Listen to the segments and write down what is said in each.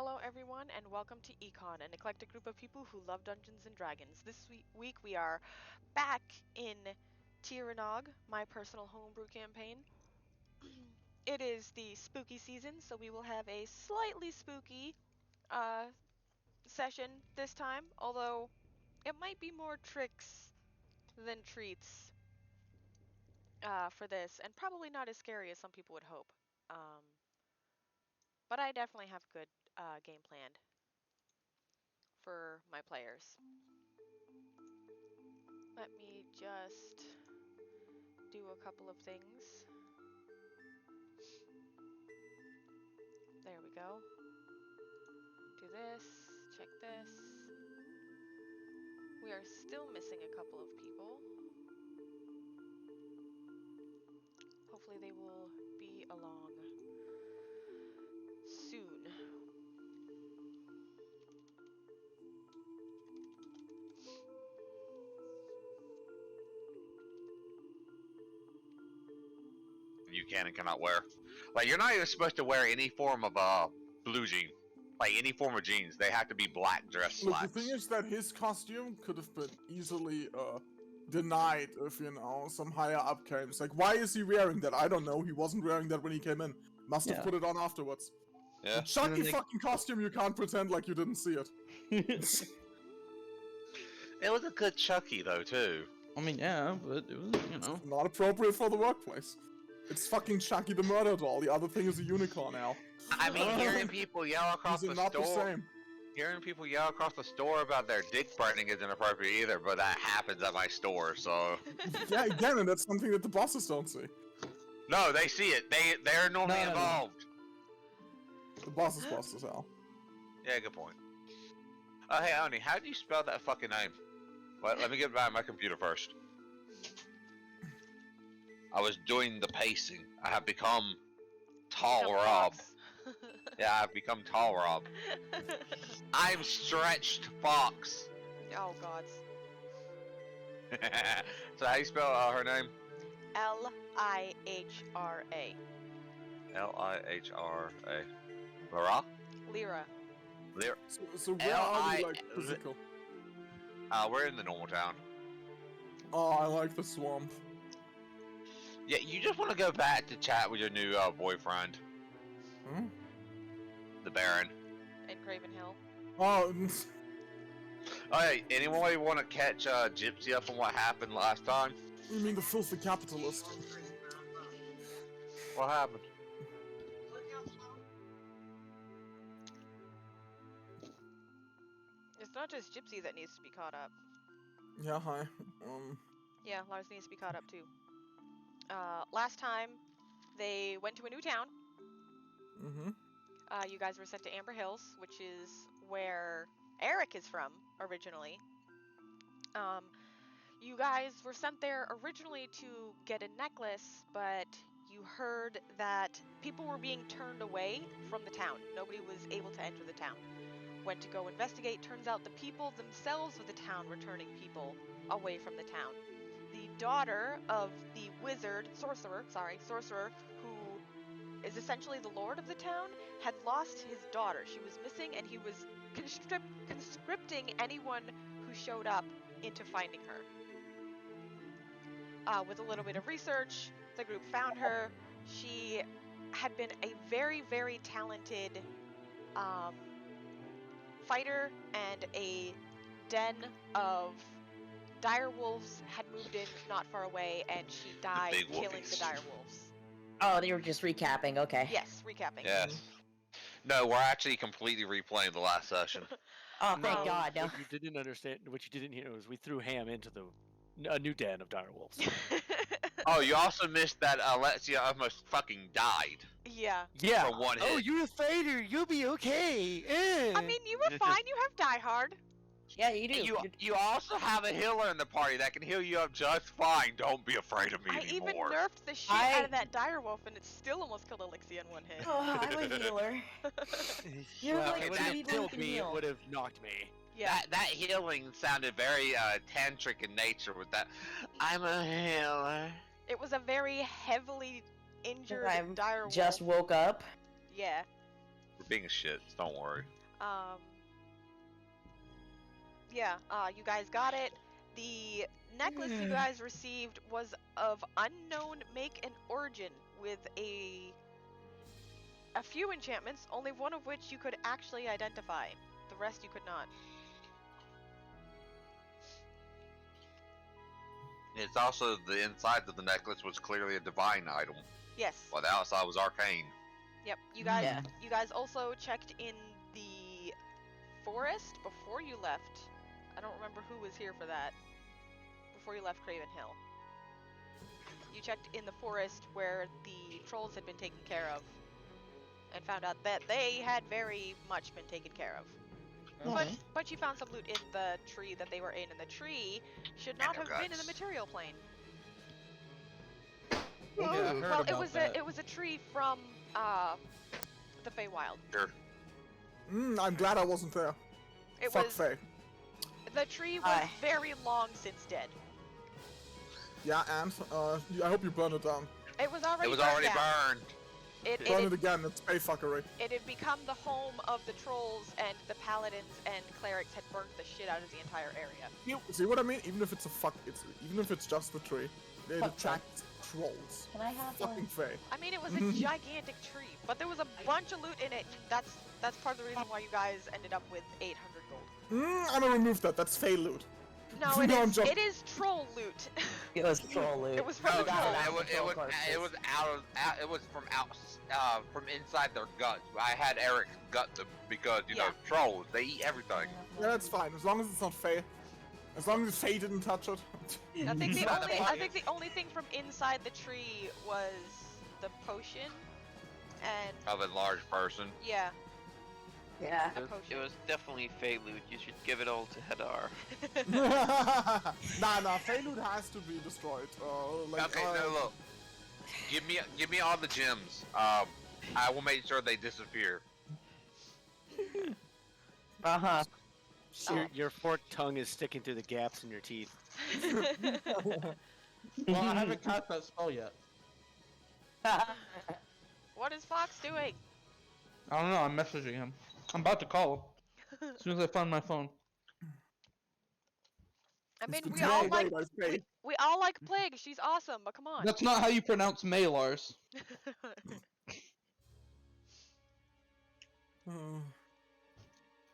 Hello everyone and welcome to E.C.O.N, an eclectic group of people who love Dungeons & Dragons. This week we are back in Tyrannog, my personal homebrew campaign. It is the spooky season, so we will have a slightly spooky session this time, although it might be more tricks than treats for this, and probably not as scary as some people would hope. But I definitely have good game planned for my players. Let me just do a couple of things. There we go. Do this, check this. We are still missing a couple of people. Hopefully they will be along soon. You can and cannot wear. Like, you're not even supposed to wear any form of blue jean. Like, any form of jeans. They have to be black dress slacks. Look, the thing is that his costume could have been easily denied if, you know, some higher up came. It's like, why is he wearing that? I don't know. He wasn't wearing that when he came in. Must have put it on afterwards. Yeah. Chucky fucking costume, you can't pretend like you didn't see it. It was a good Chucky, though, too. I mean, yeah, but it was, you know. Not appropriate for the workplace. It's fucking Chucky the murder doll. The other thing is a unicorn now. I mean, hearing people yell across the not store. the same. Hearing people yell across the store about their dick burning isn't appropriate either, but that happens at my store, so. Yeah, again, and that's something that the bosses don't see. No, they see it. They're normally involved. The bosses boss as hell. Yeah, good point. Oh, hey, Oni, how do you spell that fucking name? Let me get back to my computer first. I was doing the pacing. I have become Tall Rob. Yeah, I've become Tall Rob. I'm Stretched Fox. Oh gods. So how do you spell her name? L-I-H-R-A. L-I-H-R-A. Lyra? Lyra. So where are we, like, physical? We're in the normal town. Oh, I like the swamp. Yeah, you just want to go back to chat with your new boyfriend. Hmm? The Baron. In Craven Hill. Oh, Hey, anyone want to catch Gypsy up on what happened last time? you mean the filthy capitalist? What happened? It's not just Gypsy that needs to be caught up. Yeah, hi. Yeah, Lars needs to be caught up too. Last time, they went to a new town. Mm-hmm. You guys were sent to Amber Hills, which is where Eric is from, originally. You guys were sent there originally to get a necklace, but you heard that people were being turned away from the town. Nobody was able to enter the town. Went to go investigate. Turns out the people themselves of the town were turning people away from the town. The daughter of the sorcerer, who is essentially the lord of the town, had lost his daughter. She was missing, and he was conscripting anyone who showed up into finding her. With a little bit of research, the group found her. She had been a very, very talented fighter, and a den of dire wolves had moved in not far away, and she died killing the dire wolves. Oh, they were just recapping, okay. Yes, recapping. Yes. No, we're actually completely replaying the last session. Oh, thank God, no. What you didn't understand, what you didn't hear was we threw Ham into a new den of dire wolves. Oh, you also missed that Ahlyxia almost fucking died. Yeah. Yeah. For one hit. Oh, you're a fighter. You'll be okay. I mean, you were fine. You have Die Hard. Yeah, you do. You also have a healer in the party that can heal you up just fine. Don't be afraid of me anymore. I even nerfed the shit out of that dire wolf, and it still almost killed Ahlyxia in one hit. Oh, I'm a healer. You're well, like it would two have people who killed can me. heal. It would have knocked me. Yeah. That healing sounded very tantric in nature with that. I'm a healer. It was a very heavily injured I'm dire wolf. just woke up. Yeah. being shits. Don't worry. Yeah, you guys got it. The necklace you guys received was of unknown make and origin, with a few enchantments, only one of which you could actually identify. The rest you could not. It's also the inside of the necklace was clearly a divine item, Yes. while the outside was arcane. Yep. You guys. Yeah. You guys also checked in the forest before you left. I don't remember who was here for that. Before you left Craven Hill. You checked in the forest where the trolls had been taken care of, and found out that they had very much been taken care of. But you found some loot in the tree that they were in, and the tree should not have been in the material plane. Yeah, I heard Well, about that. it was a tree from the Feywild. Sure. I'm glad I wasn't there. It Fuck was Faye. the tree was very long since dead. Yeah, and I hope you burn it down. It was already. It was burned already down. burned. Burn it again. It's Faye fuckery. It had become the home of the trolls, and the paladins and clerics had burnt the shit out of the entire area. You see what I mean? Even if it's even if it's just the tree, it attracts trolls. Can I have Fucking one? Faye. I mean, it was a gigantic tree, but there was a bunch of loot in it. That's part of the reason why you guys ended up with 800 gold. I'm gonna remove that. That's Faye loot. No, No, I'm it is troll loot. It was troll loot. It was from No, the no, trolls. it was it was from from inside their guts. I had Eric gut them because you know trolls, they eat everything. Yeah, that's fine. As long as it's not Faye. As long as Faye didn't touch it. I think It's not the I think the only thing from inside the tree was the potion, and Of a large person. yeah, Yeah. a potion. It was definitely Fey loot. You should give it all to Hadar. Nah, Faye loot has to be destroyed. Okay, no, look. Give me all the gems. I will make sure they disappear. Uh-huh. Your forked tongue is sticking through the gaps in your teeth. Well, I haven't cast that spell yet. What is Fox doing? I don't know. I'm messaging him. I'm about to call him as soon as I find my phone. I mean, the we all troll like road, I say. we all like Plague. She's awesome, but come on. That's not how you pronounce May, Lars.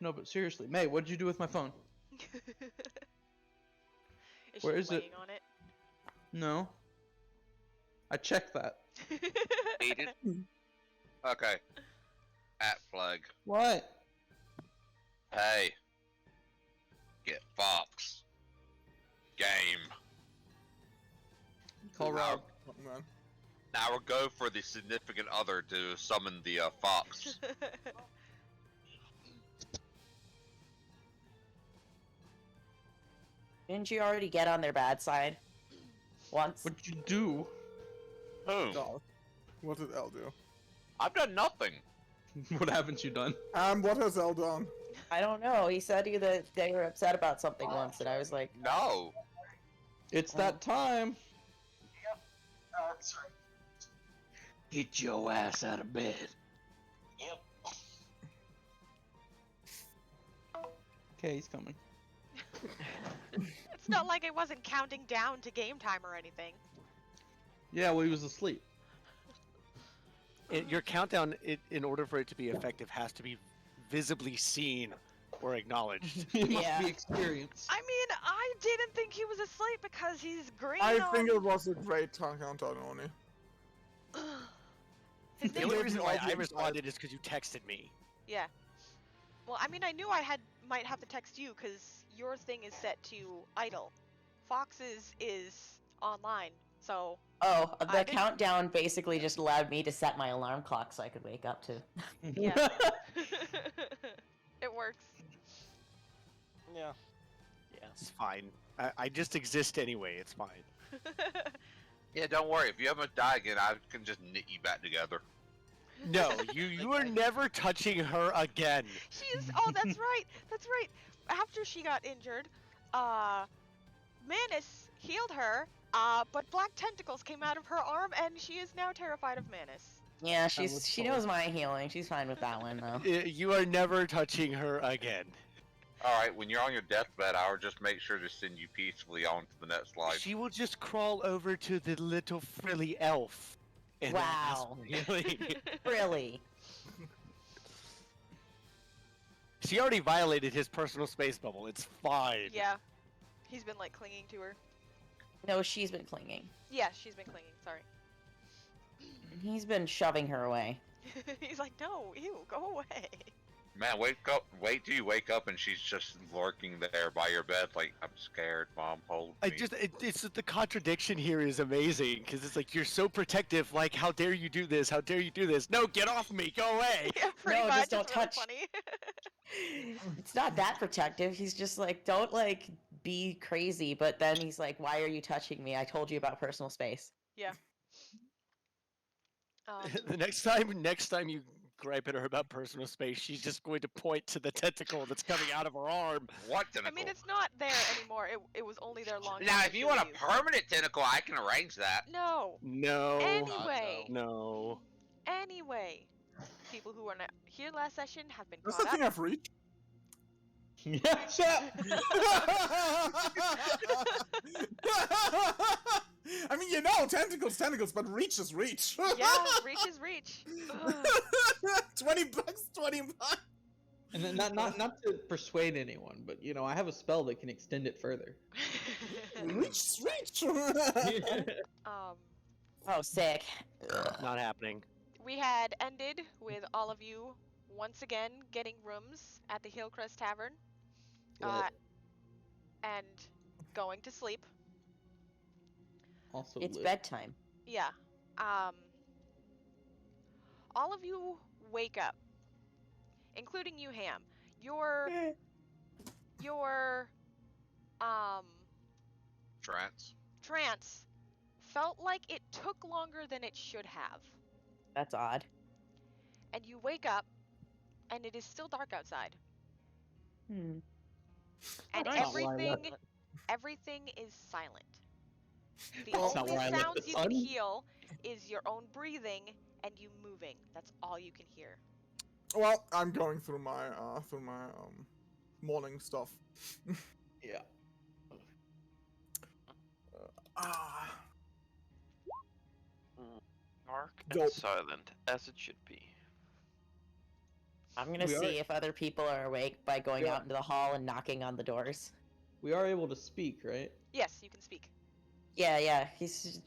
No, but seriously, May, what did you do with my phone? Where she is it? weighing on it? No. I checked that. Needed. Okay. At flag. What? Hey. Get Fox. Game. Call Rob. Oh, man. Now we'll go for the significant other to summon the fox. Didn't you already get on their bad side? Once? What'd you do? Who? God. What did Elle do? I've done nothing. What haven't you done? What has Elle done? I don't know. He said that they were upset about something once, and I was like, No. It's that time. Sorry. Get your ass out of bed. Yep. Okay, he's coming. It's not like it wasn't counting down to game time or anything. Yeah, well, he was asleep. Your countdown, in order for it to be effective, has to be visibly seen or acknowledged. He must Yeah. be experienced. I mean, I didn't think he was asleep because he's green. I think it was a great countdown, Oni. His The name only gave reason you why all the I insight. responded is because you texted me. Yeah. Well, I mean, I knew I might have to text you because your thing is set to idle. Fox's is online, so oh, I the didn't- countdown basically just allowed me to set my alarm clock so I could wake up to. yeah. It works. Yeah. Yeah, it's fine. I just exist anyway. It's fine. Yeah, don't worry. If you ever die again, I can just knit you back together. No, you are never touching her again. She's. Oh, that's right. That's right. After she got injured, Manus healed her. But black tentacles came out of her arm, and she is now terrified of Manus. Yeah, was she cold. knows my healing. She's fine with that one though. You are never touching her again. Alright, when you're on your deathbed, I'll just make sure to send you peacefully on to the next life. She will just crawl over to the little frilly elf. And ask Wow. for healing. Really? She already violated his personal space bubble. It's fine. Yeah. He's been like clinging to her. No, she's been clinging. Yeah, she's been clinging. Sorry. He's been shoving her away. He's like, no, ew, go away. Man, wait till you wake up and she's just lurking there by your bed like, I'm scared, Mom, hold me. It's the contradiction here is amazing because it's like you're so protective. Like, how dare you do this? How dare you do this? No, get off me! Go away! Yeah, pretty No, much. just don't it's really touch. funny. It's not that protective. He's just like, don't like be crazy. But then he's like, why are you touching me? I told you about personal space. Yeah. The next time you gripe at her about personal space, she's just going to point to the tentacle that's coming out of her arm. What I tentacle? mean, it's not there anymore. It was only there long Now, time if you ago, want a permanent tentacle, I can arrange that. No. No. Anyway. No. Anyway. People who were not here last session have been That's the caught thing up. I've reached. Yeah, shut up! I mean, tentacles, but reach is reach. Yeah, reach is reach. Ugh. $20, $20. And then not to persuade anyone, but you know, I have a spell that can extend it further. Reach. Oh, sick. Not happening. We had ended with all of you once again getting rooms at the Hillcrest Tavern, and going to sleep. Also, It's lit. bedtime. Yeah. All of you wake up, including you, Ham. Your trance felt like it took longer than it should have. That's odd. And you wake up, and it is still dark outside. Hmm. And That's not where I left everything is silent. The That's not only where I left sounds the you can sun. hear is your own breathing and you moving. That's all you can hear. Well, I'm going through my morning stuff. Yeah. Dark and Dope. silent, as it should be. I'm gonna We see are- if other people are awake by going Yeah. out into the hall and knocking on the doors. We are able to speak, right? Yes, you can speak. Yeah. Adrian's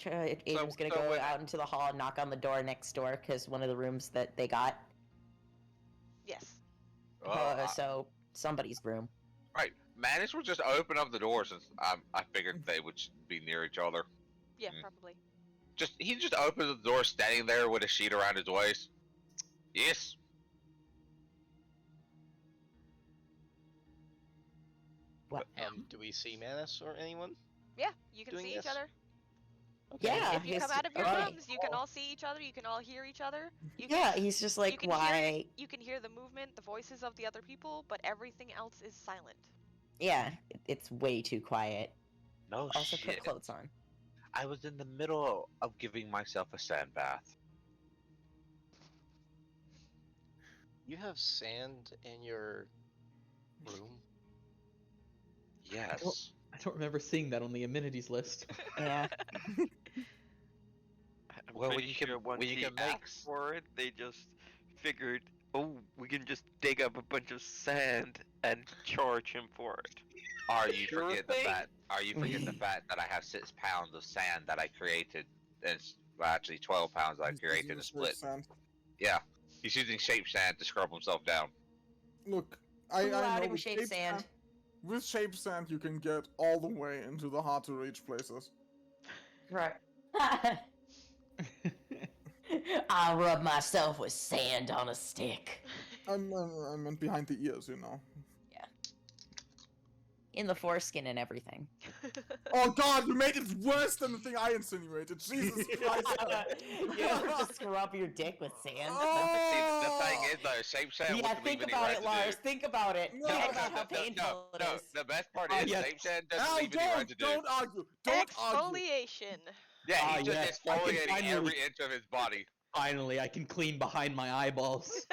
gonna so go when- out into the hall and knock on the door next door because one of the rooms that they got. Yes. So somebody's room. Right, Manus will just open up the door since I figured they would be near each other. Yeah, Mm. probably. He just opens the door, standing there with a sheet around his waist. Yes. What? Do we see Manus or anyone? Yeah, you can Doing see this? each other. Yeah. If you he's- come out of your okay. rooms, you can all see each other. You can all hear each other. You Yeah, can, he's just you like, can why? Hear, you can hear the movement, the voices of the other people, but everything else is silent. Yeah, it's way too quiet. No Also, shit. put clothes on. I was in the middle of giving myself a sand bath. You have sand in your room? Yes. I don't remember seeing that on the amenities list. Yeah. I'm Well, pretty when you can- sure when once you he can make asked for it, they just figured, oh, we can just dig up a bunch of sand and charge him for it. Are you Sure forget the thing. fact? Are you forget the fact that I have 6 pounds of sand that I created? And well, actually 12 pounds that I He's created using and the split. sand. Yeah, he's using shape sand to scrub himself down. Look, I Who allowed know him with shape sand? With shape sand, you can get all the way into the hard to reach places. Right. I'll rub myself with sand on a stick. I meant behind the ears, you know. In the foreskin and everything. Oh God, you made it worse than the thing I insinuated. Jesus Christ. You don't just scrub your dick with sand. Oh! See, the thing is though, shape sand Yeah, wouldn't think leave any about red it, to Lars. do. Think about it. No, Think no, about how painful it is. The best part Oh, is yes. shape sand doesn't Al, leave any red to do. don't argue. Don't argue. Exfoliation. Yeah, Ah, he's just yes, I can exfoliating finally- every inch of his body. Finally, I can clean behind my eyeballs.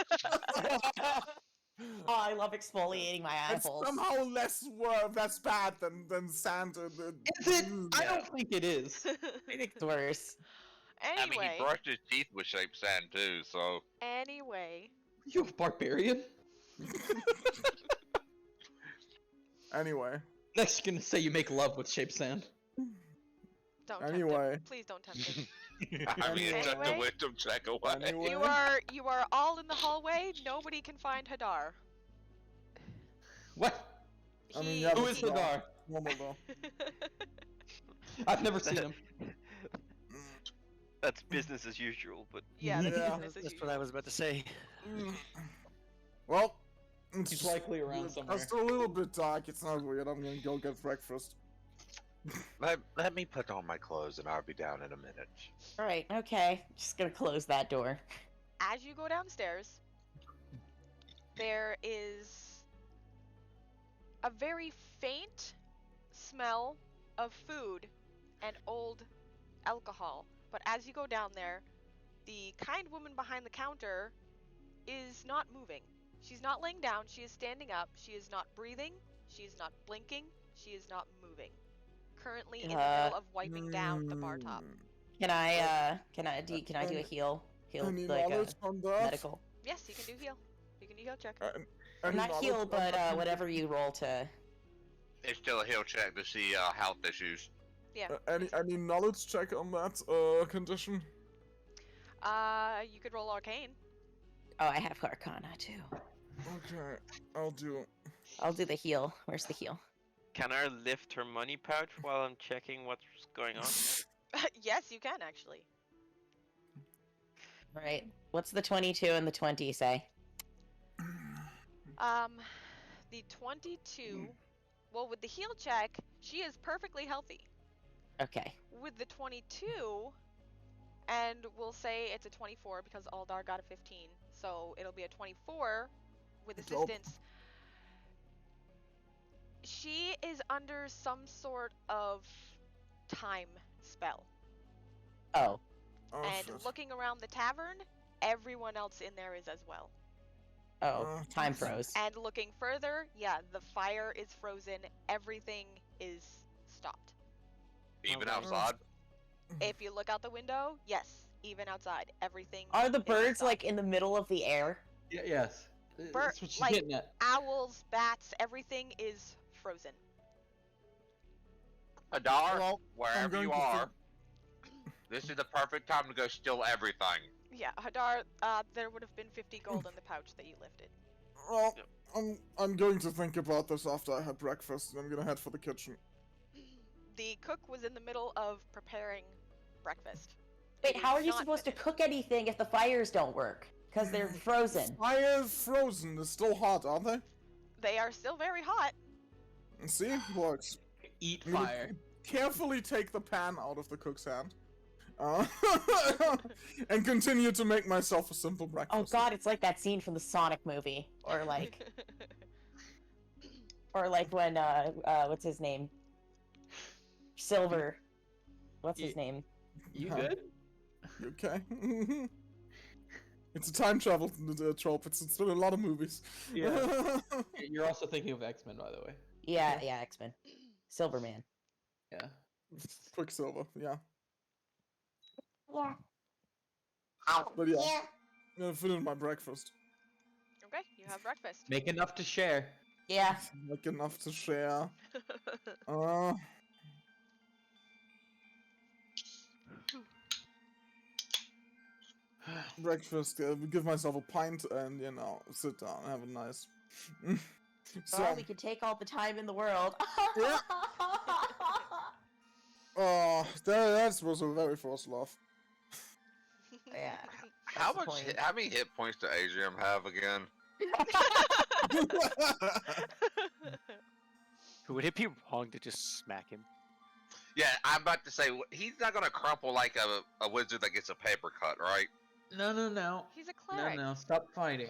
Oh, I love exfoliating my It's eyeballs. somehow less bad than sand. Is it? I don't think it is. I think it's worse. I mean, he Anyway, brushed his teeth with shaped sand too, so. anyway, You a barbarian? Anyway. Next, you're gonna say you make love with shaped sand. don't Anyway. tempt him. Please don't tempt him. I mean, it's just a Anyway. wisdom check away. Anyway. You are all in the hallway. Nobody can find Hadar. What? I mean, He- yeah, Who but is still, Hadar? normal though. I've never seen him. That's business as usual, but Yeah, that's Yeah. business as That's usual. what I was about to say. Well, He's likely around somewhere. Just a little bit dark. It's not weird. I'm gonna go get breakfast. Let me put on my clothes and I'll be down in a minute. Alright, okay. Just gonna close that door. As you go downstairs, there is a very faint smell of food and old alcohol. But as you go down there, the kind woman behind the counter is not moving. She's not laying down, she is standing up, she is not breathing, she is not blinking, she is not moving. Currently in the middle of wiping down the bar top. Can I do a heal? Heal, Any like, knowledge on that? medical? Yes, you can do heal. You can do heal check. Any Not knowledge heal, on but that? whatever you roll to... It's still a heal check to see health issues. Yeah. Any knowledge check on that condition? You could roll arcane. Oh, I have Arcana, too. Okay, I'll do. I'll do the heal. Where's the heal? can I lift her money pouch while I'm checking what's going on? Yes, you can actually. Alright. What's the 22 and the 20 say? The 22. Well, with the heal check, she is perfectly healthy. Okay. With the 22, and we'll say it's a 24 because Aldar got a 15, so it'll be a 24 with Dope. assistance. She is under some sort of time spell. Oh. Oh, And shit. looking around the tavern, everyone else in there is as well. Oh. Time froze. And looking further, yeah, the fire is frozen. Everything is stopped. Even Okay. outside. If you look out the window, yes, even outside, everything. Are the is birds, stopped. like, in the middle of the air? Yes. That's what she's like- getting at. Owls, bats, everything is frozen. Hadar, Well, I'm wherever going you to are, this is the perfect time to go steal everything. Yeah, Hadar, there would have been 50 gold in the pouch that you lifted. Well, I'm going to think about this after I had breakfast, and I'm gonna head for the kitchen. The cook was in the middle of preparing breakfast. Wait, It how are is you not supposed to finished. cook anything if the fires don't work? Because they're frozen. Fire is frozen. They're still hot, aren't they? They are still very hot. See, works. Eat I'm gonna fire. Carefully take the pan out of the cook's hand. And continue to make myself a simple breakfast. Oh god, it's like that scene from the Sonic movie. Or like when what's his name? Silver. What's his name? You Huh. good? You okay? It's a time travel trope. It's in a lot of movies. Yeah. You're also thinking of X-Men, by the way. Yeah, X-Men. Silverman. Yeah. Quicksilver, yeah. Yeah. But yeah, I'm gonna finish my breakfast. Okay, you have breakfast. Make enough to share. Yeah. Like enough to share. Breakfast, give myself a pint and, sit down, have a nice... So, Oh, we could take all the time in the world. Yeah. That was a very first laugh. Yeah. How the much? point. How many hit points does Adryem have again? Would it be wrong to just smack him? Yeah, I'm about to say he's not gonna crumple like a wizard that gets a paper cut, right? No. He's a cleric. No. Stop fighting.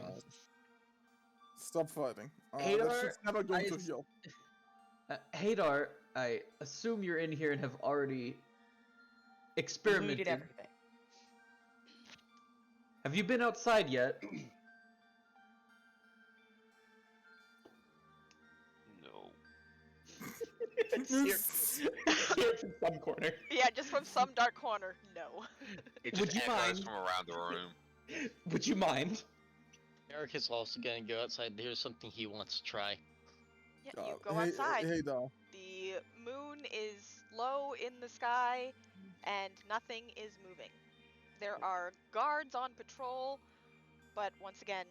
Stop fighting. That Hadar, shit's never going to I- heal. Hadar, I assume you're in here and have already We experimented. did everything. Have you been outside yet? No. Here from some corner. Yeah, just from some dark corner. No. It just Would you echoes mind? from around the room. Would you mind? Eric is also gonna go outside. There's something he wants to try. Yeah, you go hey, outside. Hey, Dar. The moon is low in the sky, and nothing is moving. There are guards on patrol, but once again,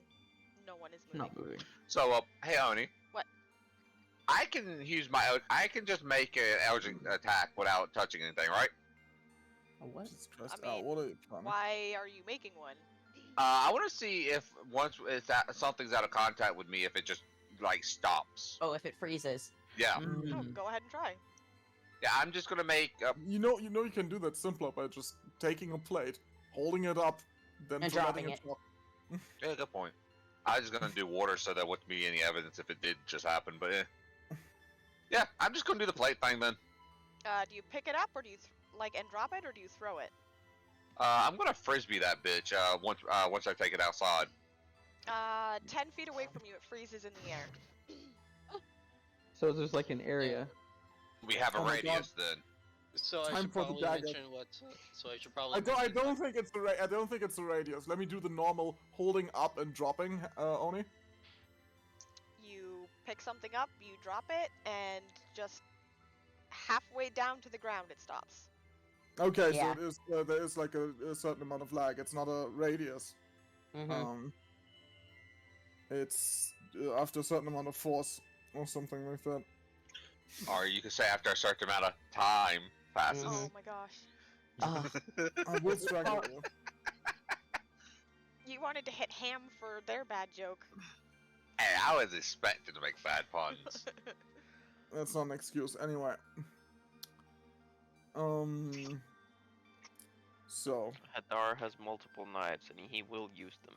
no one is moving. Not moving. So, hey, Oni. What? I can use I can just make an Eldritch attack without touching anything, right? A what? Jesus Christ, I mean, what are you planning? Why are you making one? I want to see if once something's out of contact with me, if it just like stops. Oh, if it freezes. Yeah, Oh, go ahead and try. yeah. I'm just gonna make. You know you can do that simpler by just taking a plate, holding it up, then And letting dropping it it. drop. Yeah, good point. I was just gonna do water so there wouldn't be any evidence if it did just happen, but yeah, I'm just gonna do the plate thing then. Do you pick it up, or do you and drop it, or do you throw it? I'm gonna frisbee that bitch once I take it outside. 10 feet away from you, it freezes in the air. So there's like an area. We have a Oh my radius then. So I Time should for the probably dagger. mention what. So I should probably. I mention don't what- think it's I don't think it's the radius. Let me do the normal holding up and dropping, Oni. You pick something up, you drop it, and just halfway down to the ground it stops. Okay, Yeah. so it is there is like a certain amount of lag. It's not a radius. Mm-hmm. It's after a certain amount of force or something like that. Or you could say after a certain amount of time passes. Oh my gosh. I will strangle you. You wanted to hit Ham for their bad joke. Hey, I was expecting to make bad puns. That's not an excuse. Anyway. So Hadar has multiple knives and he will use them.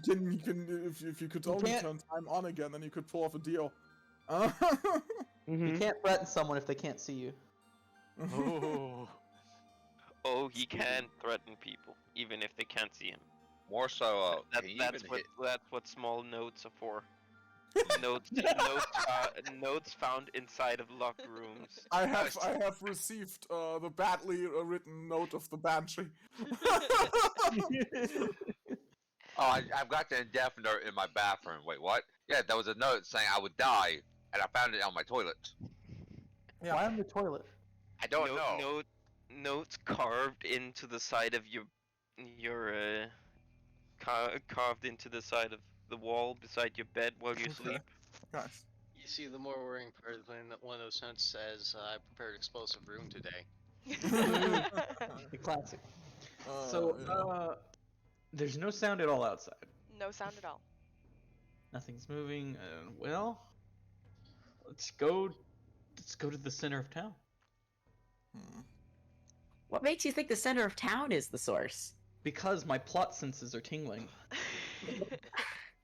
you can if you could only can't- turn time on again, then you could pull off a deal. You can't threaten someone if they can't see you. Oh. Oh, he can threaten people, even if they can't see him. More so, can you That's even what hit? small notes are for. Notes found inside of locked rooms. I have received the badly written note of the Banshee. Oh, I've got the indefinite in my bathroom. Wait, what? Yeah, there was a note saying I would die, and I found it on my toilet. Why on the toilet? I don't know. Notes carved into the side of carved into the side of the wall beside your bed while you sleep. Guys. You see, the more worrying part is when one of those notes says, "I prepared explosive room today." The classic. Yeah. So, there's no sound at all outside. No sound at all. Nothing's moving. Well, let's go to the center of town. What makes you think the center of town is the source? Because my plot senses are tingling.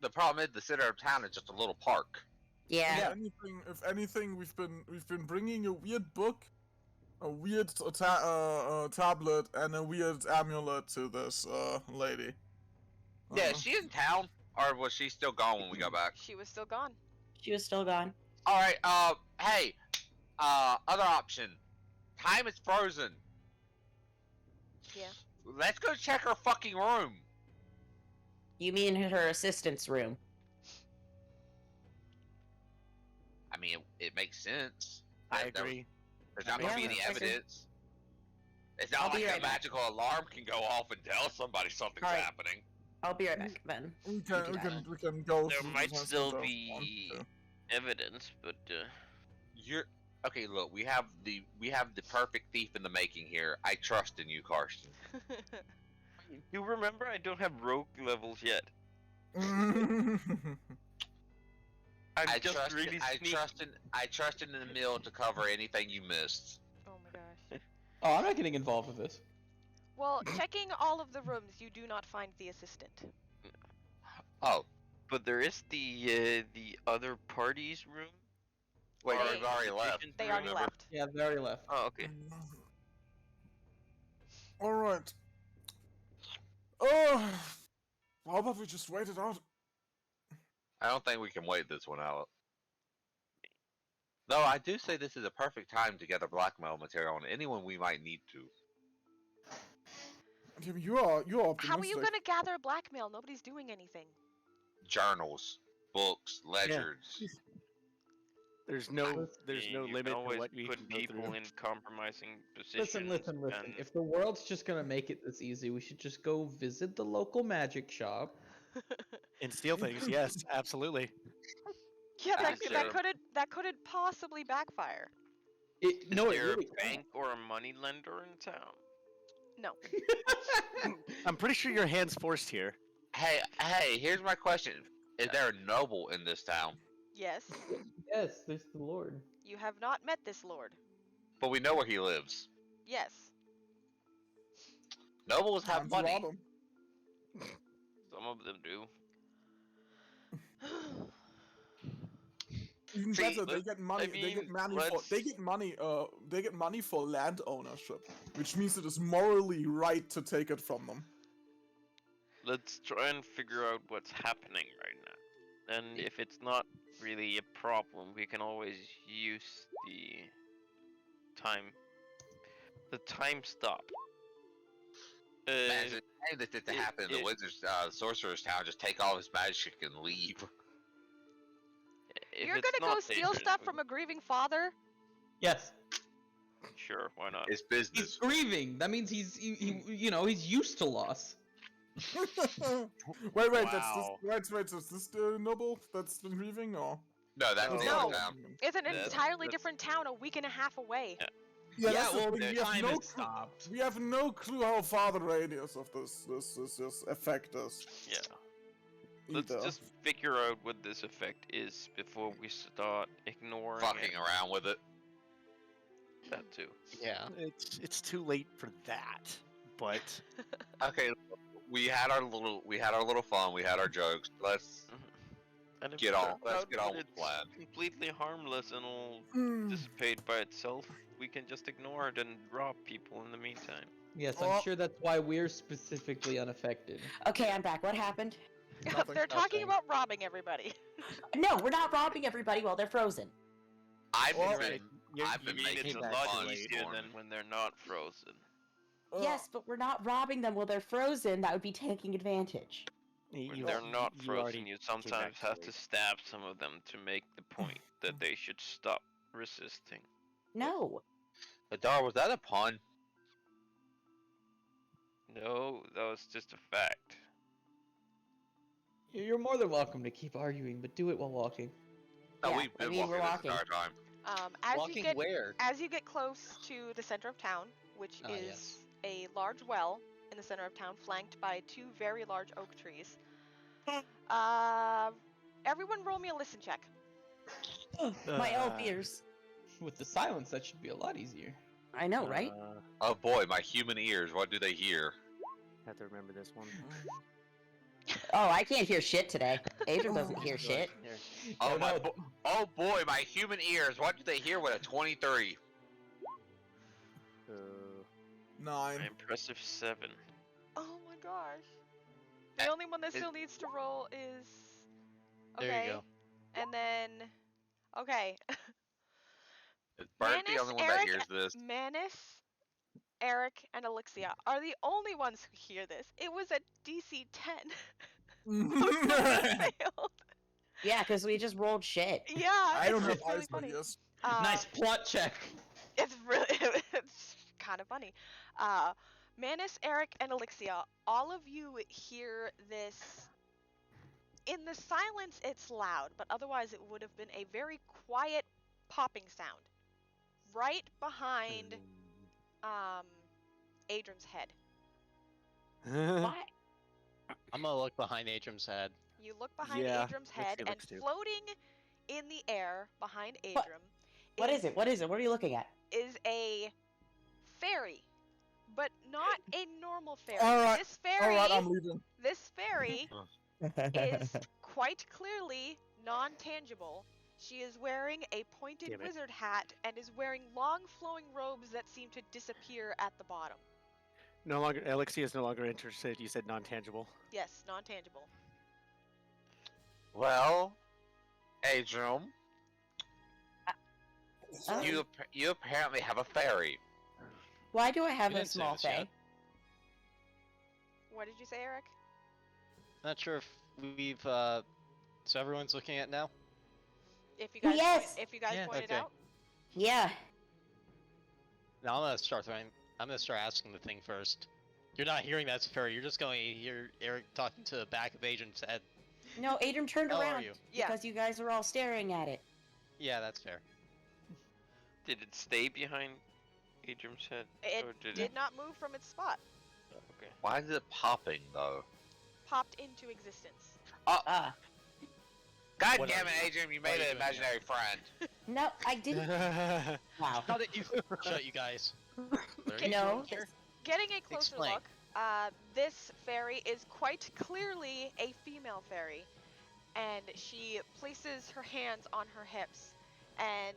The problem is the center of town is just a little park. Yeah. If anything, we've been bringing a weird book, a weird tablet, and a weird amulet to this lady. Yeah, is she in town, or was she still gone when we got back? She was still gone. She was still gone. All right. Hey. Other option. Time is frozen. Yeah. Let's go check her fucking room. You mean her assistant's room? I mean, it makes sense. I agree. There's not gonna be Yeah, any I agree. evidence. It's I'll not be like a right back. magical alarm can go off and tell somebody something's Alright. happening. I'll be right back, Ben. We can go. There through might this as still we be want evidence, but You're okay. Look, we have the perfect thief in the making here. I trust in you, Carsten. you remember I don't have rogue levels yet. to. I'm I just trust. really sneaky. I trust in the mill to cover anything you missed. Oh my gosh. Oh, I'm not getting involved with this. Well, checking all of the rooms, you do not find the assistant. Oh, But there is the other party's room. wait, They- we've already left. Vision They room, already remember? left. Yeah, they already left. Oh, okay. All right. Oh, how about we just wait it out? I don't think we can wait this one out. Though I do say this is a perfect time to gather blackmail material on anyone we might need to. Tim, you're optimistic. How are you gonna gather blackmail? Nobody's doing anything. Journals, books, ledgers. There's no You limit can to always what we put can go people through. in compromising positions. Listen. and- If the world's just gonna make it this easy, we should just go visit the local magic shop. And steal things, yes, absolutely. Yeah, Is there- that couldn't possibly backfire. No, Is it there really a bank or a money lender in town? No. I'm pretty sure your hand's forced here. Hey, here's my question. Is there a noble in this town? Yes. Yes, there's the Lord. You have not met this lord. But we know where he lives. Yes. Nobles have Time to money. rob 'em. Some of them do. Even See, better, they get money. They mean, get money for. let's- They get money. They get money for land ownership, which means it is morally right to take it from them. Let's try and figure out what's happening right now. And if it's not really a problem, we can always use the time stop. Imagine this to happen in the it- wizard's, sorcerer's town. Just take all his magic and leave. If You're it's gonna go not steal dangerous, stuff we- from a grieving father? Yes, Sure, why not? It's he's business. grieving. That means he's he's used to loss. wait, Wow. that's this the noble that's been grieving, or? No, that's the No. other town. It's an That's- entirely that's- different town a week and a half away. Yeah. Yeah, that's the thing, the we have time no has clue- stopped. We have no clue how far the radius of this effect is. Yeah. Let's Either. just figure out what this effect is before we start ignoring Fucking it. around with it. That too. Yeah. It's too late for that. But Okay, we had our little fun. We had our jokes. Let's And if Get it on- turns let's out get that on with it's the plan. completely harmless and will Hmm. dissipate by itself, we can just ignore it and rob people in the meantime. Yes, Oh. I'm sure that's why we're specifically unaffected. Okay, I'm back. What happened? Nothing. They're talking Nothing. about robbing everybody. No, we're not robbing everybody while they're frozen. I've Well, been, you- I've I been mean, making it's a back lot fun. late. easier for than him. when they're not frozen. Yes, but we're not robbing them while they're frozen. That would be taking advantage. When you, they're not you already frozen, you back sometimes too have to late. stab some of them to make the point that they should stop resisting. No. Hadar, was that a pun? No, that was just a fact. You're more than welcome to keep arguing, but do it while walking. No, Yeah, we've been I mean, we're walking this walking. entire time. As you get where? as you get close to the center of town, which Ah, is yes. a large well in the center of town, flanked by two very large oak trees. Everyone, roll me a listen check. My elf ears. With the silence, that should be a lot easier. I know, right? Oh boy, my human ears. What do they hear? Have to remember this one. Oh, I can't hear shit today. Adrian doesn't hear shit. Here. Oh, no, oh boy, my human ears. What do they hear with a 23? Uh, 9. An impressive 7. Oh my gosh. The only one that still needs to roll is. Okay. There you go. And then. Okay. Is Bert the Manus, only one that Eric, hears this? Manus, Eric, and Ahlyxia are the only ones who hear this. It was a DC 10. Failed. Yeah, because we just rolled shit. Yeah, I don't have it's really eyes for funny. ears. Nice plot check. It's really, it's kind of funny. Manus, Eric, and Ahlyxia, all of you hear this. In the silence, it's loud, but otherwise, it would have been a very quiet popping sound, right behind Adrian's head. What? I'm gonna look behind Adrian's head. You look behind Yeah, Adrian's let's head, see, and let's do. floating in the air behind What? Adrian What is it? What is it? What are you looking at? is a fairy, but not a normal fairy. Alright, This fairy, Alright, I'm leaving. this fairy is quite clearly non-tangible. She is wearing a pointed Damn it. wizard hat and is wearing long flowing robes that seem to disappear at the bottom. No longer, Ahlyxia is no longer interested. You said non-tangible. Yes, non-tangible. Well, Adryem, Oh. you apparently have a fairy. Why do I have We a didn't say small this yet. fae? What did you say, Eric? Not sure if we've. So everyone's looking at now. If you guys Yes! if you guys Yes. pointed Okay. out. Yeah. Now I'm gonna start throwing. I'm gonna start asking the thing first. You're not hearing that's fair. You're just going to hear Eric talking to the back of Agent's head. No, Adrian turned How are around you? Yeah. because you guys are all staring at it. Yeah, that's fair. Did it stay behind Adryem's head? It or did not move from its spot. Okay. Why is it popping though? Popped into existence. Ah. God What damn are it, you- Adryem, you what are made you an doing imaginary friend. No, I didn't. Wow. How did you shut you guys? What are you No, doing here? Getting a closer Explain. look, this fairy is quite clearly a female fairy, and she places her hands on her hips and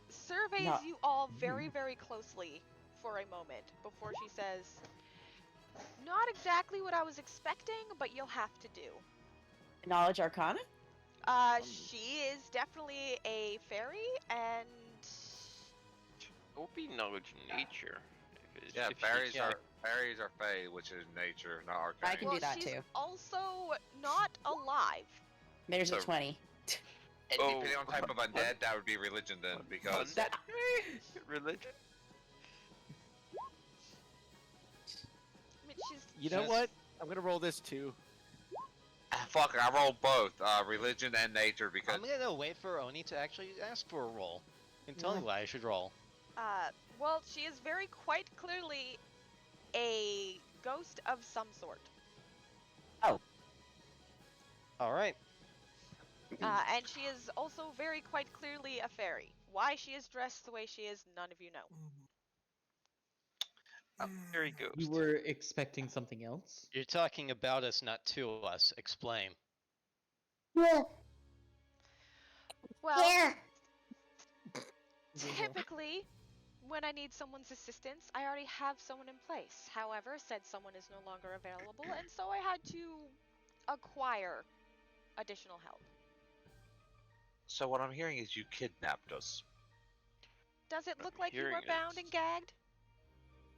surveys No. you all very, very closely for a moment before she says, "Not exactly what I was expecting, but you'll have to do." Knowledge Arcana? She is definitely a fairy, and It would be knowledge in nature. Yeah, if she fairies can- are fey, which is nature, not arcane. I can well, do that she's too. also not alive. There's a So- 20. And Oh, depending on type of undead, that would be religion then, because Undead? Religion? I mean, she's You know Yes. what? I'm gonna roll this too. fuck it, I rolled both, religion and nature because I'm gonna wait for Oni to actually ask for a roll and tell me what I should roll. well, she is very quite clearly a ghost of some sort. All right. And she is also very quite clearly a fairy. Why she is dressed the way she is, none of you know. Fairy ghost. You were expecting something else? You're talking about us, not to us. Explain. Well, Yeah. typically, when I need someone's assistance, I already have someone in place. However, said someone is no longer available, and so I had to acquire additional help. so what I'm hearing is you kidnapped us. Does it look like you were hearing bound it. and gagged?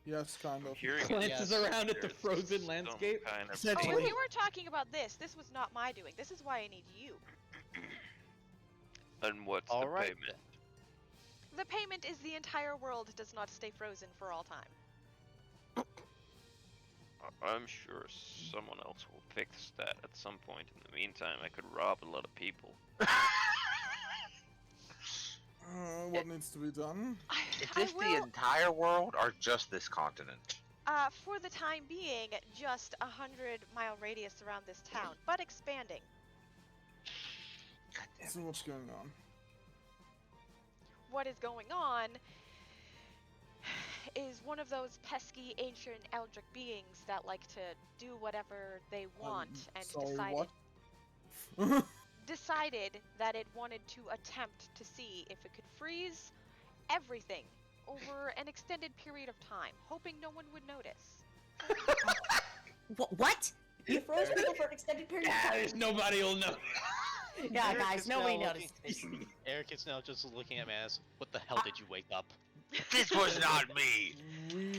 Yes, kind of. Hearing it, Glances Yes. around at the there's frozen some landscape. kind of Oh, Essentially. if you were talking about this was not my doing. This is why I need you. And what's All the right. payment? The payment is the entire world does not stay frozen for all time. I'm sure someone else will fix that at some point. In the meantime, I could rob a lot of people. What needs to be done? Is I this the will, entire world or just this continent? for the time being, just 100-mile radius around this town, but expanding. God damn So what's going on? What is going on is one of those pesky ancient eldritch beings that like to do whatever they want and Sorry, decided that it wanted to attempt to see if it could freeze everything over an extended period of time, hoping no one would notice. What? You froze people for an extended period of time? Nobody will know. Yeah, Eric guys, is nobody now noticed. Eric is now just looking at me as, what the hell did you wake up? This was not me!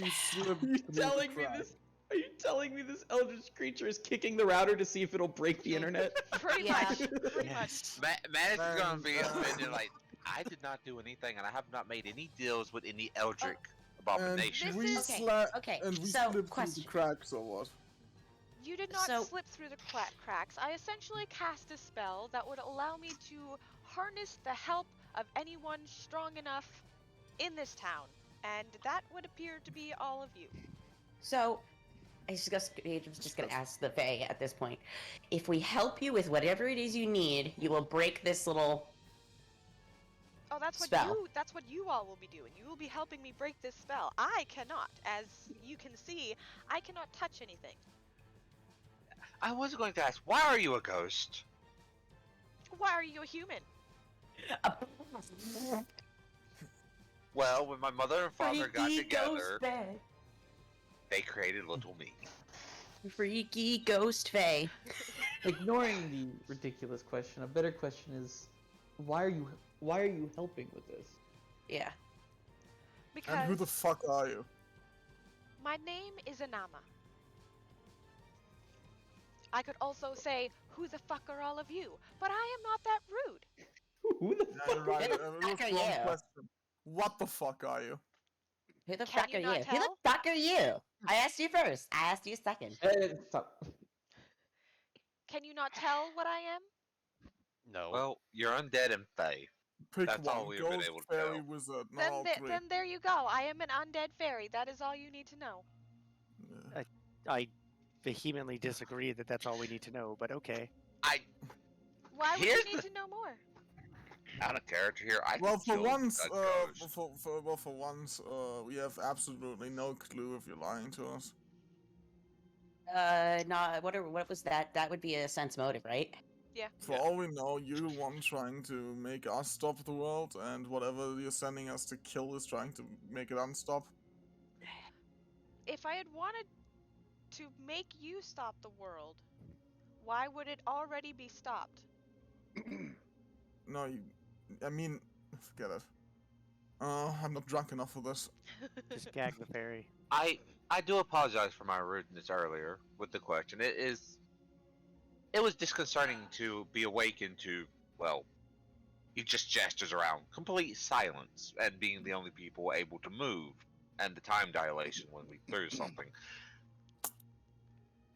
We slipped Are you through the telling me crack. this? Are you telling me this eldritch creature is kicking the router to see if it'll break the internet? Pretty Yeah. much. Pretty much. Manus is gonna be Burn. offended like, I did not do anything and I have not made any deals with any Eldritch And abomination. This we is- Okay, and we so, slipped through question. the cracks or what? You did not So- slip through the cracks. I essentially cast a spell that would allow me to harness the help of anyone strong enough in this town. And that would appear to be all of you. So, Adrian's just gonna ask the Fae at this point. If we help you with whatever it is you need, you will break this little. Oh, that's what Spell. that's what you all will be doing. You will be helping me break this spell. I cannot. As you can see, I cannot touch anything. I was going to ask, why are you a ghost? Why are you a human? Well, when my mother and father got Freaky together, ghost bed. They created little me. Freaky ghost fae. Ignoring the ridiculous question, a better question is, why are you helping with this? Yeah. And who the Because fuck are you? my name is Anama. I could also say, who the fuck are all of you? But I am not that rude. Who the Yeah, fuck? you're right. Who the It was fuck are the wrong you? question. What the fuck are you? Who the Can fuck you are not you? Who the tell? fuck are you? I asked you first. I asked you second. Stop. Can you not tell what I am? No. Well, you're undead and fey. Pick That's one. all we've been Ghost, able to fairy, tell. wizard. Not all three. Then there you go. I am an undead fairy. That is all you need to know. Yeah. I vehemently disagree that that's all we need to know, but okay. Why would Here's you need to know more? Out of character here. I Well, can for kill once, a ghost. for once, we have absolutely no clue if you're lying to us. No, what was that? That would be a sense motive, right? For Yeah. all we know, you're the one trying to make us stop the world, and whatever you're sending us to kill is trying to make it unstop. If I had wanted to make you stop the world, why would it already be stopped? No, I mean, forget it. I'm not drunk enough for this. Just gag the fairy. I do apologize for my rudeness earlier with the question. It was disconcerting to be awakened to, well, he just gestures around, complete silence, and being the only people able to move, and the time dilation when we threw something.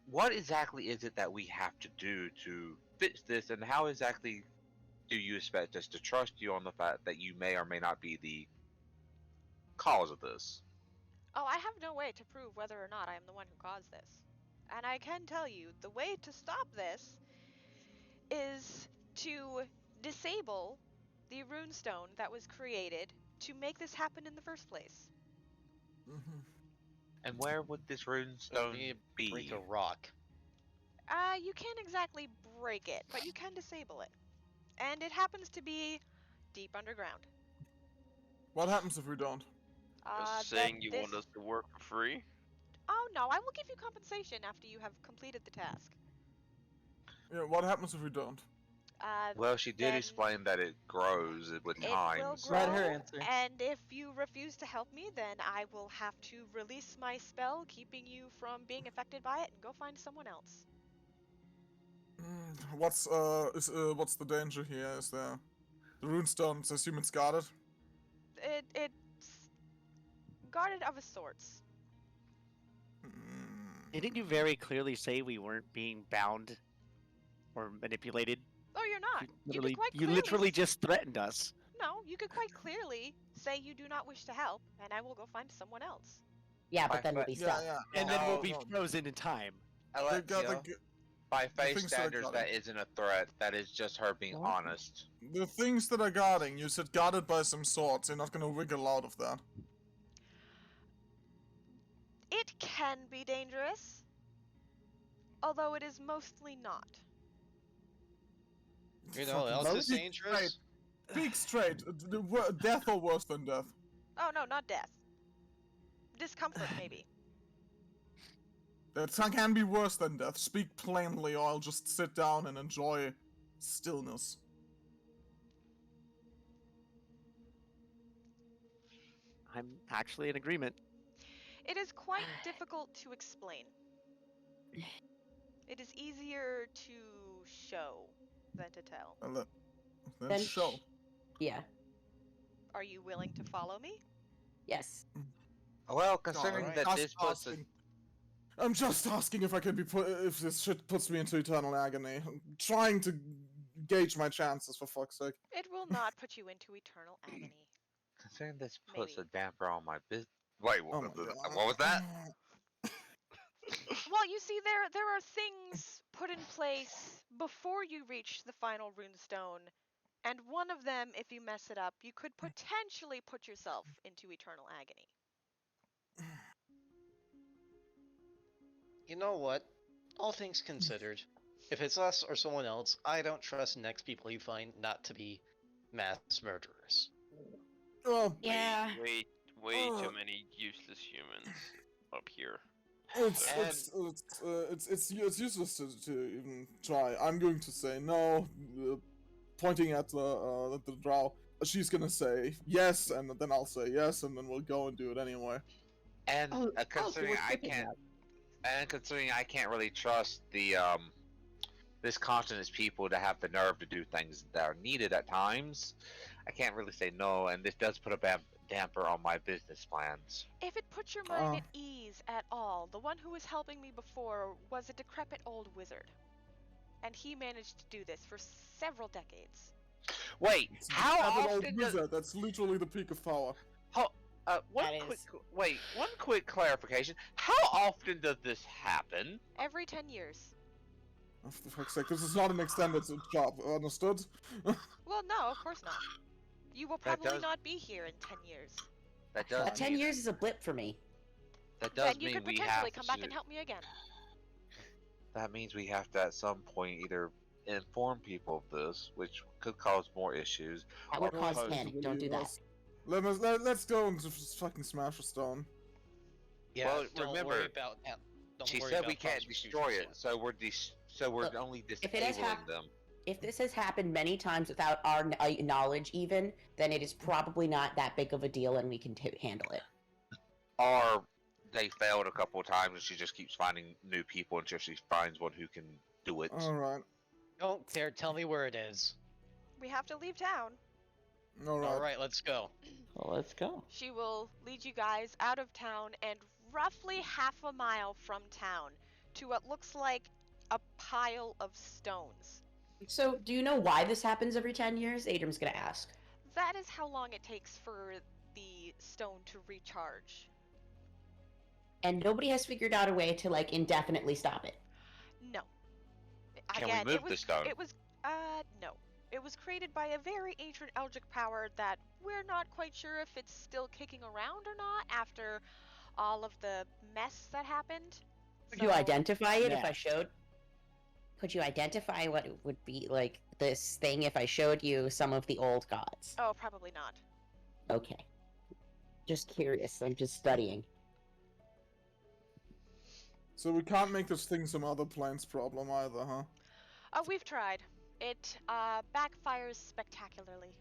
What exactly is it that we have to do to fix this, and how exactly do you expect us to trust you on the fact that you may or may not be the cause of this? Oh, I have no way to prove whether or not I am the one who caused this. And I can tell you, the way to stop this is to disable the runestone that was created to make this happen in the first place. Mm-hmm. And where would this So runestone we be? break a rock. You can't exactly break it, but you can disable it. And it happens to be deep underground. What happens if we don't? Just Then saying you this... want us to work for free? Oh no, I will give you compensation after you have completed the task. Yeah, what happens if we don't? Well, she did Then explain that it grows with it time. will so- grow, Let her answer. and if you refuse to help me, then I will have to release my spell, keeping you from being affected by it, and go find someone else. What's the danger here? Is there the runestones? I assume it's guarded. It's guarded of a sorts. Mm, Didn't you very clearly say we weren't being bound or manipulated? Oh, you're not. You literally just threatened us. No, you could quite clearly say you do not wish to help, and I will go find someone else. Yeah, By but then we'll be fa- stuck. Yeah, And no, then we'll be no. frozen in time. They got Alexia, by face things that are standards, guarded. that isn't a threat. That is just her being What? honest. The things that are guarding, you said guarded by some sorts. You're not gonna wiggle out of that. It can be dangerous, although it is mostly not. You know what Fucking else is speak dangerous? straight. Speak straight. Death or worse than death. Oh no, not death. Discomfort, maybe. That can be worse than death. Speak plainly, or I'll just sit down and enjoy stillness. I'm actually in agreement. It is quite difficult to explain. It is easier to show than to tell. Then Then show. Yeah. Are you willing to follow me? Yes. Well, considering I'm that just this puts us... asking. I'm just asking if I can be put. If this shit puts me into eternal agony. I'm trying to gauge my chances, for fuck's sake. It will not put you into eternal agony. Considering this puts Maybe. a damper on my business... Wait, Oh what, my god. what was that? Well, you see, there are things put in place before you reach the final runestone, and one of them, if you mess it up, you could potentially put yourself into eternal agony. You know what? All things considered, if it's us or someone else, I don't trust next people you find not to be mass murderers. Oh, Yeah. Way too many useless humans up here. It's useless to even try. I'm going to say no, pointing at the drow. She's gonna say yes, and then I'll say yes, and then we'll go and do it anyway. And so considering we're I skipping can't, that. and considering I can't really trust the this continent's people to have the nerve to do things that are needed at times, I can't really say no. And this does put a damper on my business plans. If it puts your mind at ease at all, the one who was helping me before was a decrepit old wizard. And he managed to do this for several decades. Wait, how Have an old often does... wizard, that's literally the peak of power. one quick clarification. How often does this happen? Every 10 years. Oh, for fuck's sake, this is not an extended job, understood? Well, no, of course not. You will probably not be here in 10 years. That does 10 years is a blip for me. That does Then you mean could we potentially have come to... back and help me again. That means we have to at some point either inform people of this, which could cause more issues. That would or cause post- panic. Don't do that. Let's go and just fucking smash a stone. Yeah, Well, don't remember, worry about that. Don't She worry said about we can't prosecution destroy it, yet. so we're Look, only if it has disabling them. If this has happened many times without our knowledge even, then it is probably not that big of a deal and we can handle it. Or they failed a couple of times and she just keeps finding new people until she finds one who can do it. Alright. Don't care. Tell me where it is. We have to leave town. Alright. All right, let's go. Well, let's go. She will lead you guys out of town and roughly half a mile from town to what looks like a pile of stones. So, do you know why this happens every 10 years? Adrian's gonna ask. That is how long it takes for the stone to recharge. And nobody has figured out a way to, like, indefinitely stop it. No. Can Again, we move the stone? No. It was created by a very ancient Eldritch power that we're not quite sure if it's still kicking around or not after all of the mess that happened. Could you identify it if Yeah. I showed? Could you identify what it would be like this thing if I showed you some of the old gods? Oh, probably not. Okay. Just curious. I'm just studying. So we can't make this thing some other plane's problem either, huh? We've tried. It backfires spectacularly.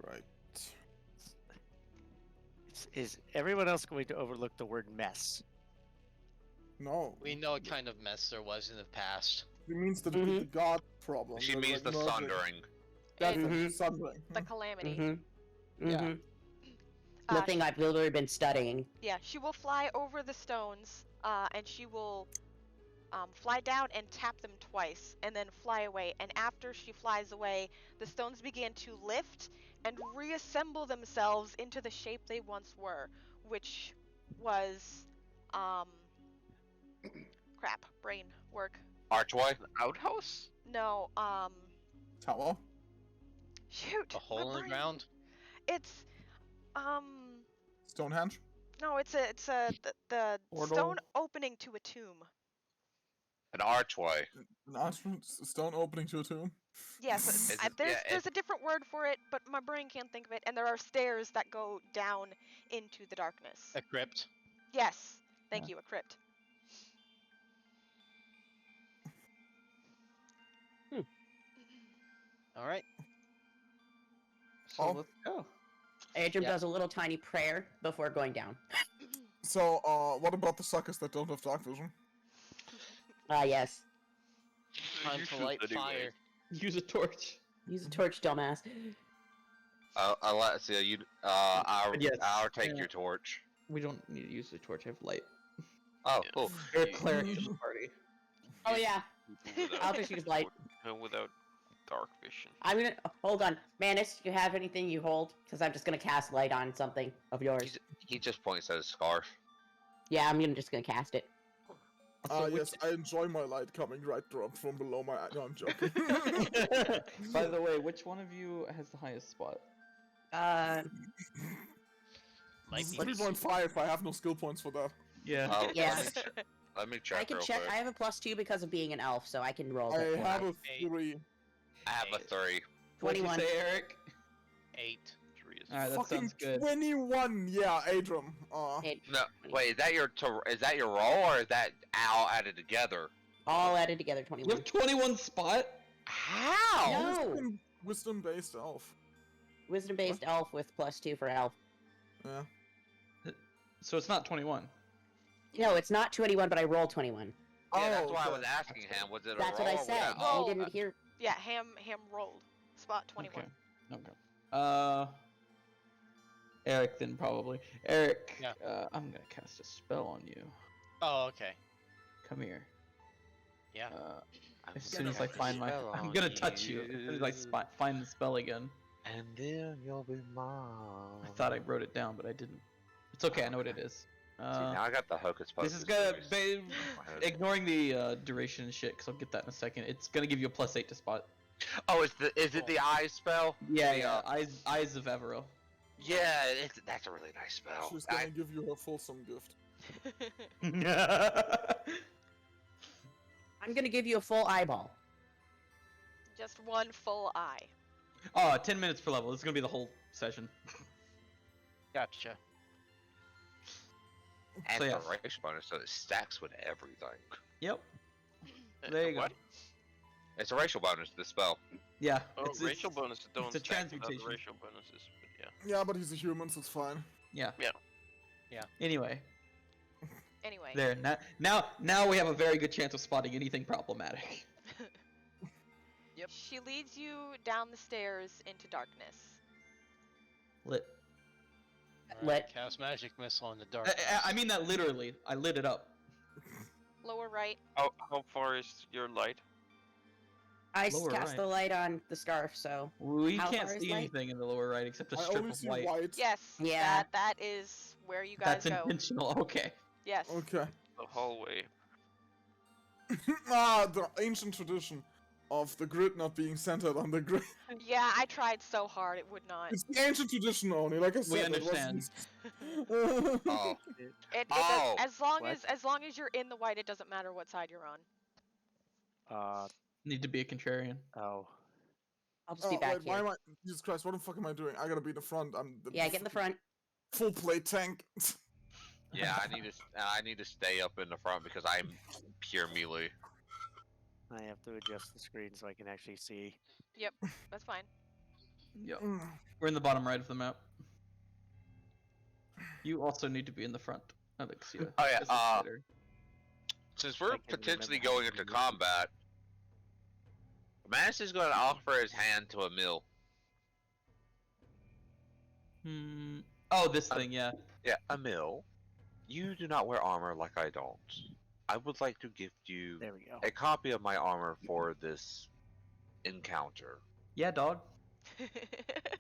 Right. Is everyone else going to overlook the word mess? No. We know what kind of mess there was in the past. It means the god problem. She the, means the murder. sundering. That's Mhm. it, sundering. The calamity. Mm-hmm. Yeah. Mm-hmm. The thing I've literally been studying. Yeah, she will fly over the stones, and she will fly down and tap them twice, and then fly away. And after she flies away, the stones begin to lift and reassemble themselves into the shape they once were, which was, crap, brain work. Archway? Outhouse? No, Tower? shoot. A hole in my the brain. ground? It's, Stonehenge? no, it's the Portal? stone opening to a tomb. An archway. An stone opening to a tomb? Yes, Is it- there's yeah, a different word for it, but my brain can't think of it. And there are stairs that go down into the darkness. A crypt? Yes, thank you, a crypt. All right. So Oh. let's go. Adrian Yeah. does a little tiny prayer before going down. So, what about the suckers that don't have dark vision? Ah, yes. Time You to shoot light anyway. fire. Use a torch. Use a torch, dumbass. Alexia, I'll Yes. take Yeah. your torch. We don't need to use the torch. I have light. Oh, cool. You're a cleric in the party. Oh yeah. Without I'll just use light. without dark vision. I'm gonna hold on. Manus, you have anything you hold? Because I'm just gonna cast light on something of yours. He just points at his scarf. Yeah, I'm just gonna cast it. So Yes, I enjoy my light coming right from below my eye. No, I'm joking. By the way, which one of you has the highest spot? Might be 3.5, I have no skill points for that. Yeah. Yeah. Let me check I can real check. quick. I have a +2 because of being an elf, so I can roll I it. have a Eight. 3. I have a 3. What'd you 21. say, Eric? 8. 3 is. All right, that Fucking sounds good. 21. Yeah, Adryem. No, wait, is that your roll or is that all added together? All added together, You 21. have 21 spot. How? No. Wisdom-based elf. Wisdom-based elf with +2 for elf. Yeah. So it's not 21. No, it's not 21, but I rolled 21. Yeah, that's Oh, why I okay. was asking him. Was it a That's roll? what I or was said. that- You oh, didn't hear. Yeah, Ham rolled. Spot 21. Okay. Eric then probably. Eric, Yeah. I'm gonna cast a spell on you. Oh, okay. Come here. Yeah. I'm As soon as I gonna find my, spell I'm on gonna touch you. As soon as I find the spell again. And then you'll be mine. I thought I wrote it down, but I didn't. It's okay. I know what it is. See, now I got the hocus pocus. This is gonna movies be in my head. ignoring the duration and shit, because I'll get that in a second. It's gonna give you a +8 to spot. Oh, is it the eye spell? Yeah. Eyes of Evero. Yeah, that's a really nice spell. She's gonna give you her fulsome gift. I'm gonna give you a full eyeball. Just one full eye. Oh, 10 minutes per level. This is gonna be the whole session. Gotcha. And So, yeah. the race bonus, so it stacks with everything. Yep. There you go. What? It's a racial bonus, the spell. Yeah. Oh, racial bonuses don't it's a stack without transmutation. racial bonuses, but yeah. Yeah, but he's a human, so it's fine. Yeah. Yeah. Anyway, Anyway. there. Now we have a very good chance of spotting anything problematic. Yep. She leads you down the stairs into darkness. Lit. Lit. Cast magic missile in the dark. I mean that literally. I lit it up. Lower right. How far is your light? I Lower cast right. the light on the scarf, so We How can't far is see light? anything in the lower right except a I strip only of see white. white. Yes. Yeah. That is where you guys That's go. intentional. Okay. Yes. Okay. The hallway. The ancient tradition of the grid not being centered on the grid. Yeah, I tried so hard it would not. It's the ancient tradition only, like I said. We it understand. wasn't- Oh. It Oh, does, what? as long as you're in the white, it doesn't matter what side you're on. Need to be a contrarian. Oh. I'll just be Oh, back wait, why here. am I? Jesus Christ, what the fuck am I doing? I gotta be in the front. I'm the Yeah, get in the front. full play tank. Yeah, I need to stay up in the front because I'm pure melee. I have to adjust the screen so I can actually see. That's fine. Yep. Mm. We're in the bottom right of the map. You also need to be in the front, Ahlyxia. Oh, yeah, as a fighter. Since we're I can potentially remember how going to into do this. combat, Manus is going to offer his hand to Iimeyl. Oh, this thing, yeah. Yeah, Iimeyl, you do not wear armor like I don't. I would like to gift you There we go. a copy of my armor for this encounter. Yeah, dog.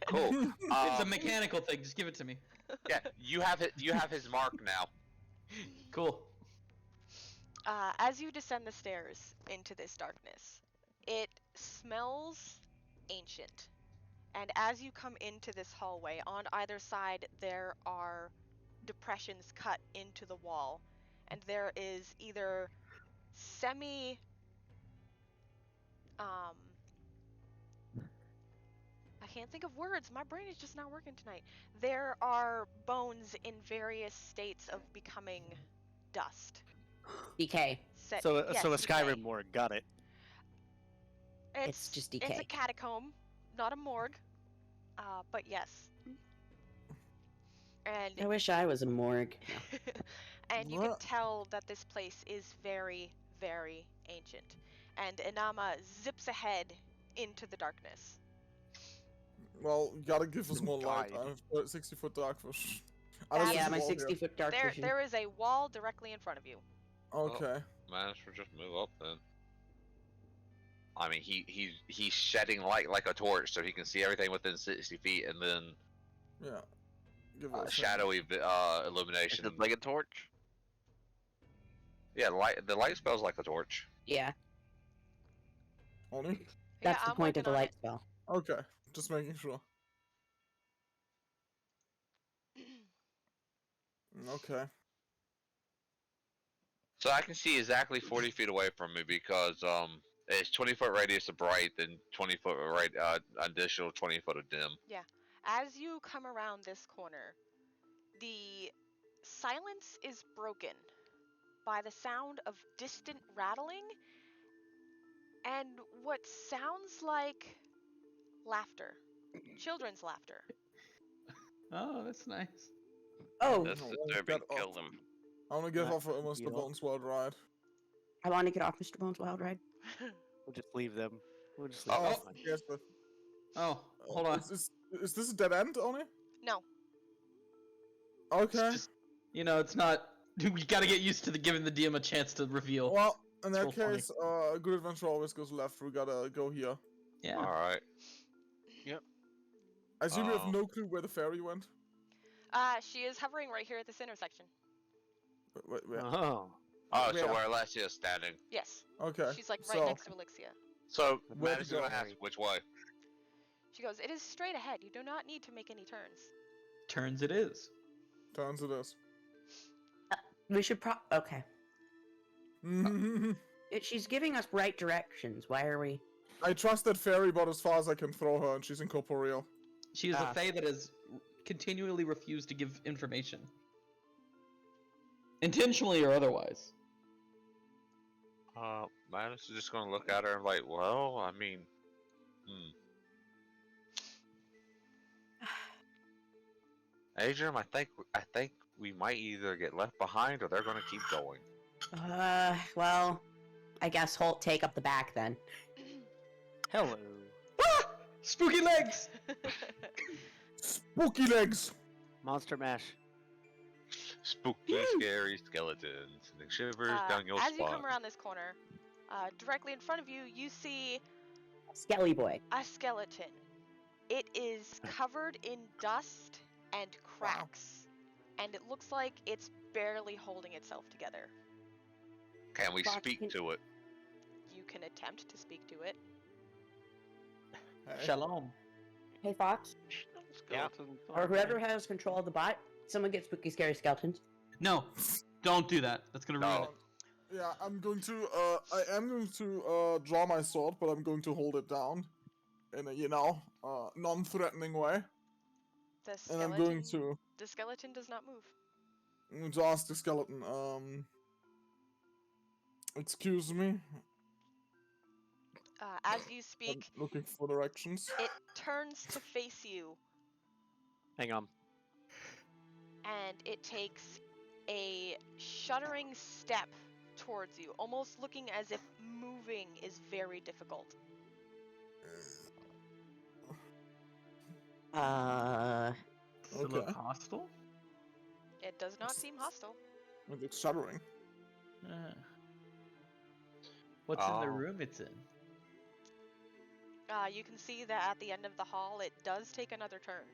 Cool. It's a mechanical thing. Just give it to me. Yeah, you have it. You have his mark now. Cool. As you descend the stairs into this darkness, it smells ancient. And as you come into this hallway, on either side there are depressions cut into the wall. And there is either semi... I can't think of words. My brain is just not working tonight. There are bones in various states of becoming dust. DK. So, Yes, so a decay. Skyrim morgue. Got it. It's just It's a decay. catacomb, not a morgue. But yes. And I wish I was a morgue. and you can What? tell that this place is very, very ancient. And Inama zips ahead into the darkness. Well, you gotta give us more light. Guide. I have 60-foot dark vision. Yeah, my 60-foot dark vision. There is a wall directly in front of you. Okay. Manus will just move up then. I mean, he's shedding light like a torch, so he can see everything within 60 feet, and then Yeah. Give it a second. shadowy Is illumination. it like a torch? Yeah, the light spells like a torch. Yeah, Only? that's yeah, the I'm point of working the on light it. spell. Okay. Just making sure. Okay. So I can see exactly 40 feet away from me because it's 20-foot radius of bright, then 20-foot additional 20 foot of dim. As you come around this corner, the silence is broken by the sound of distant rattling and what sounds like laughter. Children's laughter. Oh, that's nice. Oh, That's No, disturbing. get Kill off. them. I want to give Not off Mr. ideal. Bones World ride. I want to get off Mr. Bones' wild ride. We'll just leave them. We'll just leave Oh, them. Oh. Fine. yes, but, Oh, hold on. Is this a dead end, Oni? No. Okay. It's just, it's not. We gotta get used to giving the DM a chance to reveal. Well, in It's that real funny. case, a good adventure always goes left. We gotta go here. Yeah. Alright. I assume you have Oh. no clue where the ferry went. She is hovering right here at this intersection. Wait. Oh. Oh, so Where? where Alessia is standing. Yes. Okay. She's like right so, next to Ahlyxia. So, Where Manus is to go? gonna ask which way. She goes, "It is straight ahead. You do not need to make any turns." Turns it is. Turns it is. We should okay. She's giving us right directions. Why are we? I trust that ferry about as far as I can throw her, and she's incorporeal. She is Ah. a fae that has continually refused to give information. Intentionally or otherwise. Manus is just gonna look at her and like, well, I mean, Adryem, I think we might either get left behind or they're gonna keep going. Well, I guess Holt take up the back then. Hello. Ah! Spooky legs! Spooky legs! Monster mash. Spooky, scary skeletons, and shivers down your as you spine. come around this corner, directly in front of you, you see Skelly boy. a skeleton. It is covered in dust and cracks, and it looks like it's barely holding itself together. Can we Fox, speak to it? You can attempt to speak to it. Hey. Shalom. Hey Fox, Skeleton. or whoever has control of the bot, someone get spooky scary skeletons. No, don't do that. That's gonna ruin No. it. Yeah, I am going to draw my sword, but I'm going to hold it down in a, non-threatening way. The And skeleton, I'm going to the skeleton does not move. I'm going to ask the skeleton, excuse me, As you I'm speak, looking for directions. it turns to face you, Hang on. and it takes a shuddering step towards you, almost looking as if moving is very difficult. Does it look Okay. hostile? It does not seem hostile. It's shuddering. What's in the Oh. room it's in? You can see that at the end of the hall, it does take another turn.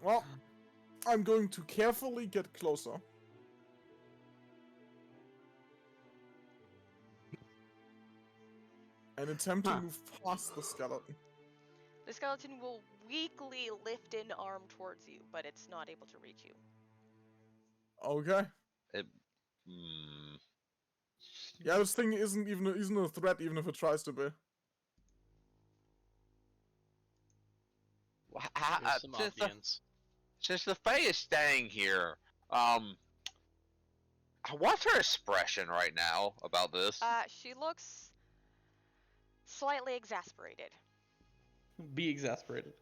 Well, I'm going to carefully get closer. And attempt to move past the skeleton. The skeleton will weakly lift an arm towards you, but it's not able to reach you. Okay. Yeah, this thing isn't a threat, even if it tries to be. There's some ambience. Since the Fae is staying here, what's her expression right now about this? She looks slightly exasperated. Be exasperated.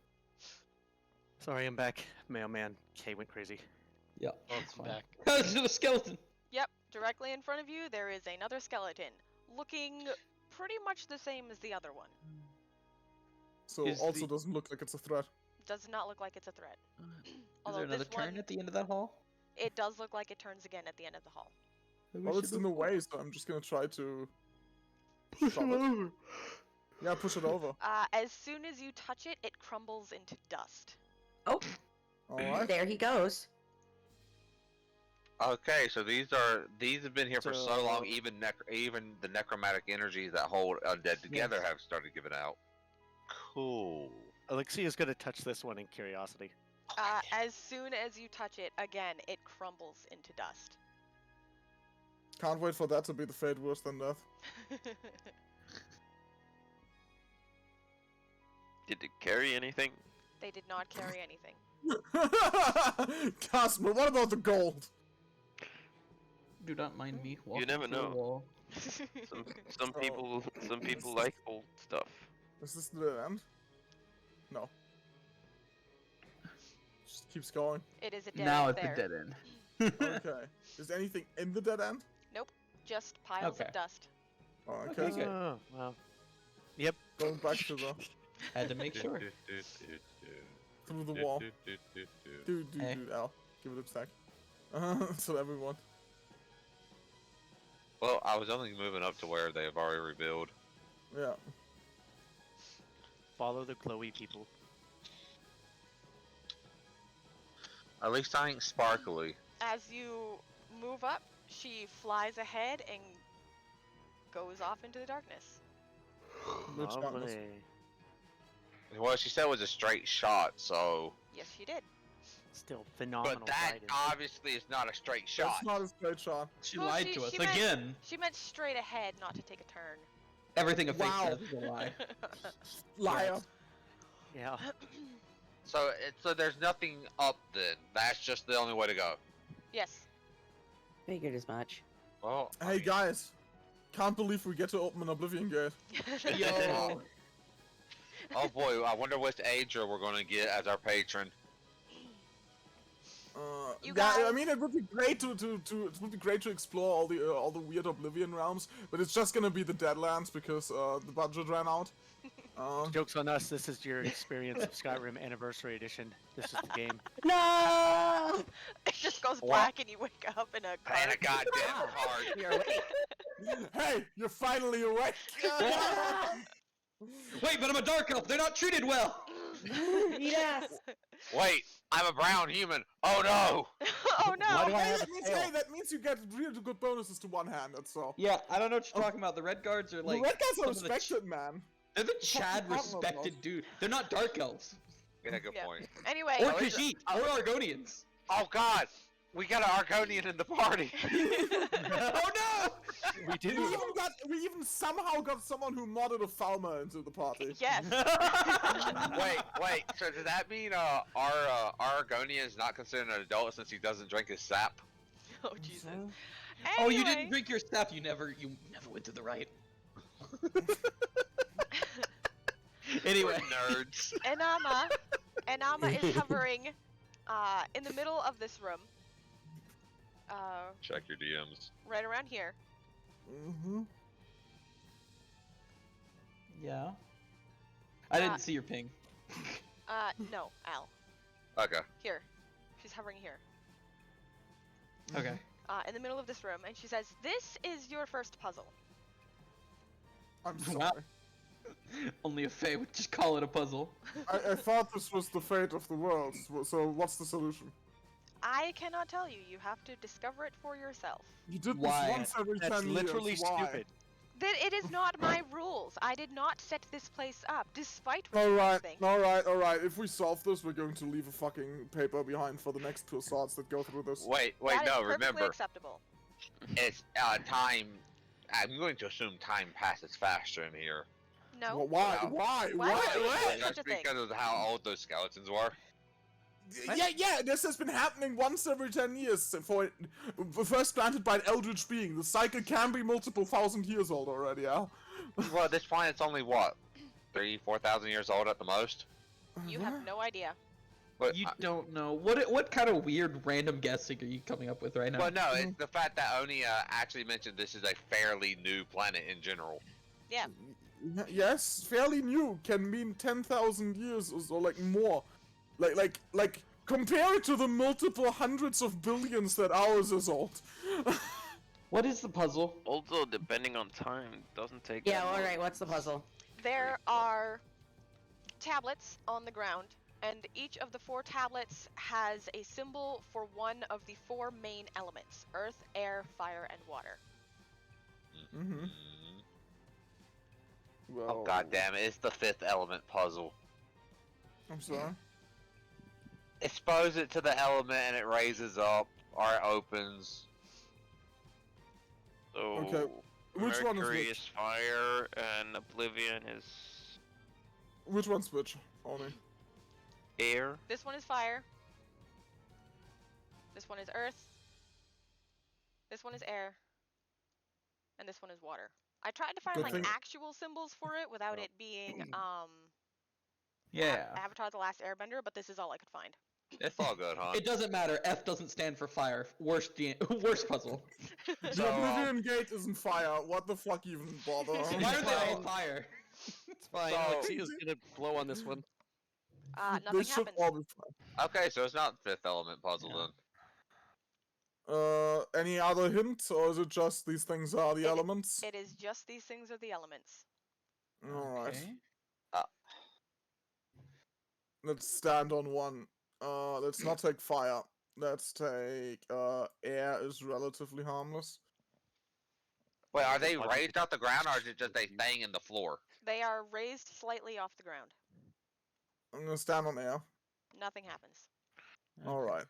Sorry, I'm back. Mailman K went crazy. Yeah, that's Welcome fine. back. It's a skeleton. Yep, directly in front of you, there is another skeleton, looking pretty much the same as the other one. So Is also the- doesn't look like it's a threat. Does not look like it's a threat. Is Although there another this turn one, at the end of that hall? it does look like it turns again at the end of the hall. Well, it's in the way, so I'm just gonna try to push it over. Yeah, push it over. As soon as you touch it, it crumbles into dust. Oh, Alright. there he goes. Okay, so these have been here for so long. So- Even the necromantic energies that hold undead together have started giving out. Cool. Ahlyxia is gonna touch this one in curiosity. As soon as you touch it, again, it crumbles into dust. Can't wait for that to be the fate worse than death. Did it carry anything? They did not carry anything. Casper, what about the gold? Do not mind me. Walking never through a know. wall. Some people like old stuff. Is this the dead end? No. Just keeps going. It is a dead Now end it's there. a dead end. Okay. Is anything in the dead end? Just piles Okay. of dust. Oh, Okay, okay. good. Oh, well. Going back to the Had to make sure. through the wall. Dude, Hey. Al, give it a sec. So everyone. Well, I was only moving up to where they have already rebuilt. Yeah. Follow the glowy people. At least I ain't sparkly. As you move up, she flies ahead and goes off into the darkness. Which darkness? Lovely. Well, she said it was a straight shot, so. Yes, she did. Still phenomenal. But that fighting. obviously is not a straight shot. That's not a straight shot. She Well, lied she- to us she meant- again. She meant straight ahead, not to take a turn. Everything a fake Wow. says is a lie. Liar. Yeah. So there's nothing up then. That's just the only way to go. Yes. Figured as much. Well, I Hey mean, guys, can't believe we get to open an Oblivion Gate. Yo. oh boy, I wonder which Adra we're gonna get as our patron. You Yeah, I guys- mean it would be great to it would be great to explore all the weird Oblivion realms, but it's just gonna be the Deadlands because the budget ran out. Joke's on us. This is your experience of Skyrim Anniversary Edition. This is the game. No! It just goes What? black and you wake up in a car. And a goddamn card. Hey, you're finally awake. Wait, but I'm a dark elf. They're not treated well. Yes! Wait, I'm a brown human. Oh no! Oh no! Why do I Hey, have that a means, tail? hey, that means you get really good bonuses to one-handed. So Yeah, I don't know what you're talking about. The red guards are like. the red guys are some of the respected, man. They're the fuck Chad you talking about? respected dude. They're not dark elves. Yeah, good Yeah. point. Anyway, Or Khajiit. Or Argonians. Oh god! We got an Argonian in the party! Oh no! We do. We even somehow got someone who modded a Falmer into the party. yes. wait, so does that mean our Argonian is not considered an adult since he doesn't drink his sap? Oh Jesus. Oh, you Anyway, didn't drink your stuff. You never went to the right. Anyway. Nerds. Enama is hovering in the middle of this room. Check your DMs. Right around here. Mm-hmm. Yeah. I didn't see your ping. No, Al. Okay. Here. She's hovering here. Okay. In the middle of this room, and she says, "This is your first puzzle." I'm Wow. sorry. Only a Fae would just call it a puzzle. I thought this was the fate of the world. So what's the solution? I cannot tell you. You have to discover it for yourself. You did Why? this once every 10 That's years. literally Why? stupid. That it is not my rules. I did not set this place up, despite what All you right, think. all right, all right. If we solve this, we're going to leave a fucking paper behind for the next two swords that go through this. Wait, That is no, perfectly remember. acceptable. It's time. I'm going to assume time passes faster in here. No. Well, why? Wow. Why? Why would you Why? say such That's a thing? because of how old those skeletons were. Yeah. This has been happening once every 10 years. First granted by an eldritch being. The cycle can be multiple thousand years old already. Yeah. Well, at this point, it's only what, 4,000 years old at the most. You have no idea. But, You don't know. What kind of weird random guessing are you coming up with right now? well, no, it's the fact that Oni actually mentioned this is a fairly new planet in general. Yeah. Yes, fairly new can mean 10,000 years or so, like more. Like compare it to the multiple hundreds of billions that ours is old. What is the puzzle? Also, depending on time, doesn't take. Yeah, that long. alright, what's the puzzle? There are tablets on the ground, and each of the 4 tablets has a symbol for one of the 4 main elements: earth, air, fire, and water. Mm-hmm. Well, Oh god damn it! It's the 5th element puzzle. I'm sorry. Expose it to the element and it raises up, or it opens. So, Okay, which one is Mercury which? is fire, and Oblivion is. Which one's which? Only. Air. This one is fire. This one is earth. This one is air. And this one is water. I tried to find Good like thing- actual symbols for it without it being Yeah. Avatar: The Last Airbender, but this is all I could find. It's all good, huh? It doesn't matter. F doesn't stand for fire. Worst worst puzzle. The So, Oblivion Gate isn't fire. What the fuck even bother? Why are they all fine. fire? It's fine. So- Alexia's gonna blow on this one. Nothing They should happens. all be fine. Okay, so it's not fifth element puzzle Yeah. then. Any other hint, or is it just these things are the elements? It is just these things are the elements. Alright. Okay. Let's stand on one. Let's not take fire. Let's take air is relatively harmless. Wait, are they raised off the ground or is it just they staying in the floor? They are raised slightly off the ground. I'm gonna stand on air. Nothing happens. Alright.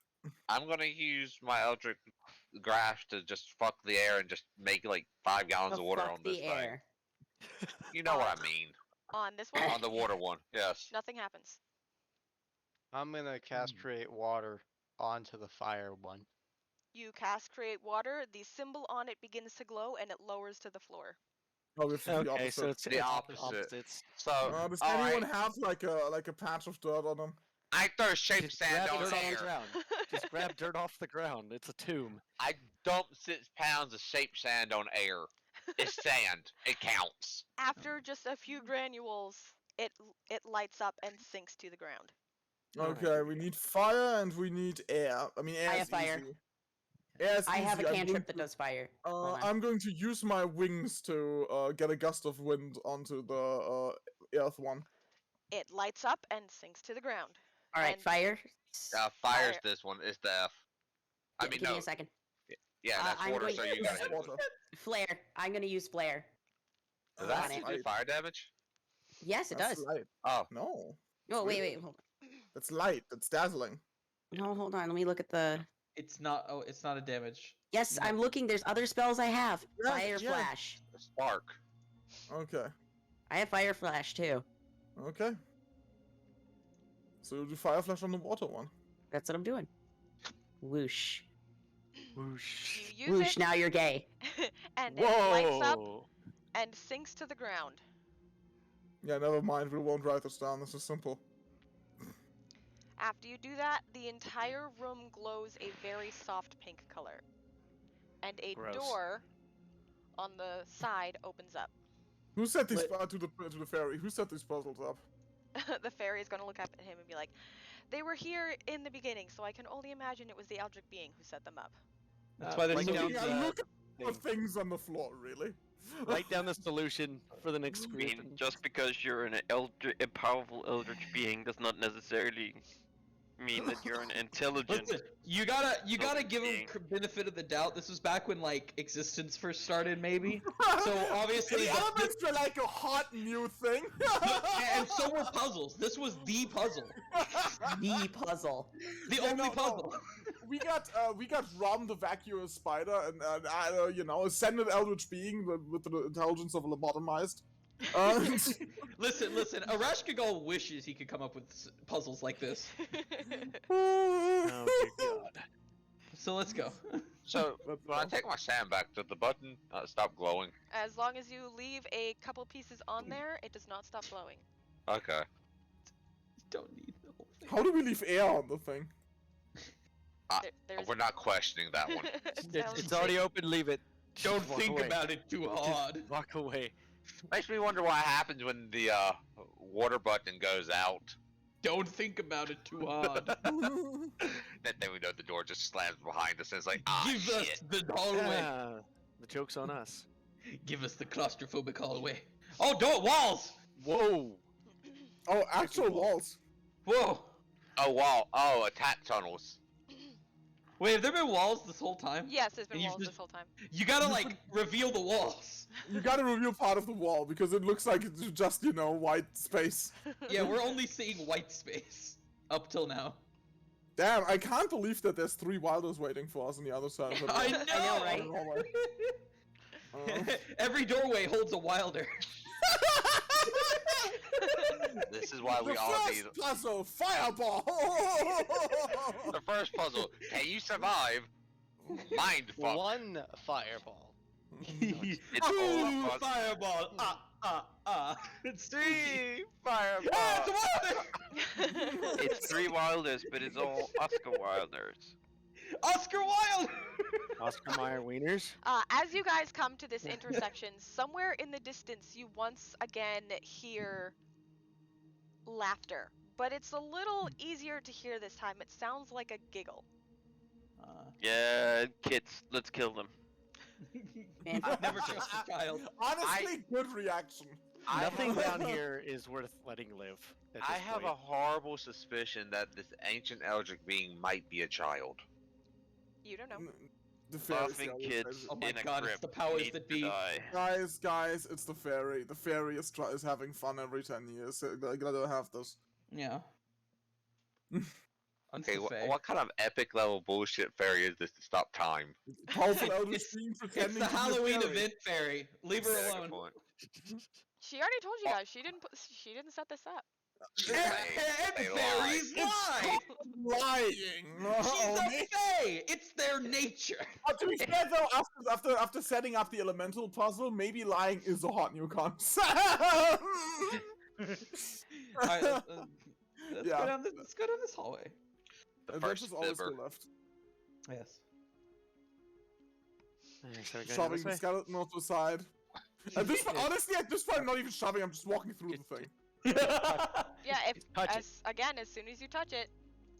I'm gonna use my Eldritch Grasp to just fuck the air and just make like 5 gallons Oh, of water fuck on this the thing. air. You know what I mean. On this one, On the water one, yes. nothing happens. I'm gonna cast create water onto the fire one. You cast create water, the symbol on it begins to glow, and it lowers to the floor. Oh, it's the Okay, opposite. so it's The opposite. opposites. So, Does alright, anyone have like a patch of dirt on them? I throw shape Just sand grab on dirt off the air. ground. Just grab dirt off the ground. It's a tomb. I dump 6 pounds of shape sand on air. It's sand. It counts. After just a few granules, it lights up and sinks to the ground. Okay, we need fire and we need air. I mean, air I is have fire. easy. Air is I have a easy. I'm cantrip going that to- does fire. Hold on. I'm going to use my wings to get a gust of wind onto the earth one. It lights up and sinks to the ground. All right, and- fire. Fire's Fire. this one. It's the F. I mean, Give no. me a second. Yeah, that's I'm water, going so to you use gotta hit it. water. Flare. I'm gonna use flare. Does on that it. do fire damage? Yes, it That's does. light. Oh. No, Oh, wait, really? wait. Hold that's light. That's dazzling. No, hold on. Let me look at the. It's not. Oh, it's not a damage. Yes, No. I'm looking. There's other spells I have. Yeah, Fire yeah. flash. Spark. Okay. I have fire flash too. Okay. So you do fire flash on the water one. That's what I'm doing. Whoosh. Whoosh. You use Whoosh. it, Now you're gay. and it lights up Whoa. and sinks to the ground. Yeah, never mind. We won't write this down. This is simple. After you do that, the entire room glows a very soft pink color. And a Gross. door on the side opens up. Who set these Lit- to the fairy? Who set these puzzles up? The fairy is going to look up at him and be like, "They were here in the beginning, so I can only imagine it was the Eldritch being who set them up." That's why there's write so down many. Yeah, the look at the thing. things on the floor, really. Write down the solution for the next I script. mean, just because you're a powerful eldritch being does not necessarily mean that you're an intelligent. Listen, you gotta give him being. benefit of the doubt. This was back when like existence first started, maybe. So obviously, the elements were like a hot new thing. and so were puzzles. This was the puzzle, The puzzle. the Yeah, only no, no. puzzle. we got Rom the vacuous spider and ascended eldritch being with the intelligence of a lobotomized. Listen. Arashkagal wishes he could come up with puzzles like this. Oh dear God. So let's go. So, when I take my sand back, does the button stop glowing? As long as you leave a couple pieces on there, it does not stop glowing. Okay. Don't need the whole thing. How do we leave air on the thing? There's We're not questioning that one. It's already open. Leave it. Don't Walk think away. about it too Just hard. walk away. Makes me wonder what happens when the water button goes out. Don't think about it too hard. Then we know the door just slams behind us and it's like, ah, Give us shit. the hallway. Yeah, the joke's on us. Give us the claustrophobic hallway. Oh, door walls. Whoa. Oh, actual walls. Whoa. Oh, wow. Oh, attack tunnels. Wait, have there been walls this whole time? Yes, there's been And you walls just- this whole time. You gotta like reveal the walls. You gotta reveal part of the wall because it looks like it's just, white space. Yeah, we're only seeing white space up till now. Damn, I can't believe that there's 3 wilders waiting for us on the other side of the I door. know, right? Oh, Every doorway holds a wilder. This is why we The all first need puzzle, fireball. the first puzzle. Can you survive? Mind fuck. One fireball. It's all Ooh, of us. fireball! It's Three fireball. Ah, it's a Wilder! It's 3 Wilders, but it's all Oscar Wilders. Oscar Wilde! Oscar Mayer wieners. As you guys come to this intersection, somewhere in the distance, you once again hear laughter, but it's a little easier to hear this time. It sounds like a giggle. Yeah, kids, let's kill them. Never trust a child. Honestly, good reaction. Nothing down here is worth letting live. At I this have a point. horrible suspicion that this ancient eldritch being might be a child. You don't know. The fairy. Laughing kids Oh my in a God, it's crypt the powers need that to be. die. Guys, it's the fairy. The fairy is having fun every 10 years. I gotta have this. Yeah. Okay, what kind of epic level bullshit fairy is this to stop time? Powerful eldritch It's- being It's pretending the to be a Halloween fairy. event fairy. Leave her Yeah, good alone. point. She already told you guys. She didn't set this up. And They fairies lie! Lying. She's a fae! It's their nature! To be fair though, after setting up the elemental puzzle, maybe lying is a hot new concept. Alright, let's Yeah. let's go down this hallway. The There's first just always sliver. go left. Yes. So we're going Shoving this the way? skeleton off the side. Honestly, at this point, I'm not even shoving. I'm just walking through the thing. Yeah, Touch it. as soon as you touch it,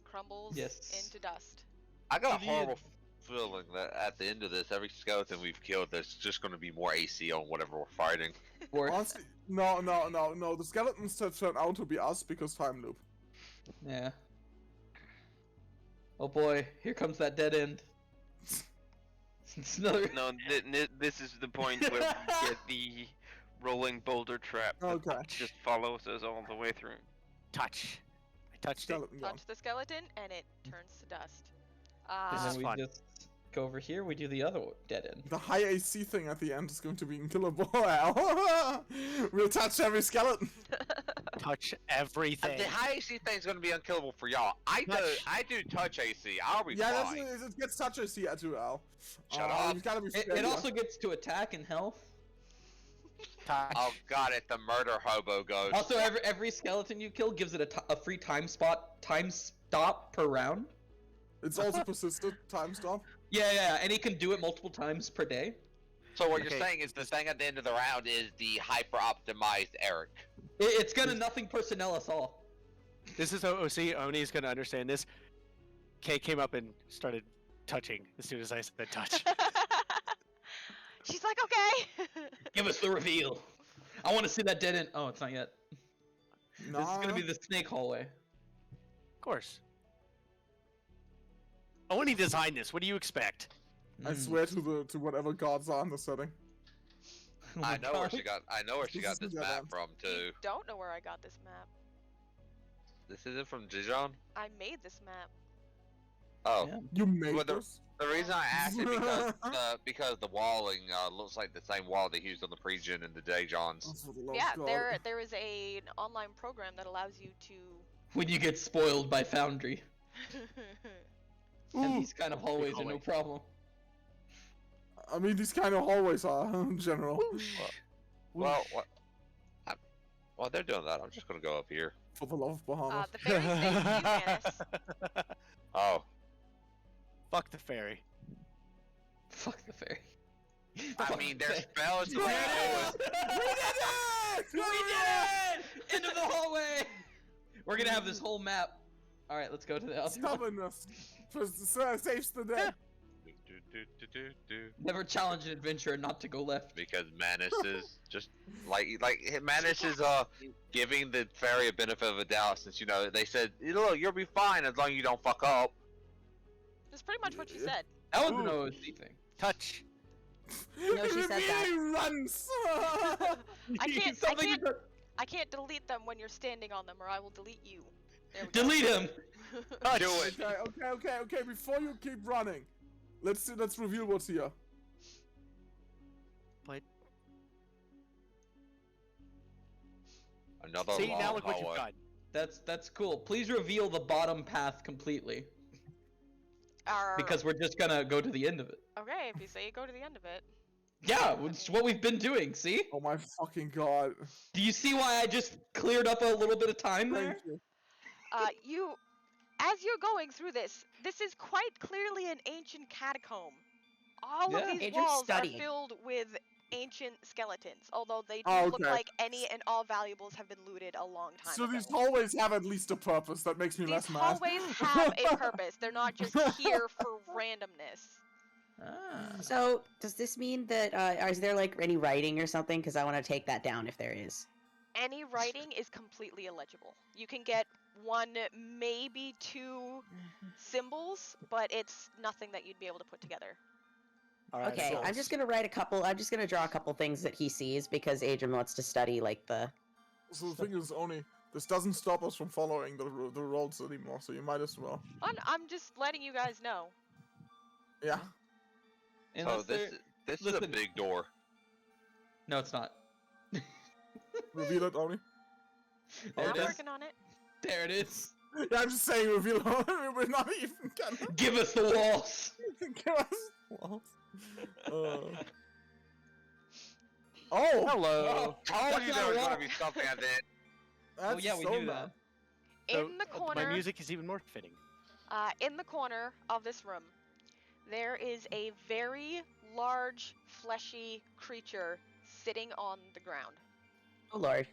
crumbles Yes. into dust. I got a To the horrible feeling that at the end of this, every skeleton we've killed, there's just going to be more AC on whatever we're fighting. Or, Honestly, no. The skeletons turn out to be us because time loop. yeah. Oh boy, here comes that dead end. It's another. No, this is the point where we get the rolling boulder trap that Okay. just follows us all the way through. Touch. I touched it. Skeleton gone. Touch the skeleton, and it turns to dust. This And is then we fun. just go over here, we do the other dead end. The high AC thing at the end is going to be unkillable. We'll touch every skeleton. Touch everything. The high AC thing's going to be unkillable for y'all. I do touch AC. I'll be Yeah, fine. it gets touch AC at 2L. Shut up. You gotta be It fair. also gets to attack and health. Touch. Oh god, it's the murder hobo ghost. Also, every skeleton you kill gives it a free time stop per round. It's also persistent time stop. Yeah, and he can do it multiple times per day. So what Okay. you're saying is the thing at the end of the round is the hyper-optimized Eric. It's gonna nothing personnel us all. This is OC. Oni's gonna understand this. Kay came up and started touching as soon as I said touch. She's like, okay. Give us the reveal. I want to see that dead end. Oh, it's not yet. This is Nah. gonna be the snake hallway. Of course. Oni designed this. What do you expect? I swear to whatever gods are in the setting. Oh my I know where God. she got. I know where she This got is this the map one. from too. Don't know where I got this map. This isn't from Dijon. I made this map. Oh, Yeah. You made Well, this? the reason I asked it because the walling looks like the same wall they used on the pre-gen and the Dejons. Oh, for the love Yeah, of God. there is an online program that allows you to. When you get spoiled by Foundry, and these kind of hallways are no hallway. problem. I mean, these kind of hallways are in general. Well, while they're doing that, I'm just gonna go up here. For the love of Bahamut. the fairies thank you, Manus. Oh, Fuck the fairy. Fuck the fairy. I mean, their spells. We did it! We did it! End of the hallway. We're gonna have this whole map. All right, let's go to the other one. Stubbornness saves the day. Never challenge an adventurer not to go left. Because Manus is just like Manus is giving the fairy a benefit of a doubt since they said look you'll be fine as long as you don't fuck up. That's pretty much what she said. That was an OSC thing. Touch. No, she said that. Really runs. I can't delete them when you're standing on them, or I will delete you. There we go. Delete him. Touch. Do it. Okay. Before you keep running, let's reveal what's here. But Another See, long now look what you've hallway. done. That's cool. Please reveal the bottom path completely, because we're just gonna go to the end of it. Okay, if you say go to the end of it. Yeah, it's what we've been doing. See? Oh my fucking god. Do you see why I just cleared up a little bit of time there? Thank you. As you're going through this is quite clearly an ancient catacomb. All of Yeah. these Adrian's walls studying. are filled with ancient skeletons, although they do Oh, look okay. like any and all valuables have been looted a long time So ago. these hallways have at least a purpose. That makes me These less mad. hallways have a purpose. They're not just here for randomness. Ah. So, does this mean that, is there, like, any writing or something? Because I want to take that down if there is. Any writing is completely illegible. You can get one, maybe two symbols, but it's nothing that you'd be able to put together. Alright, Okay, so- I'm just gonna draw a couple things that he sees because Adrian wants to study, like, the... So the thing is, only this doesn't stop us from following the roads anymore. So you might as well. I'm just letting you guys know. Yeah. So Unless this there- this is a listen. big door. No, it's not. Reveal it, Oni. There I'm it is. working on it. There it is. Yeah, I'm just saying reveal it. We're not even gonna Give us the walls. give us walls. Oh, Hello. Told That's you not there a was wall. gonna be something at the end. Oh that's yeah, we so knew bad. that. So, In the corner, My music is even more fitting. in the corner of this room, there is a very large, fleshy creature sitting on the ground. Oh, Lord.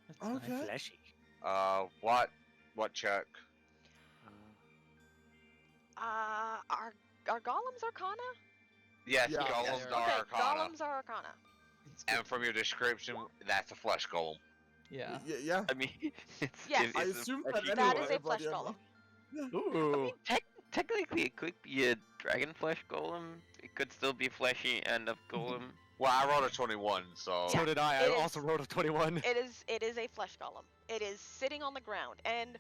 That's nice. Okay. Fleshy. What check? Are golems arcana? Yes, Yeah. golems Yeah, are Okay, arcana. golems are arcana. It's good. And from your description, that's a flesh golem. Yeah. Yeah. I mean, it's, Yes. I it's a assumed that fleshy anyway. That is a but flesh yeah, golem. Ooh. Technically, it could be a dragon flesh golem. It could still be fleshy and a golem. Well, I rolled a 21, so So did I. it I is- also wrote a 21. It is a flesh golem. It is sitting on the ground, and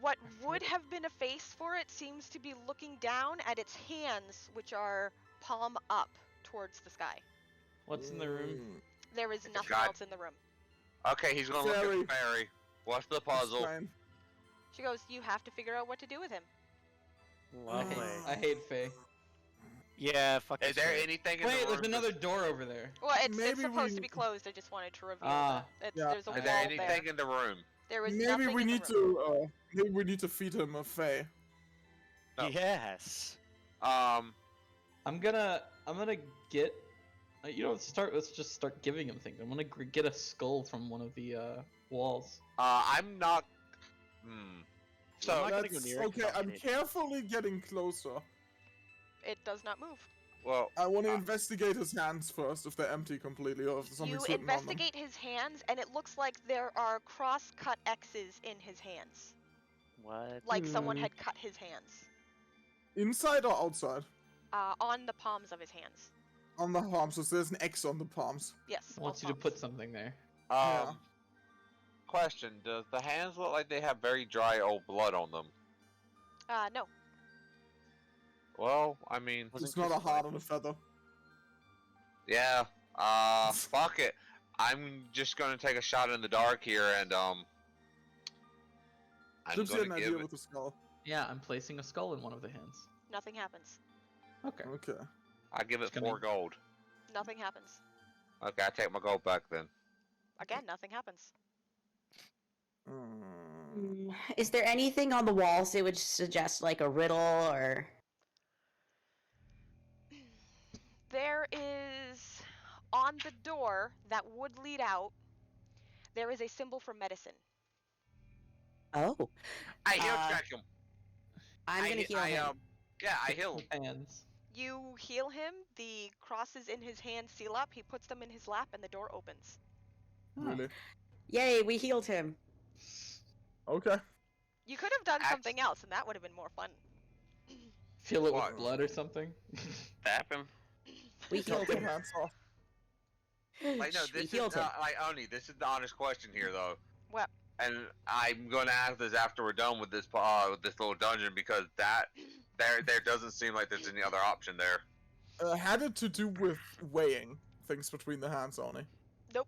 what would have been a face for it seems to be looking down at its hands, which are palm up towards the sky. What's in the room? There is It's a nothing god. else in the room. okay, he's gonna look Fairy. at the fairy. What's the It's puzzle? fine. She goes, "You have to figure out what to do with him." Lovely. I hate Faye. Yeah, fuck Is this there shit. anything in Wait, the there's room? another door over there. Well, it's Maybe supposed to we- be closed. I just wanted to reveal Ah. that. Yeah. There's a Is wall there anything there. in the room? There is Maybe nothing we in the need room. to. Maybe we need to feed him a fae. No. Yes. I'm gonna get. Let's just start giving him things. I'm gonna get a skull from one of the walls. I'm not. So I'm not gonna go That's near it 'cause okay. I'll I'm hit it. carefully getting closer. It does not move. Well, I want to investigate his hands first, if they're empty completely, or if there's something You sitting on them. investigate his hands, and it looks like there are cross-cut X's in his hands, What? like someone Hmm. had cut his hands Inside or outside? on the palms of his hands. On the palms. So there's an X on the palms. Yes. I want both you to palms. put something there. Yeah. Question: does the hands look like they have very dry old blood on them? No. Well, I mean, It's not a heart on a feather. yeah. Fuck it. I'm just gonna take a shot in the dark here, and I'm Gypsy had an gonna idea give it. with the skull. Yeah, I'm placing a skull in one of the hands. Nothing happens. Okay. Okay. I give it Just gonna- 4 gold. Nothing happens. Okay, I take my gold back then. Again, nothing happens. Is there anything on the walls that would suggest, like, a riddle or... There is on the door that would lead out. There is a symbol for medicine. Oh. I heal Uh, check him. I'm gonna heal him. Yeah, I heal him. Hands. You heal him. The crosses in his hand seal up. He puts them in his lap, and the door opens. Really? Yay, we healed him. Okay. You could have done Act- something else, and that would have been more fun. Fill it What? with blood or something. Tap him. We healed Cut their him. hands off. Like, no, We this healed is him. like only this is the honest question here, though. What? And I'm gonna ask this after we're done with this little dungeon, because there doesn't seem like there's any other option there. Had it to do with weighing things between the hands only. Nope.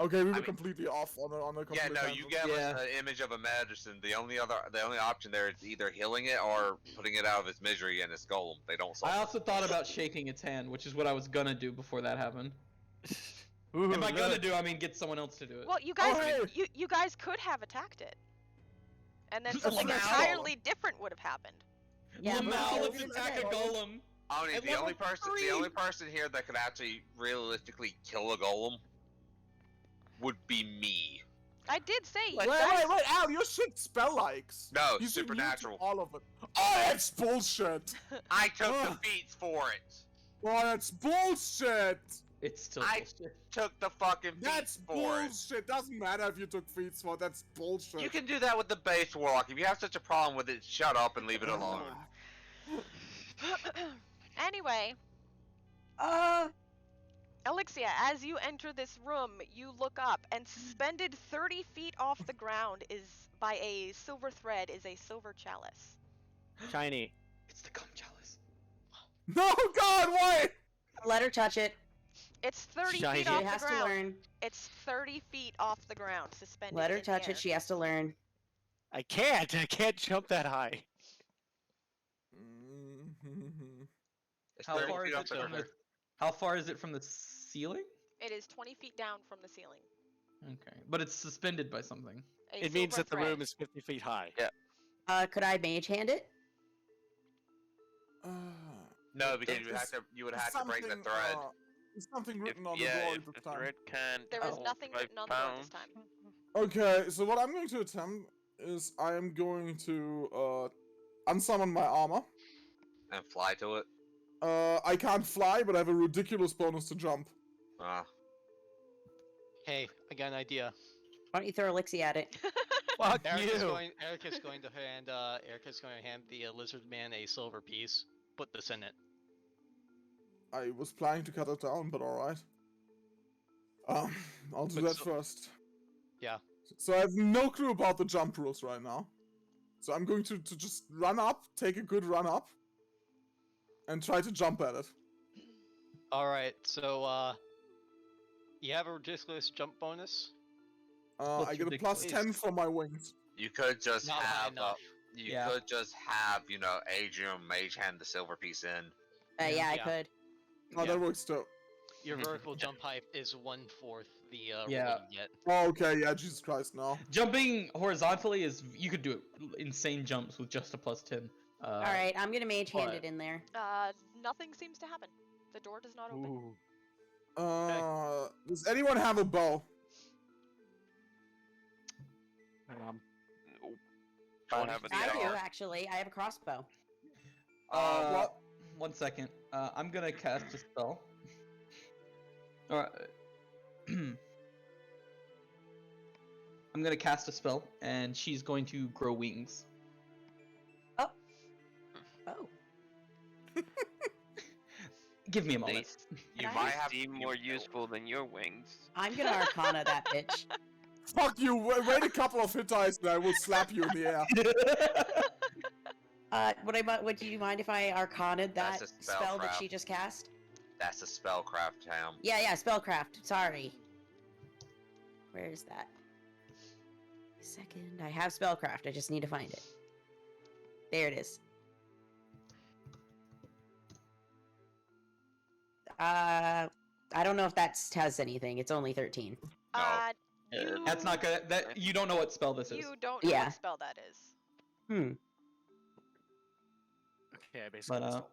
Okay, we were mean- completely off on a complete Yeah, no, tangent. you gave us an image of a medicine. The only option there is either healing it or putting it out of its misery and its golem. They don't solve. I also thought about shaking its hand, which is what I was gonna do before that happened. Ooh, And by gonna look. do, I mean get someone else to do it. Well, you guys, hey! you guys could have attacked it, and then Just something smash entirely different would have happened. Yeah, but Lamal, okay, let's we're attack a gonna- golem. Only At the only level person, 3. here that could actually realistically kill a golem would be me. I did say you Wait, guys. wait, Al, your shit spell likes. No, You said supernatural. mute all of it. Oh, that's bullshit. I took the Ugh. feats for it. Oh, that's bullshit. It's still I- bullshit. Took the fucking feats That's for it. bullshit. Doesn't matter if you took feats for it. That's bullshit. You can do that with the base warlock. If you have such a problem with it, shut up and leave it alone. Anyway, Ahlyxia, as you enter this room, you look up, and suspended 30 feet off the ground is by a silver thread is a silver chalice. Shiny. It's the cum chalice. No, God, why? Let her touch it. It's 30 Shiny. feet She off has the to ground. learn. It's 30 feet off the ground, suspended. Let her in touch air. it. She has to learn. I can't jump that high. It's How 30 far feet is off it the from ground. the? How far is it from the ceiling? It is 20 feet down from the ceiling. Okay, but it's suspended by something. A It means silver that the thread. room is 50 feet high. Yeah. Could I mage hand it? No, because It's- you would have to break the something, thread. There's something written on If the door if at the the time. thread can't There is hold nothing 5 written on the door this pounds, time. Okay, so what I'm going to attempt is I am going to unsummon my armor. And fly to it. I can't fly, but I have a ridiculous bonus to jump. Hey, I got an idea. Why don't you throw Elixir at it? Fuck Eric is you. going to hand the lizard man a silver piece. Put this in it. I was planning to cut it down, but alright. I'll do But that so- first. Yeah. So I have no clue about the jump rules right now. So I'm going to just run up, take a good run up, and try to jump at it. Alright, so, you have a ridiculous jump bonus? What's I get a plus ridiculous? 10 for my wings. You could just Not high have enough. you Yeah. could just have, Adryem mage hand the silver piece in. Yeah, I Yeah. could. Oh, Yeah. that works too. Your vertical jump height is 1/4 the roll Yeah. you get. Oh, okay, yeah, Jesus Christ, no. Jumping horizontally is you could do insane jumps with just a plus 10. All right, I'm gonna mage hand but- it in there. Nothing seems to happen. The door does not open. Ooh. Does anyone have a bow? I don't have a I do DR. actually. I have a crossbow. What? 1 second. I'm gonna cast a spell. Alright. I'm gonna cast a spell, and she's going to grow wings. Oh. Give me a They, moment. You I might have- have seem more useful than your wings. I'm gonna Arcana that bitch. Fuck you! Wait a couple of hit dice and I will slap you in the air. Would you mind if I Arcana'd that That's a spell spell that craft. she just cast? That's a spellcraft, Ham. Yeah, spellcraft. Sorry. Where is that? Second, I have spellcraft. I just need to find it. There it is. I don't know if that has anything. It's only 13. You, That's not good. That you don't know what spell this is. You don't know Yeah. what spell that is. Okay, I basically But, installed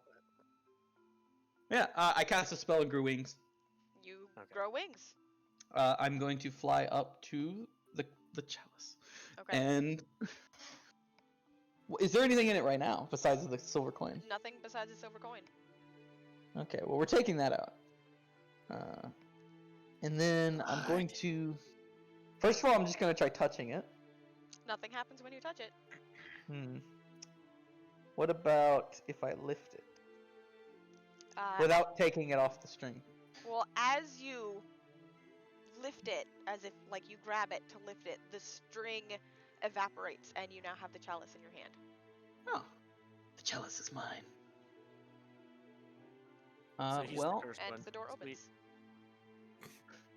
Yeah, I cast a spell and grew wings. You Okay. grow wings. I'm going to fly up to the chalice. Okay. And is there anything in it right now besides the silver coin? Nothing besides a silver coin. Okay, well we're taking that out. And then I'm going to. First of all, I'm just going to try touching it. Nothing happens when you touch it. What about if I lift it without taking it off the string? Well, as you lift it, as if like you grab it to lift it, the string evaporates and you now have the chalice in your hand. Oh, the chalice is mine. So he's the Well, cursed And one. the door Sweet. opens.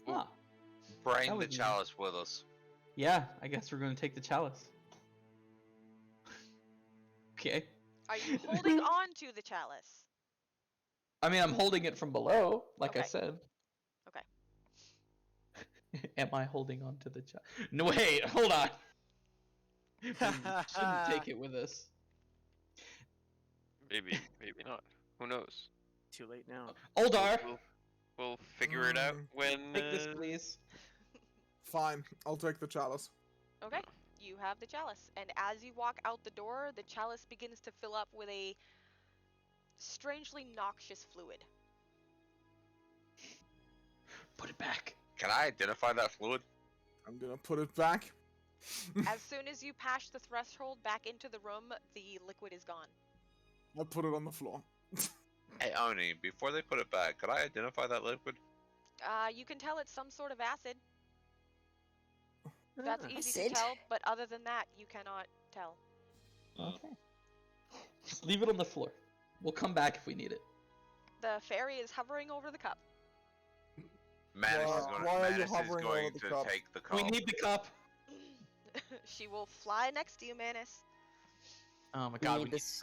ah, Bring the would be- chalice with us. Yeah, I guess we're going to take the chalice. Okay. Are you holding on to the chalice? I mean, I'm holding it from below, like I Okay. said. Okay. Am I holding on to the chalice? No, wait, hold on. We shouldn't take it with us. Maybe, maybe not. Who knows? Too late now. Oldar, We'll figure it out when. take this, please. Fine, I'll take the chalice. Okay. You have the chalice, and as you walk out the door, the chalice begins to fill up with a strangely noxious fluid. Put it back. Can I identify that fluid? I'm gonna put it back. As soon as you pass the threshold back into the room, the liquid is gone. I'll put it on the floor. Hey, Oni, before they put it back, could I identify that liquid? You can tell it's some sort of acid. That's easy Acid? to tell, but other than that, you cannot tell. Okay. Just leave it on the floor. We'll come back if we need it. The fairy is hovering over the cup. Manus Why are you is hovering going over the to cup? take the cup. We need the cup. She will fly next to you, Manus. Oh my god, we Need need this.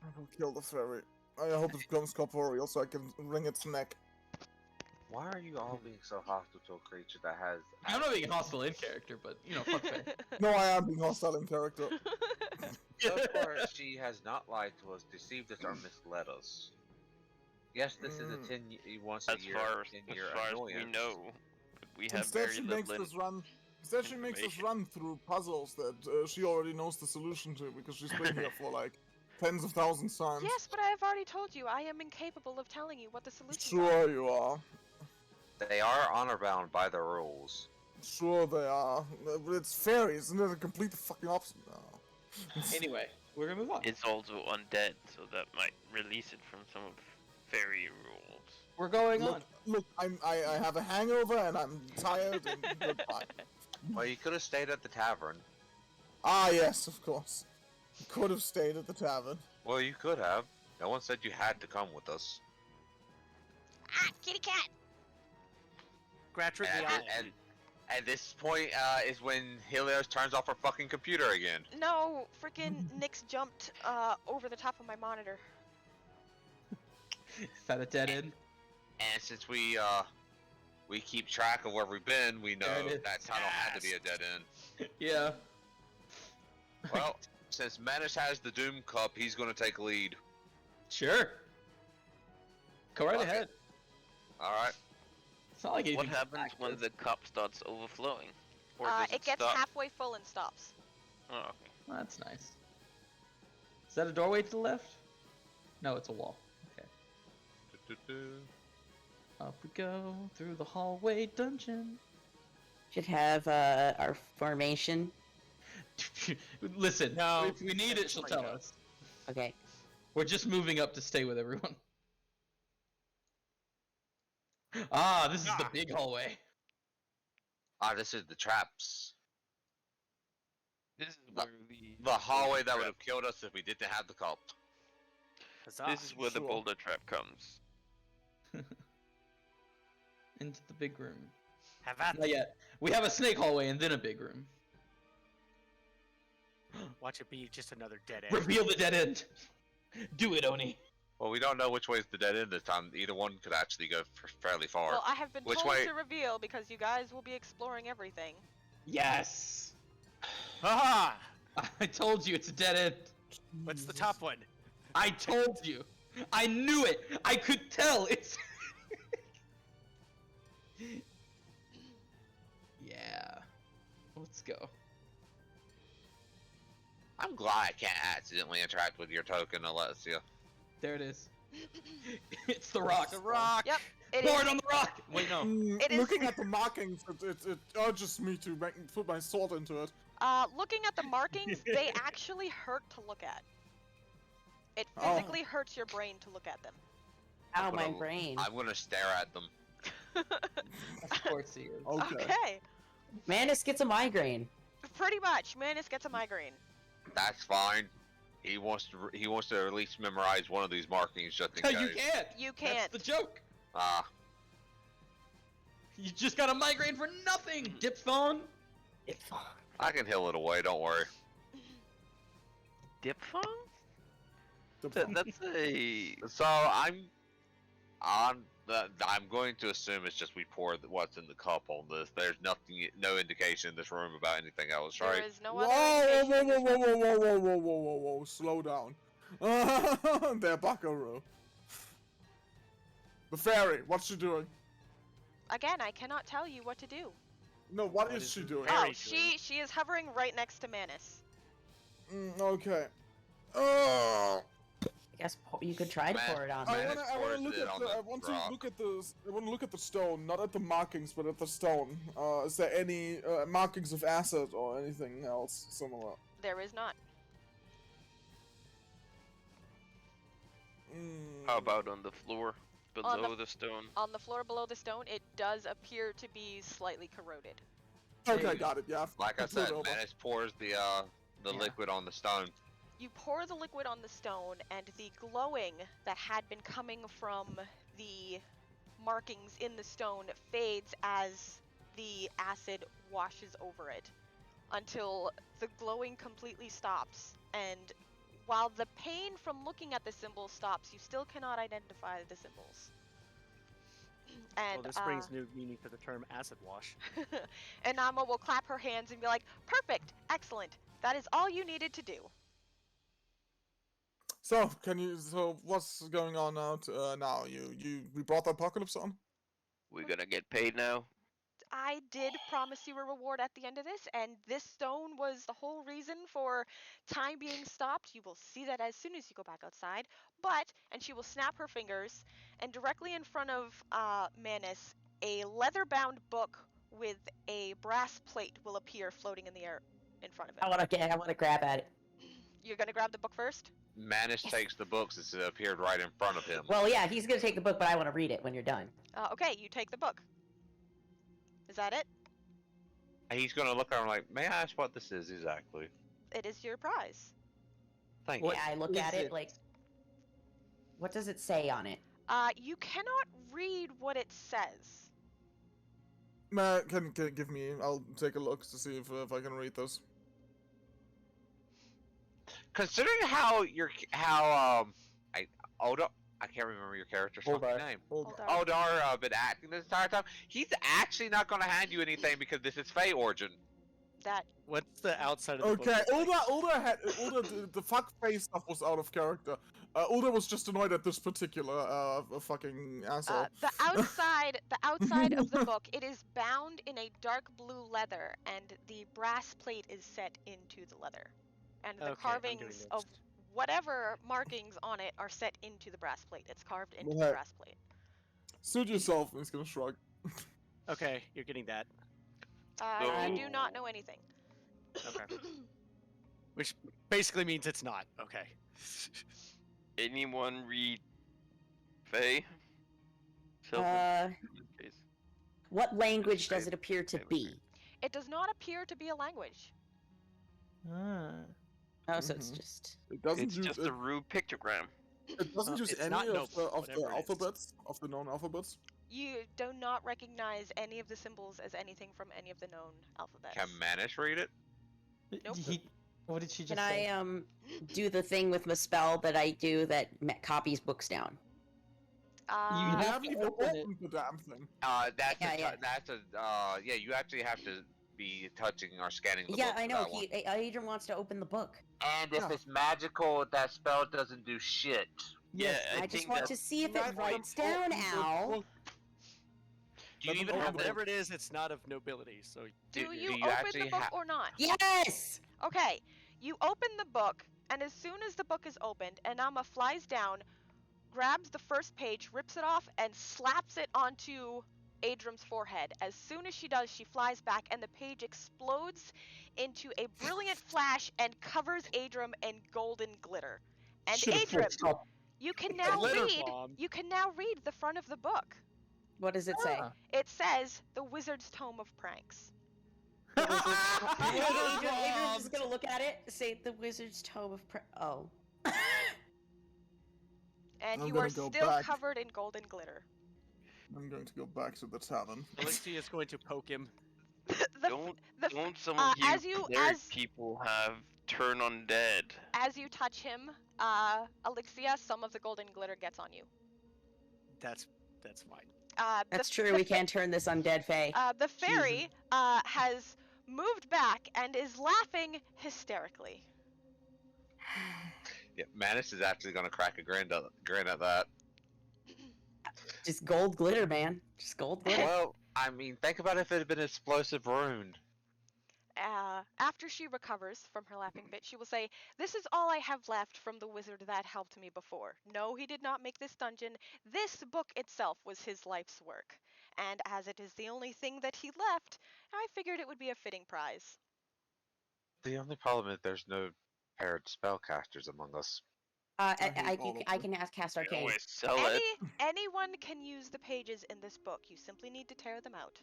I will kill the fairy. I hope it becomes corporeal so I can wring its neck. Why are you all being so hostile to a creature that has... I'm not being hostile in character, but you know, fuck fair. No, I am being hostile in character. So far, she has not lied to us, deceived us, or misled us. Yes, this is a 10 once a As year, far as 10-year we annoyance. know, we have Instead, very she little. makes us run. Instead, she makes us information. run through puzzles that she already knows the solution to because she's been here for like tens of thousands of times. Yes, but I have already told you I am incapable of telling you what the solution is. Sure you are. They are honor bound by the rules. Sure they are. But it's fairies, isn't it a complete fucking opposite now? Anyway, we're gonna move on. It's also undead, so that might release it from some of fairy rules. We're going on. Look, I have a hangover and I'm tired and goodbye. Well, you could have stayed at the tavern. Ah, yes, of course. Could have stayed at the tavern. Well, you could have. No one said you had to come with us. Ah, kitty cat! Scratch her in And the eye. at this point is when Helios turns off her fucking computer again. No, freaking Nyx jumped over the top of my monitor. Is that a dead end? And since we keep track of where we've been, we know There it is. that tunnel had to be a dead end. Yeah. Well, since Manus has the Doom Cup, he's going to take lead. Sure. Go right Fuck it. ahead. All right. It's not like What anything's happens when active. the cup starts overflowing? Or does It gets stop? halfway full and stops. Oh, okay. Well, that's nice. Is that a doorway to the left? No, it's a wall. Okay. Up we go through the hallway dungeon. Should have our formation. Listen, No, if we need it, she'll tell us. Okay. We're just moving up to stay with everyone. Ah, this is the big hallway. Ah, this is the traps. This is where The hallway that would have killed us if we didn't have the cup. Huzzah. This is where the Sure. boulder trap comes. Into the big room. Have at Not yet. We have a snake hallway and then a big room. Watch it be just another dead end. Reveal the dead end. Do it, Oni. Well, we don't know which way is the dead end this time. Either one could actually go fairly far. Well, I have been Which told way- to reveal because you guys will be exploring everything. Yes. Haha! I told you it's a dead end. What's the top one? I told you. I knew it. I could tell. It's. Yeah. Let's go. I'm glad I can't accidentally interact with your token, Alexia. There it is. It's the rock. The rock! Yep, it Pour is. it on the rock. Wait, no. It is- Looking at the markings, it urges me to put my sword into it. Looking at the markings, they actually hurt to look at. It Oh. physically hurts your brain to look at them. Ow, I'm my gonna- brain. I'm gonna stare at them. Of course he is. Okay. Okay, Manus gets a migraine. pretty much. Manus gets a migraine. That's fine. He wants to at least memorize one of these markings just in No, case. you can't. You can't. That's the joke. Ah, You just got a migraine for nothing, diphthong. I can heal it away. Don't worry. Diphthong? Diphthong. That's a. So I'm going to assume it's just we pour what's in the cup on this. There's nothing, no indication in this room about anything else, There right? is no Whoa, other whoa, indication whoa, in this whoa, room. whoa, whoa, whoa, whoa, whoa, whoa, whoa! Slow down. There, Buckaroo. The fairy, what's she doing? Again, I cannot tell you what to do. No, what What is is she the doing? fairy Oh, she is hovering right next to Manus. Okay. Oh. I guess you could try to Man, pour it on I there. Manus wanna pours look it at on the. the I want to rock. look at the. I want to look at the stone, not at the markings, but at the stone. Is there any markings of acid or anything else similar? There is not. How about on the floor below the stone? On the floor below the stone, it does appear to be slightly corroded. Okay, got it. Yeah. Like I flip said, it over. Manus pours the Yeah. liquid on the stone. You pour the liquid on the stone, and the glowing that had been coming from the markings in the stone fades as the acid washes over it until the glowing completely stops. And while the pain from looking at the symbols stops, you still cannot identify the symbols. And Well, this brings new meaning to the term acid wash. and Nama will clap her hands and be like, "Perfect, excellent. That is all you needed to do." So, what's going on now? We brought the apocalypse on? We're gonna get paid now. I did promise you a reward at the end of this, and this stone was the whole reason for time being stopped. You will see that as soon as you go back outside. But, and she will snap her fingers, and directly in front of Manus, a leather-bound book with a brass plate will appear floating in the air in front of him. I want to grab at it. You're gonna grab the book first? Manus takes the books that's appeared right in front of him. Well, yeah, he's gonna take the book, but I want to read it when you're done. Okay, you take the book. Is that it? He's gonna look around like, may I ask what this is exactly? It is your prize. Thank Yeah, you. I look at it like, what does it say on it? You cannot read what it says. Matt, can give me. I'll take a look to see if I can read this. Considering I can't remember your character's fucking name. Hadar been acting this entire time. He's actually not gonna hand you anything because this is Fey origin. That What's the outside of the Okay, book? look like? Ulda, the fuck face stuff was out of character. Ulda was just annoyed at this particular fucking asshole. the outside of the book, it is bound in a dark blue leather, and the brass plate is set into the leather, and the Okay, I'm carvings getting of this. whatever markings on it are set into the brass plate. It's carved into Well, the brass plate. Suit yourself. He's gonna shrug. Okay, you're getting that. You do not know anything. Okay. Which basically means it's not. Okay. Anyone read Faye? Sylvan, in this case. What language does it appear to be? It does not appear to be a language. Oh, so it's just. It doesn't It's use just it, a rude pictogram. it doesn't use it's any not of noble, the whatever it is. alphabets, of the known alphabets. You do not recognize any of the symbols as anything from any of the known alphabets. Can Manus read it? Nope. What did she just Can say? I do the thing with the spell that I do that copies books down? You Uh, haven't even open it. opened the damn thing. You actually have to be touching or scanning the Yeah, book I for know. that one. Adryem wants to open the book. And if Yeah. it's magical, that spell doesn't do shit. Yeah, I I just think want that's to see if it Not writes open down, the Al. book. Do you Doesn't even open have the the? Whatever it is, it's not of nobility. So do do you you open actually the book ha- or not? Yes! Okay, you open the book, and as soon as the book is opened, Anama flies down, grabs the first page, rips it off, and slaps it onto Adryem's forehead. As soon as she does, she flies back, and the page explodes into a brilliant flash and covers Adryem in golden glitter. And Should've Adryem, forced up. you can now Glitter read. bomb. You can now read the front of the book. What does it say? Ah. It says "The Wizard's Tome of Pranks." Adrian's just gonna look at it, say the Wizard's Tome of Oh. And I'm you gonna are go still back. covered in golden glitter. I'm going to go back to the tavern. Ahlyxia is going to poke him. Don't some of you cleric people have turn undead? As you touch him, Ahlyxia, some of the golden glitter gets on you. That's fine. That's true. We can't turn this undead fae. The fairy has moved back and is laughing hysterically. Yeah, Manus is actually going to crack a grin at that. Just gold glitter, man. Just gold glitter. Well, I mean, think about if it had been an explosive rune. After she recovers from her laughing fit, she will say, "This is all I have left from the wizard that helped me before. No, he did not make this dungeon. This book itself was his life's work. And as it is the only thing that he left, I figured it would be a fitting prize." The only problem is there's no paired spellcasters among us. I can ask cast arcane. Always sell it. Anyone can use the pages in this book. You simply need to tear them out.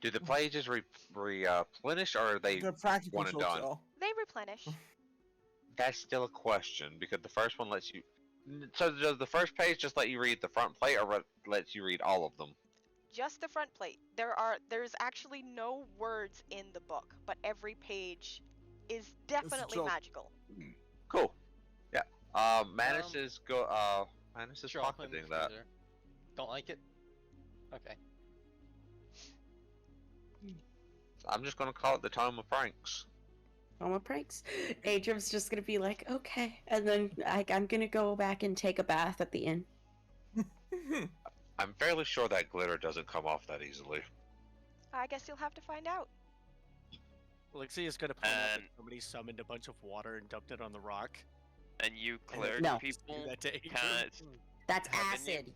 Do the pages replenish, or are they They're practical one and jokes, done? though. They replenish. That's still a question, because the first one lets you... So does the first page just let you read the front plate, or lets you read all of them? Just the front plate. There's actually no words in the book, but every page is definitely magical. Cool. Yeah. Manus is Sure, I'll play pocketing with that. Freezer. Don't like it? Okay. I'm just gonna call it the Tome of Pranks. Tome of Pranks. Adryem's just gonna be like, okay, and then I'm gonna go back and take a bath at the inn. I'm fairly sure that glitter doesn't come off that easily. I guess you'll have to find out. Ahlyxia is gonna point out that somebody summoned a bunch of water and dumped it on the rock. And you cleric No. people Do that to can't. That's Have acid.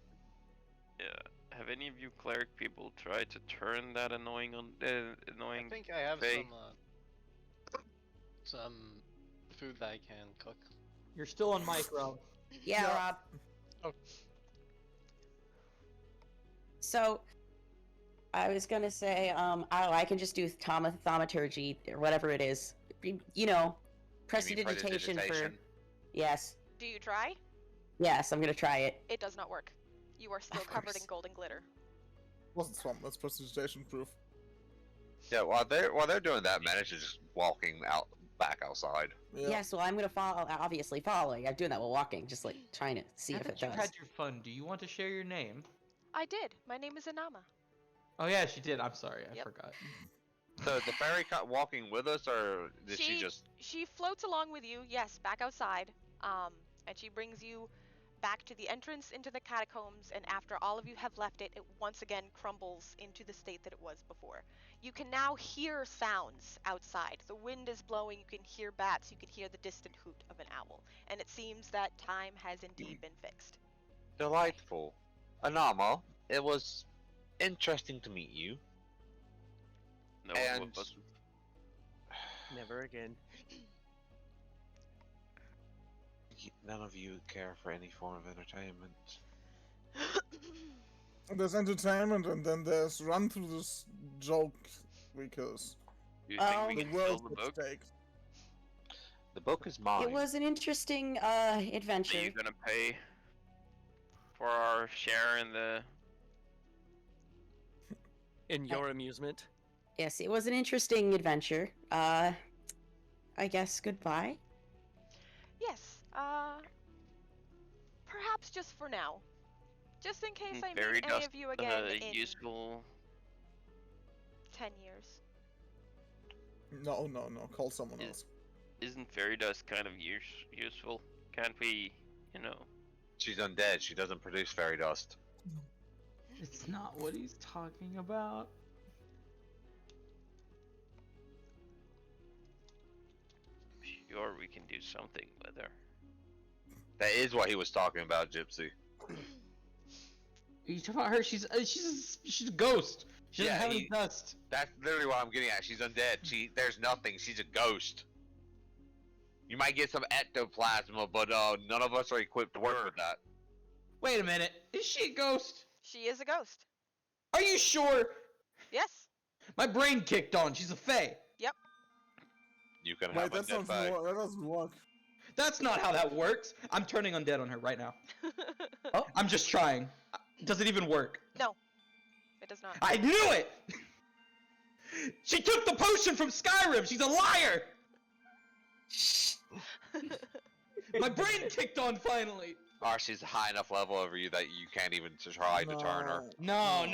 Have any of you cleric people tried to turn that annoying I think I have fae? some food that I can cook. You're still on mic, Rob. Yeah, Rob. Oh. So, I was gonna say, I can just do thaumaturgy or whatever it is. You know, prestidigitation for. Yes. Do you try? Yes, I'm gonna try it. It does not work. You are still Of covered in course. golden glitter. Wasn't swamp. That's prestidigitation proof. Yeah, while they're doing that, Manus is just walking back outside. Yeah. Yeah, so I'm gonna follow. Obviously, following. I'm doing that while walking, just like trying to see Now if that it you've does. had your fun, do you want to share your name? I did. My name is Inama. Oh yeah, she did. I'm sorry, I Yep. forgot. So the fairy walking with us, or did she just? She floats along with you, yes, back outside. And she brings you back to the entrance into the catacombs, and after all of you have left it, it once again crumbles into the state that it was before. You can now hear sounds outside. The wind is blowing, you can hear bats, you can hear the distant hoot of an owl, and it seems that time has indeed been fixed. Delightful. Anama, it was interesting to meet you. No, And- Never again. None of you care for any form of entertainment. There's entertainment, and then there's run through this joke because you think we the can fill world's the at book? stake. The book is mine. It was an interesting Are adventure. you gonna pay for our share in the? In your amusement. Yes, it was an interesting adventure. I guess goodbye. Yes, perhaps just for now. Just in case I Fairy meet any dust, of you again in useful. 10 years. No. Call someone Yeah. else. Isn't fairy dust kind of useful? Can't we, She's undead. She doesn't produce fairy dust. It's not what he's talking about. Sure, we can do something with her. That is what he was talking about, Gypsy. Are you talking about her? She's a ghost. She doesn't Yeah, have any dust. That's literally what I'm getting at. She's undead. There's nothing. She's a ghost. You might get some ectoplasma, but none of us are equipped to work with that. Wait a minute. Is she a ghost? She is a ghost. Are you sure? Yes. My brain kicked on. She's a fae. You can Wait, have that undead sounds fae. more. That doesn't work. That's not how that works. I'm turning undead on her right now. Oh. I'm just trying. Does it even work? No. It does not. I knew it! She took the potion from Skyrim! She's a liar! My brain kicked on finally! Or she's a high enough level over you that you can't even try to turn her. No,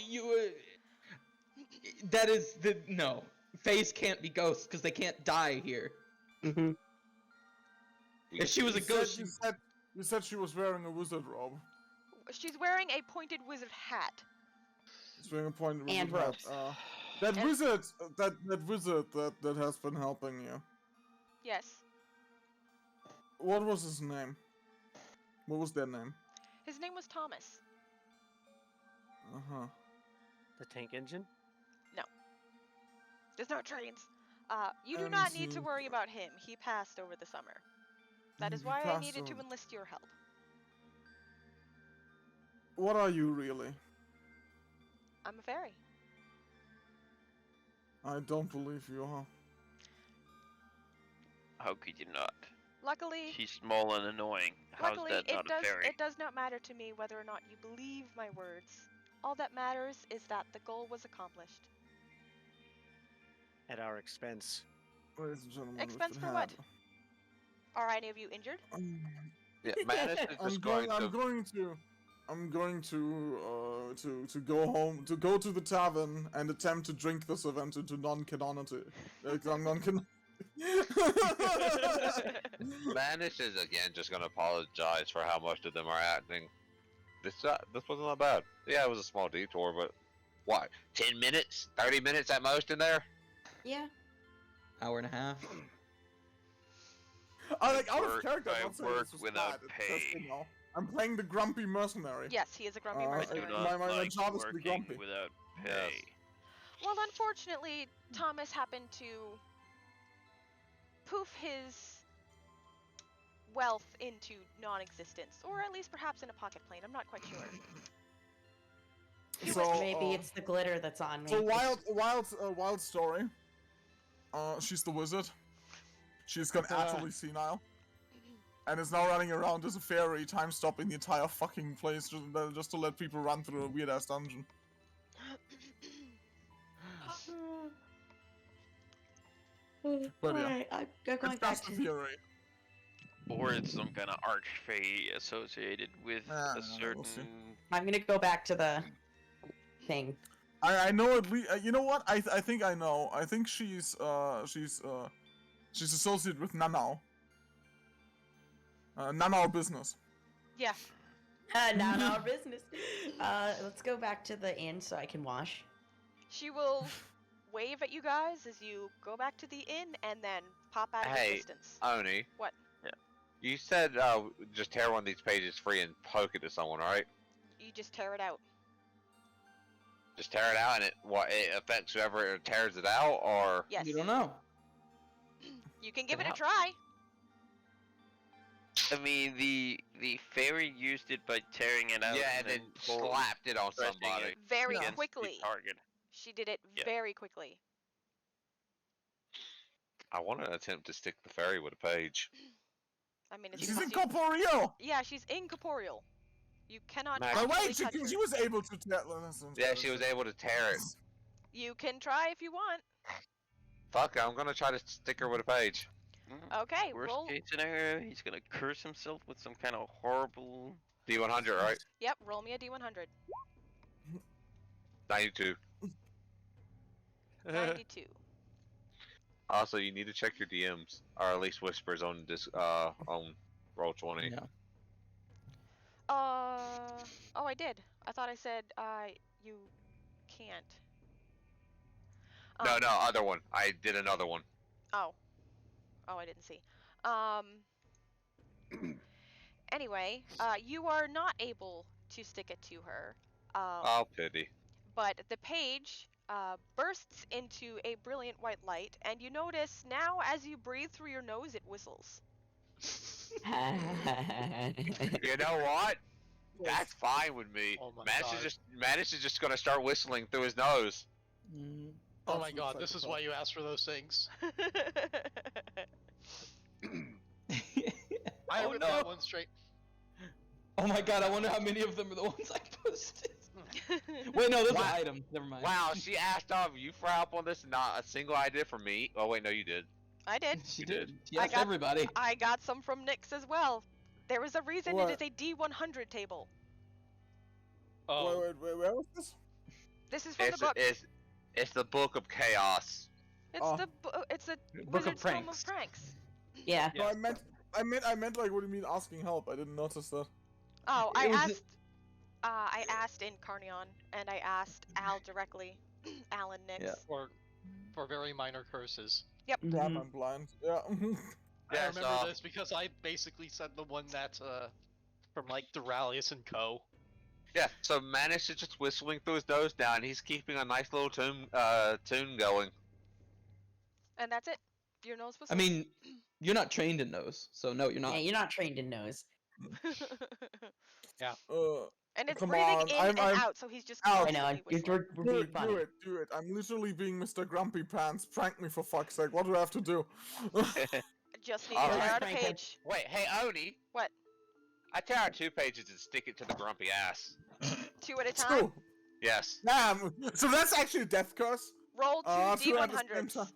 you. That is the no. Fays can't be ghosts because they can't die here. Mm-hmm. If she was a ghost, You said she was wearing a wizard robe. She's wearing a pointed wizard hat. She's wearing a pointed wizard And hat. robes. That wizard that has been helping you. Yes. What was his name? What was their name? His name was Thomas. Uh-huh. The tank engine? There's no trains. You do And not need to he- worry about him. He passed over the summer. That is He why I passed needed to over- enlist your help. What are you really? I'm a fairy. I don't believe you, huh? How could you not? Luckily, She's small and annoying. How's that not a fairy? it does not matter to me whether or not you believe my words. All that matters is that the goal was accomplished. At our expense. Ladies and gentlemen, Expense we've for had- what? Are any of you injured? Yeah, Manus is just going to... I'm going to go home, to go to the tavern and attempt to drink this event into non-canonity. Manus is again just gonna apologize for how much of them are acting. This wasn't that bad. Yeah, it was a small detour, but what? 10 minutes? 30 minutes at most in there? Yeah. hour and a half. Out of work- character, I I'm not saying work this was without bad. It's just, pay. you know, I'm playing the grumpy mercenary. Yes, he is a grumpy I I mercenary. do my- not my like job is to be working grumpy. without pay. Well, unfortunately, Thomas happened to poof his wealth into non-existence, or at least perhaps in a pocket plane. I'm not quite sure. So, Maybe it's the glitter that's on me. So wild story. She's the wizard. She's gone utterly senile, and is now running around as a fairy, time stopping the entire fucking place just to let people run through a weird ass dungeon. But yeah, Alright, I'm going it's back just a to... theory. Or it's some kind of archfey associated with Ah, a certain. we'll see. I'm gonna go back to the thing. I know at least. You know what? I think I know. I think she's associated with Nanao. Nanao business. Yeah. Not our business. Let's go back to the inn so I can wash. She will wave at you guys as you go back to the inn and then pop out of Hey, existence. Oni. What? You said just tear one of these pages free and poke it to someone, right? You just tear it out. Just tear it out and it affects whoever tears it out, or Yes. You don't know. You can give it a Wow. try. I mean, the fairy used it by tearing it out. yeah, and then slapped it on pressing somebody. it Very against the quickly. target. She did it Yeah. very quickly. I want to attempt to stick the fairy with a page. I mean, it's She's she- incorporeal. Yeah, she's incorporeal. You cannot Max- Oh actually wait, touch her. she was able to tear. Yeah, she was able to tear it. You can try if you want. Fuck, I'm gonna try to stick her with a page. Okay, Worst roll. case scenario, he's gonna curse himself with some kind of horrible. D100, right? Yep, roll me a d100. 92. 92. Also, you need to check your DMs, or at least whispers on on Roll20. Yeah. Oh, I did. I thought I said, you can't. No, other one. I did another one. Oh, I didn't see. Anyway, you are not able to stick it to her. Oh, pity. But the page bursts into a brilliant white light, and you notice now as you breathe through your nose, it whistles. You know what? That's fine with me. Oh my Manus God. is just gonna start whistling through his nose. Oh my god, this is why you asked for those things. I Oh haven't no. got one straight. Oh my god, I wonder how many of them are the ones I posted. Wait, no, those Wow. are items. Never mind. Wow, she asked all of you for help on this and not a single idea from me. Oh wait, no, you did. I did. She You did. did. She I asked got- everybody. I got some from Nyx as well. There is a reason What? it is a D100 table. Oh, Wait, where was this? This is from the book. It's the Book of Chaos. It's Oh. it's a Book of Wizard's Tome Pranks. of Pranks. Yeah. No, I meant like, what do you mean asking help? I didn't notice that. Oh, It was I asked in Carnion, and I asked Al directly. Al and Nyx. Yeah. for very minor curses. Damn, Mhm. I'm blind. Yeah. I Yes, remember this because I basically said the one that's from like Duralius and Co. Yeah, so Manus is just whistling through his nose now, and he's keeping a nice little tune going. And that's it. Your nose was. I mean, you're not trained in those, so no, you're not. Yeah, you're not trained in nose. and it's Come breathing on, in I'm- and out, so he's just Ow. I know. constantly whistling. We're do being it, funny. do it. I'm literally being Mr. Grumpy Pants. Prank me for fuck's sake. What do I have to do? Just need All to tear right. out a Frank, page. Wait, hey Oni. What? I tear out 2 pages and stick it to the grumpy ass. 2 at a time. Screw. Yes. Damn. So that's actually a death curse. Roll 2 2 at the same D100s.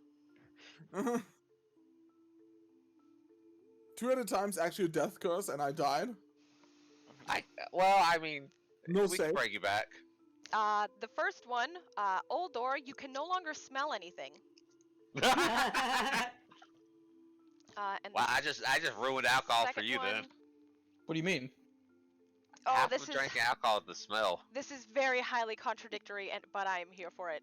time. 2 at a time's actually a death curse, and I died. I mean, No we can save. bring you back. The first one, Oldor, you can no longer smell anything. And Wow, I just ruined alcohol for second you one, then. What do you mean? Oh, Half this of is drinking alcohol is the smell. this is very highly contradictory, but I am here for it.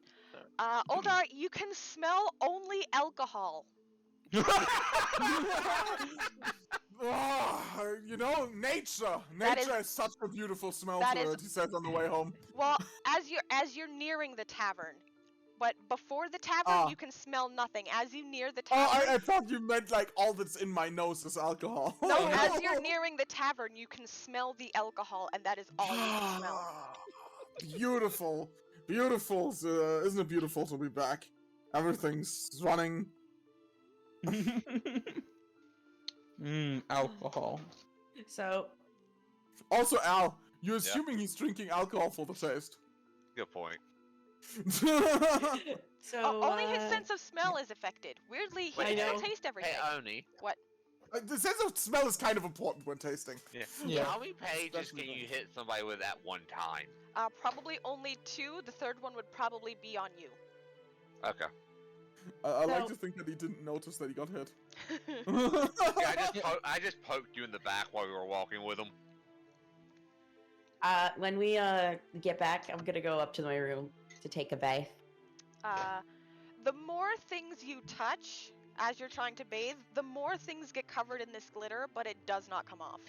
Oldar, you can smell only alcohol. Oh, you know, nature. That Nature is such a beautiful smell that to is- it, he says on the way home. Well, as you're nearing the tavern, but before the tavern, Ah. you can smell nothing. As you near the Oh, tavern, I thought you meant like all that's in my nose is alcohol. no, as you're nearing the tavern, you can smell the alcohol, and that is all you can smell. Beautiful. Beautiful. Isn't it beautiful to be back? Everything's running. Alcohol. So, Also, Al, you're assuming he's drinking alcohol for the taste. Good point. so Only his sense of smell is affected. Weirdly, he I can know. taste everything. Hey Oni. What? The sense of smell is kind of important when tasting. Yeah. How many pages can you hit somebody with at one time? Probably only 2. The third one would probably be on you. Okay. I like So- to think that he didn't notice that he got hit. Yeah, I just poked you in the back while we were walking with him. when we get back, I'm gonna go up to my room to take a bath. The more things you touch as you're trying to bathe, the more things get covered in this glitter, but it does not come off.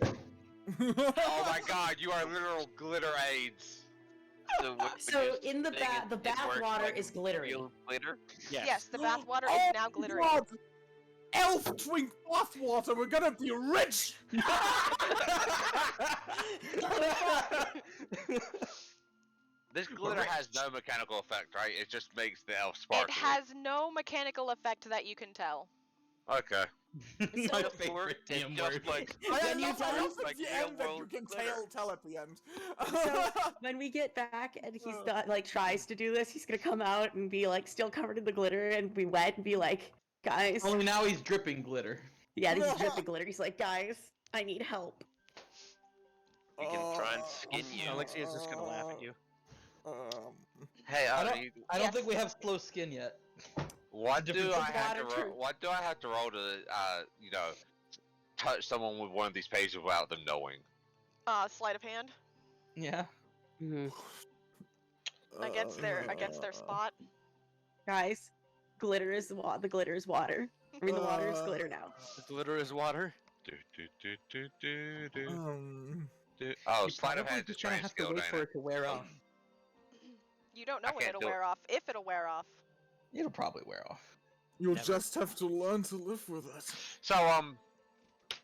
Oh my god, you are literal glitter aids. So in the bath water is glittery. Real glitter? Yes, the bath water Oh is now glittery. God! Elf drink bathwater, we're gonna be rich! This glitter has no mechanical effect, right? It just makes the elf sparkle. It has no mechanical effect that you can tell. Okay. My So- favorite It's damn just word. like I When you love done? at Like the real end that you world can glitter. tell at the end. So when we get back and he's not like tries to do this, he's gonna come out and be like still covered in the glitter and be wet and be like, guys, Only now he's dripping glitter. yeah, he's dripping glitter. He's like, guys, I need help. We can try and skin you. Ahlyxia is just gonna laugh at you. Hey, I Oni, I don't Yes. think we have slow skin yet. what do different I have to water roll? What do I have to roll to, touch someone with one of these pages without them knowing? Sleight of hand Yeah. Mhm. against their spot. Guys, glitter is the glitter is water. I mean, the water is glitter now. The glitter is water. Oh, You sleight of probably hand is just gonna trained have to skill, wait ain't for it? it to wear off. You don't know I when can't it'll do it. wear off, if it'll wear off. It'll probably wear off. You'll Never. just have to learn to live with it. So,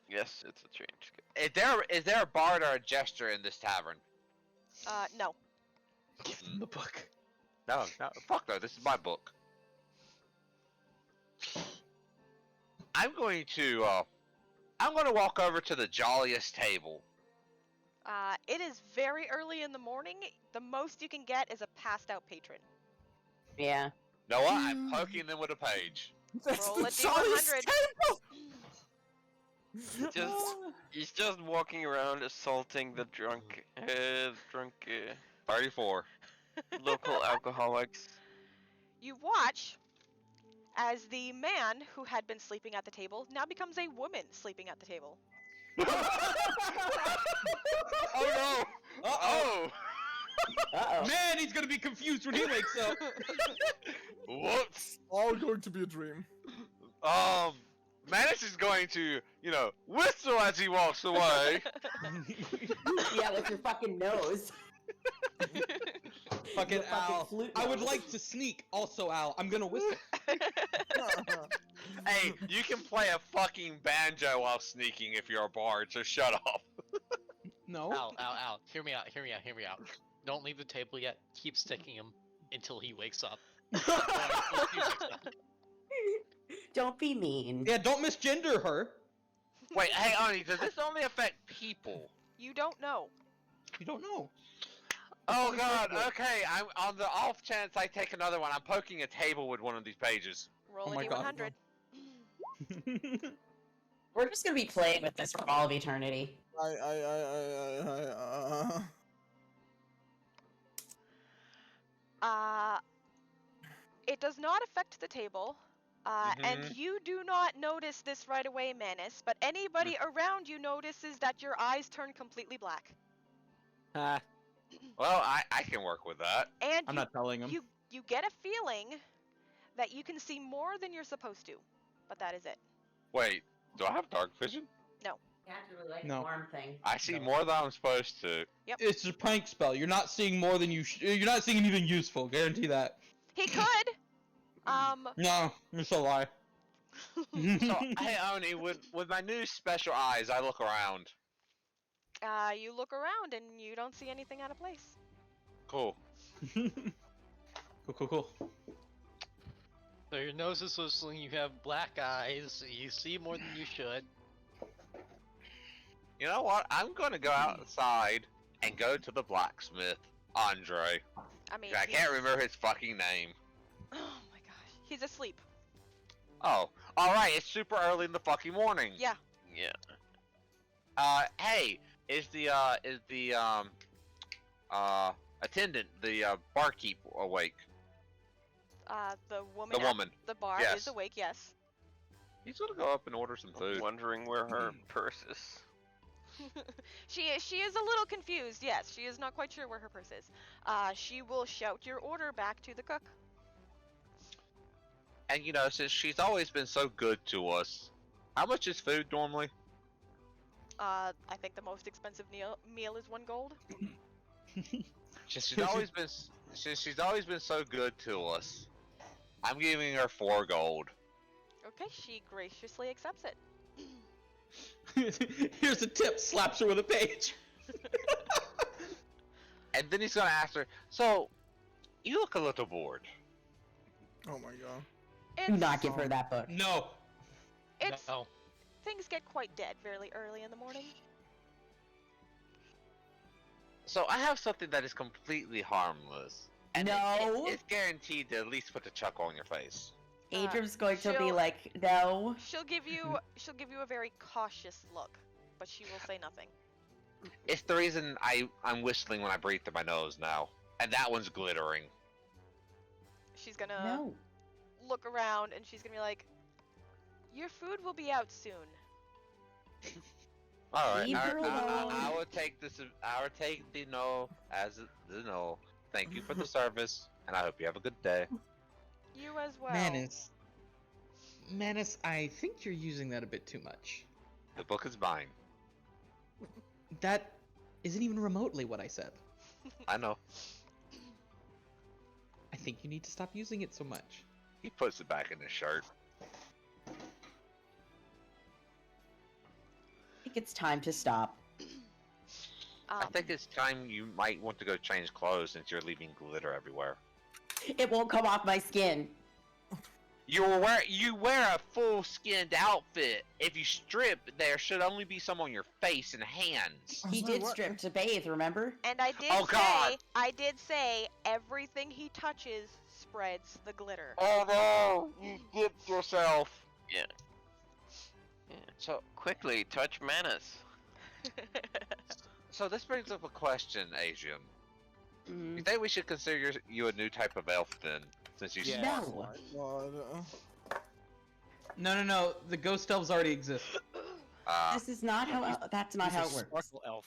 Yes, it's a trained skill. is there a bard or a jester in this tavern? No. Give him the book. No, fuck no, this is my book. I'm going to walk over to the jolliest table. It is very early in the morning. The most you can get is a passed out patron. Yeah. No, what? I'm poking them with a page. That's Roll the a D100. jolliest table! He's just walking around assaulting the drunk 34. local alcoholics. You watch as the man who had been sleeping at the table now becomes a woman sleeping at the table. Oh no! Uh-oh. Uh-oh. Man, he's gonna be confused when he wakes up. Whoops! All going to be a dream. Manus is going to, whistle as he walks away. Yeah, with your fucking nose. Fucking Your fucking Al. flute I would nose. like to sneak. Also, Al, I'm gonna whistle. Hey, you can play a fucking banjo while sneaking if you're a bard, so shut up. No. Al, hear me out. Don't leave the table yet. Keep sticking him until he wakes up. Don't be mean. Yeah, don't misgender her. Wait, hey, Ani, does this only affect people? You don't know. You don't know. Oh god, okay, I'm on the off chance I take another one. I'm poking a table with one of these pages. Roll Oh a my God. D100. We're just gonna be playing with this for all of eternity. It does not affect the table. And you do not notice this right away, Manus, but anybody around you notices that your eyes turn completely black. Ah. Well, I can work with that. And I'm not telling him. you get a feeling that you can see more than you're supposed to, but that is it. Wait, do I have dark vision? Naturally, like No. a warm thing. I see more than I'm supposed to. It's a prank spell. You're not seeing more than you. You're not seeing anything useful. Guarantee that. He could. No, it's a lie. So, hey, Oni, with my new special eyes, I look around. You look around and you don't see anything out of place. Cool. Cool. So your nose is whistling, you have black eyes, you see more than you should. You know what? I'm gonna go outside and go to the blacksmith, Andre. I mean, I can't remember his fucking name. Oh my gosh, he's asleep. Oh, alright, it's super early in the fucking morning. Yeah. Yeah. Hey, is the attendant, the barkeep awake? The woman. The woman. At the bar Yes. is awake. Yes. He's gonna go up and order some food. Wondering where her purse is. She is a little confused. Yes, she is not quite sure where her purse is. She will shout your order back to the cook. And since she's always been so good to us, how much is food normally? I think the most expensive meal is 1 gold. Since she's always been so good to us, I'm giving her 4 gold. Okay, she graciously accepts it. Here's a tip. Slaps her with a page. And then he's gonna ask her, so, you look a little bored. Oh my god. Do not give her that book. No. It's No. things get quite dead very early in the morning. So I have something that is completely harmless. And No. it's guaranteed to at least put a chuckle on your face. Adrian's going to be she'll- like, no. She'll give you a very cautious look, but she will say nothing. It's the reason I'm whistling when I breathe through my nose now. And that one's glittering. She's gonna No. look around and she's gonna be like, "Your food will be out soon." Alright, Leave her alone. I will take this. I will take the no as the no. Thank you for the service, and I hope you have a good day. You as well. Manus, I think you're using that a bit too much. The book is mine. That isn't even remotely what I said. I know. I think you need to stop using it so much. He puts it back in his shirt. I think it's time to stop. I think it's time you might want to go change clothes since you're leaving glitter everywhere. It won't come off my skin. You wear a full-skinned outfit. If you strip, there should only be some on your face and hands. He did strip to bathe, remember? And I did Oh, God. say everything he touches spreads the glitter. Oh no! You dipped yourself. Yeah. Yeah. So Quickly, touch Manus. So this brings up a question, Adryem. Mm. You think we should consider you a new type of elf then, since you? Yeah. No. No. The ghost elves already exist. This is not how. That's not He's how a it works. sparkle elf.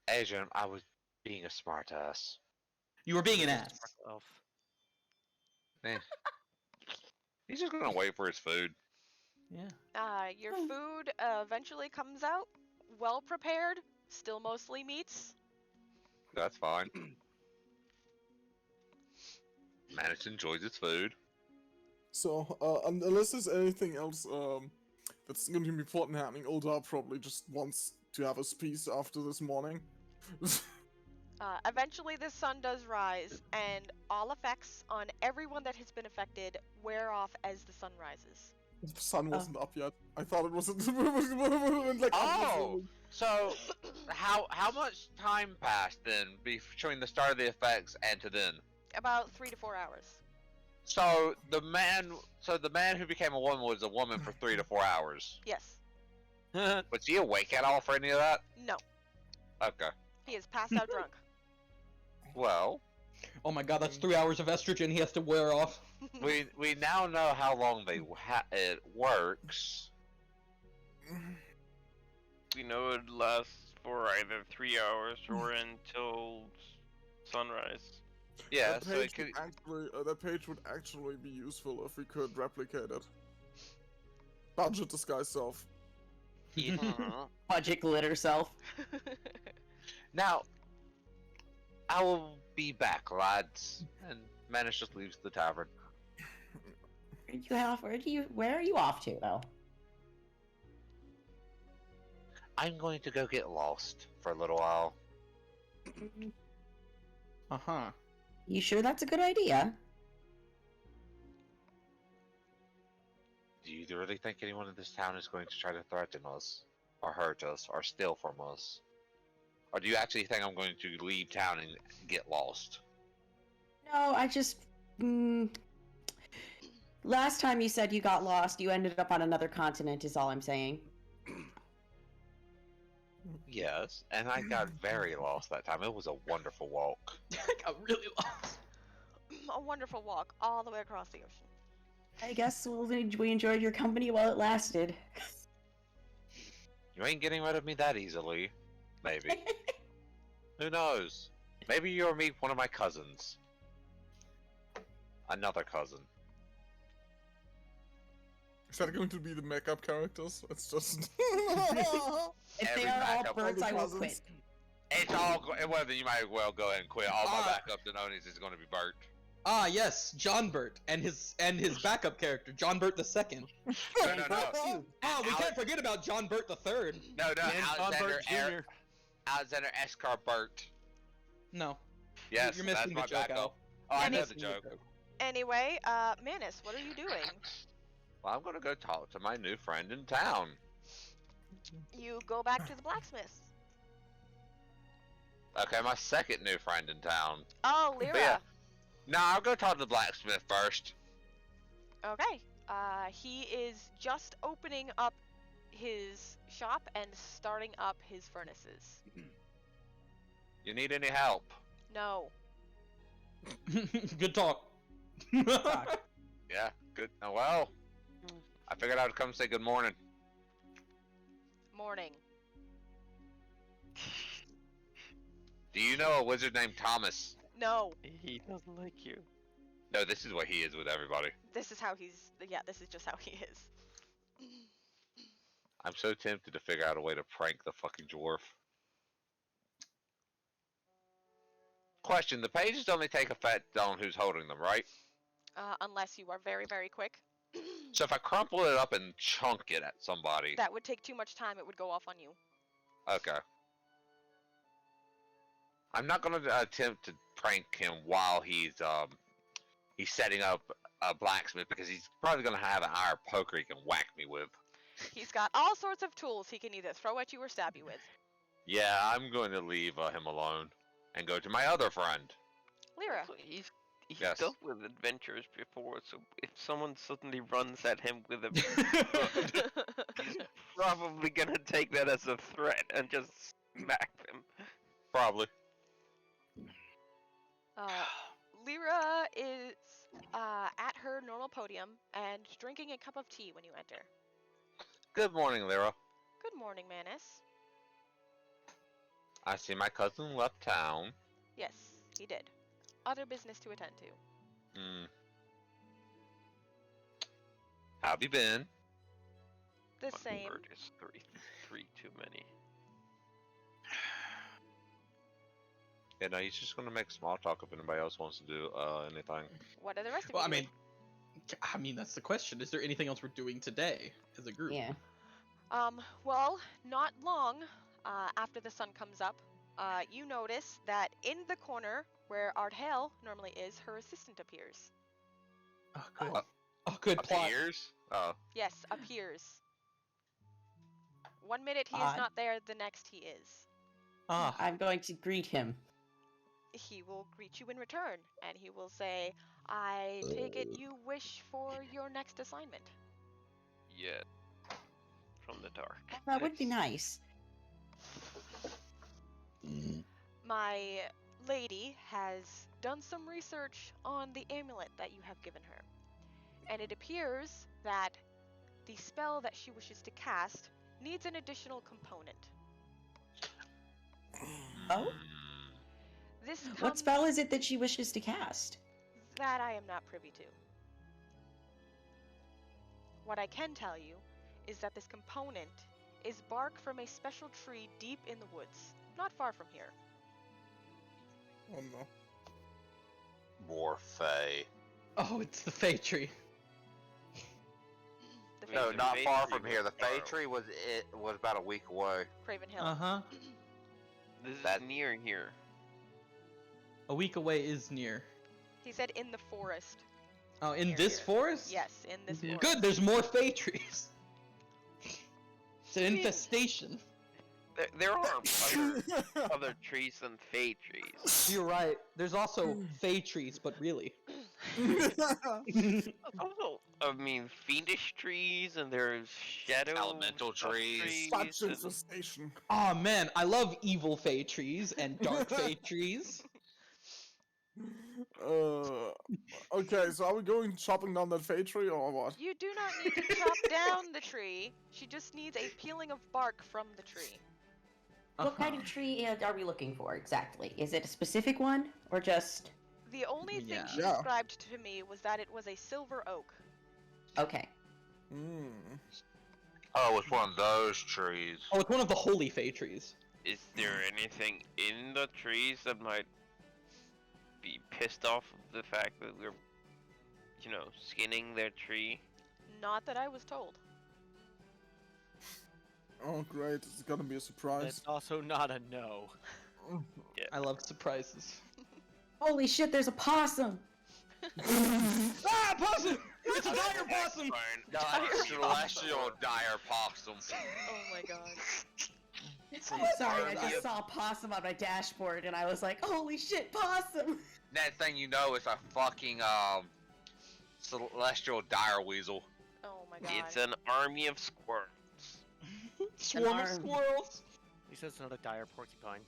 Adryem, I was being a smartass. You were being an He's a ass. sparkle elf. He's just gonna wait for his food. Yeah. Your food eventually comes out, well prepared, still mostly meats. That's fine. Manus enjoys his food. So, unless there's anything else that's going to be important happening, Oldar probably just wants to have his peace after this morning. Eventually the sun does rise, and all effects on everyone that has been affected wear off as the sun rises. The sun wasn't up yet. I thought it was like Oh, so how much time passed then between the start of the effects and to then? About 3 to 4 hours. So the man who became a woman was a woman for 3 to 4 hours. Yes. Was he awake at all for any of that? No. Okay. He is passed out drunk. Well, Oh my god, that's 3 hours of estrogen he has to wear off. we now know how long it works. We know it lasts for either 3 hours or until sunrise. Yeah, that so page it could. would actually, that page would actually be useful if we could replicate it. Budget disguise self. Budget glitter self. Now, I will be back, lads. And Manus just leaves the tavern. Where are you off to, though? I'm going to go get lost for a little while. Uh-huh. You sure that's a good idea? Do you really think anyone in this town is going to try to threaten us, or hurt us, or steal from us? Or do you actually think I'm going to leave town and get lost? No, I just... Last time you said you got lost, you ended up on another continent, is all I'm saying. Yes, and I got very lost that time. It was a wonderful walk. I got really lost. A wonderful walk all the way across the ocean. I guess we enjoyed your company while it lasted. You ain't getting rid of me that easily. Maybe. Who knows? Maybe you'll meet one of my cousins. Another cousin. Is that going to be the makeup characters? It's just... If Every they are all backup birds, I will cousins. quit. It's all. Well, then you might as well go ahead and quit. All my backup Denonis is going to be Bert. Ah, yes, John Burt and his backup character, John Burt II. No. Ah, we can't forget about John Burt III. No, And John Alexander Burt Jr. Alexander Eskar Burt. No. Yes, You're that's missing the my joke, backup. Al. Oh, I And know it's- the joke. Anyway, Manus, what are you doing? Well, I'm gonna go talk to my new friend in town. You go back to the blacksmith. Okay, my second new friend in town. Oh, Lyra. Yeah. No, I'll go talk to the blacksmith first. Okay. He is just opening up his shop and starting up his furnaces. You need any help? No. Good talk. Yeah, good. Oh, well, I figured I would come say good morning. Morning. Do you know a wizard named Thomas? No. He doesn't like you. No, this is what he is with everybody. This is how he's. Yeah, this is just how he is. I'm so tempted to figure out a way to prank the fucking dwarf. Question, the pages only take effect on who's holding them, right? Unless you are very, very quick. So if I crumple it up and chunk it at somebody... That would take too much time. It would go off on you. Okay. I'm not gonna attempt to prank him while he's he's setting up a blacksmith because he's probably going to have an iron poker he can whack me with. He's got all sorts of tools he can either throw at you or stab you with. Yeah, I'm going to leave him alone and go to my other friend. Lyra. So he's Yes. dealt with adventures before, so if someone suddenly runs at him with a he's probably gonna take that as a threat and just smack them. Probably. Lyra is at her normal podium and drinking a cup of tea when you enter. Good morning, Lyra. Good morning, Manus. I see my cousin left town. Yes, he did. Other business to attend to. How have you been? The same. Word is three too many. Yeah, no, he's just gonna make small talk if anybody else wants to do anything. What are the rest of Well, you doing? I mean, that's the question. Is there anything else we're doing today as a group? Yeah. Well, not long after the sun comes up, you notice that in the corner where Ardhale normally is, her assistant appears. Oh, good. Oh, good plot. Appears? Oh. Yes, appears. 1 minute he is Odd. not there, the next he is. Ah, I'm going to greet him. He will greet you in return, and he will say, I take it you wish for your next assignment. Yet. From the dark. That would be nice. My lady has done some research on the amulet that you have given her, and it appears that the spell that she wishes to cast needs an additional component. Oh? This comes What spell is it that she wishes to cast? that I am not privy to. What I can tell you is that this component is bark from a special tree deep in the woods, not far from here. Oh no. More Fae. oh, it's the Fey tree. The No, the not Fae far tree from here. The was Fae far tree was about a week away. Craven Hill. Uh-huh. This That- is near here. A week away is near. He said in the forest. Oh, in Near this here. forest? Yes, in this forest. Good, there's more Fey trees. It's an infestation. There are other trees than Fey trees. You're right. There's also Fey trees, but really. Also, I mean, fiendish trees, and there's shadow Elemental stuff trees. Such and- infestation. Oh man, I love evil Fey trees and dark Fey trees. Okay, so are we going chopping down that Fey tree or what? You do not need to chop down the tree. She just needs a peeling of bark from the tree. What kind of tree are we looking for exactly? Is it a specific one or just? The only thing Yeah. she Yeah. described to me was that it was a silver oak. Okay. Oh, it's one of those trees. Oh, it's one of the holy Fey trees. Is there anything in the trees that might be pissed off of the fact that we're, skinning their tree? Not that I was told. Oh great, it's gonna be a surprise. It's also not a no. I love surprises. Holy shit! There's a possum. Ah, possum! It's a dire possum! Celestial dire possum. Oh my god. Sorry, I just saw a possum on my dashboard and I was like, "Holy shit, possum!" Next thing you know, it's a fucking celestial dire weasel. Oh my god. It's an army of squirrels. Swarm of arm. squirrels! He says it's not a dire porcupine.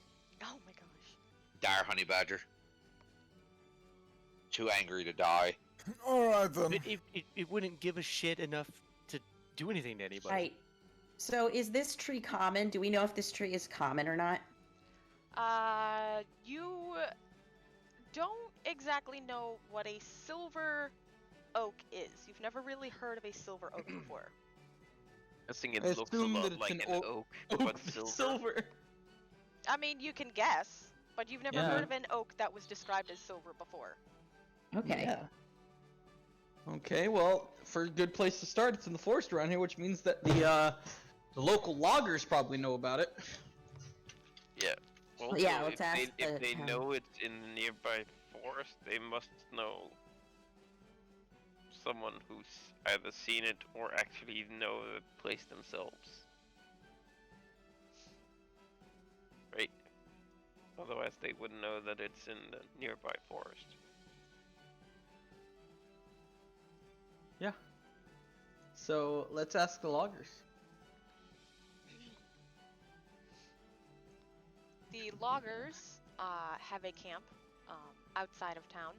Oh my gosh. Dire honey badger. Too angry to die. Alright then. It wouldn't give a shit enough to do anything to anybody. Right. So, is this tree common? Do we know if this tree is common or not? You don't exactly know what a silver oak is. You've never really heard of a silver oak before. I think it I looks a assume lot that it's like an an oak, but silver. I mean, you can guess, but you've never Yeah. heard of an oak that was described as silver before. Okay. Yeah. Okay, well, for a good place to start, it's in the forest around here, which means that the local loggers probably know about it. Yeah. Also, Yeah, let's if ask they the town. know it's in the nearby forest, they must know someone who's either seen it or actually know the place themselves. Right? Otherwise they wouldn't know that it's in the nearby forest. Yeah. So let's ask the loggers. The loggers have a camp outside of town.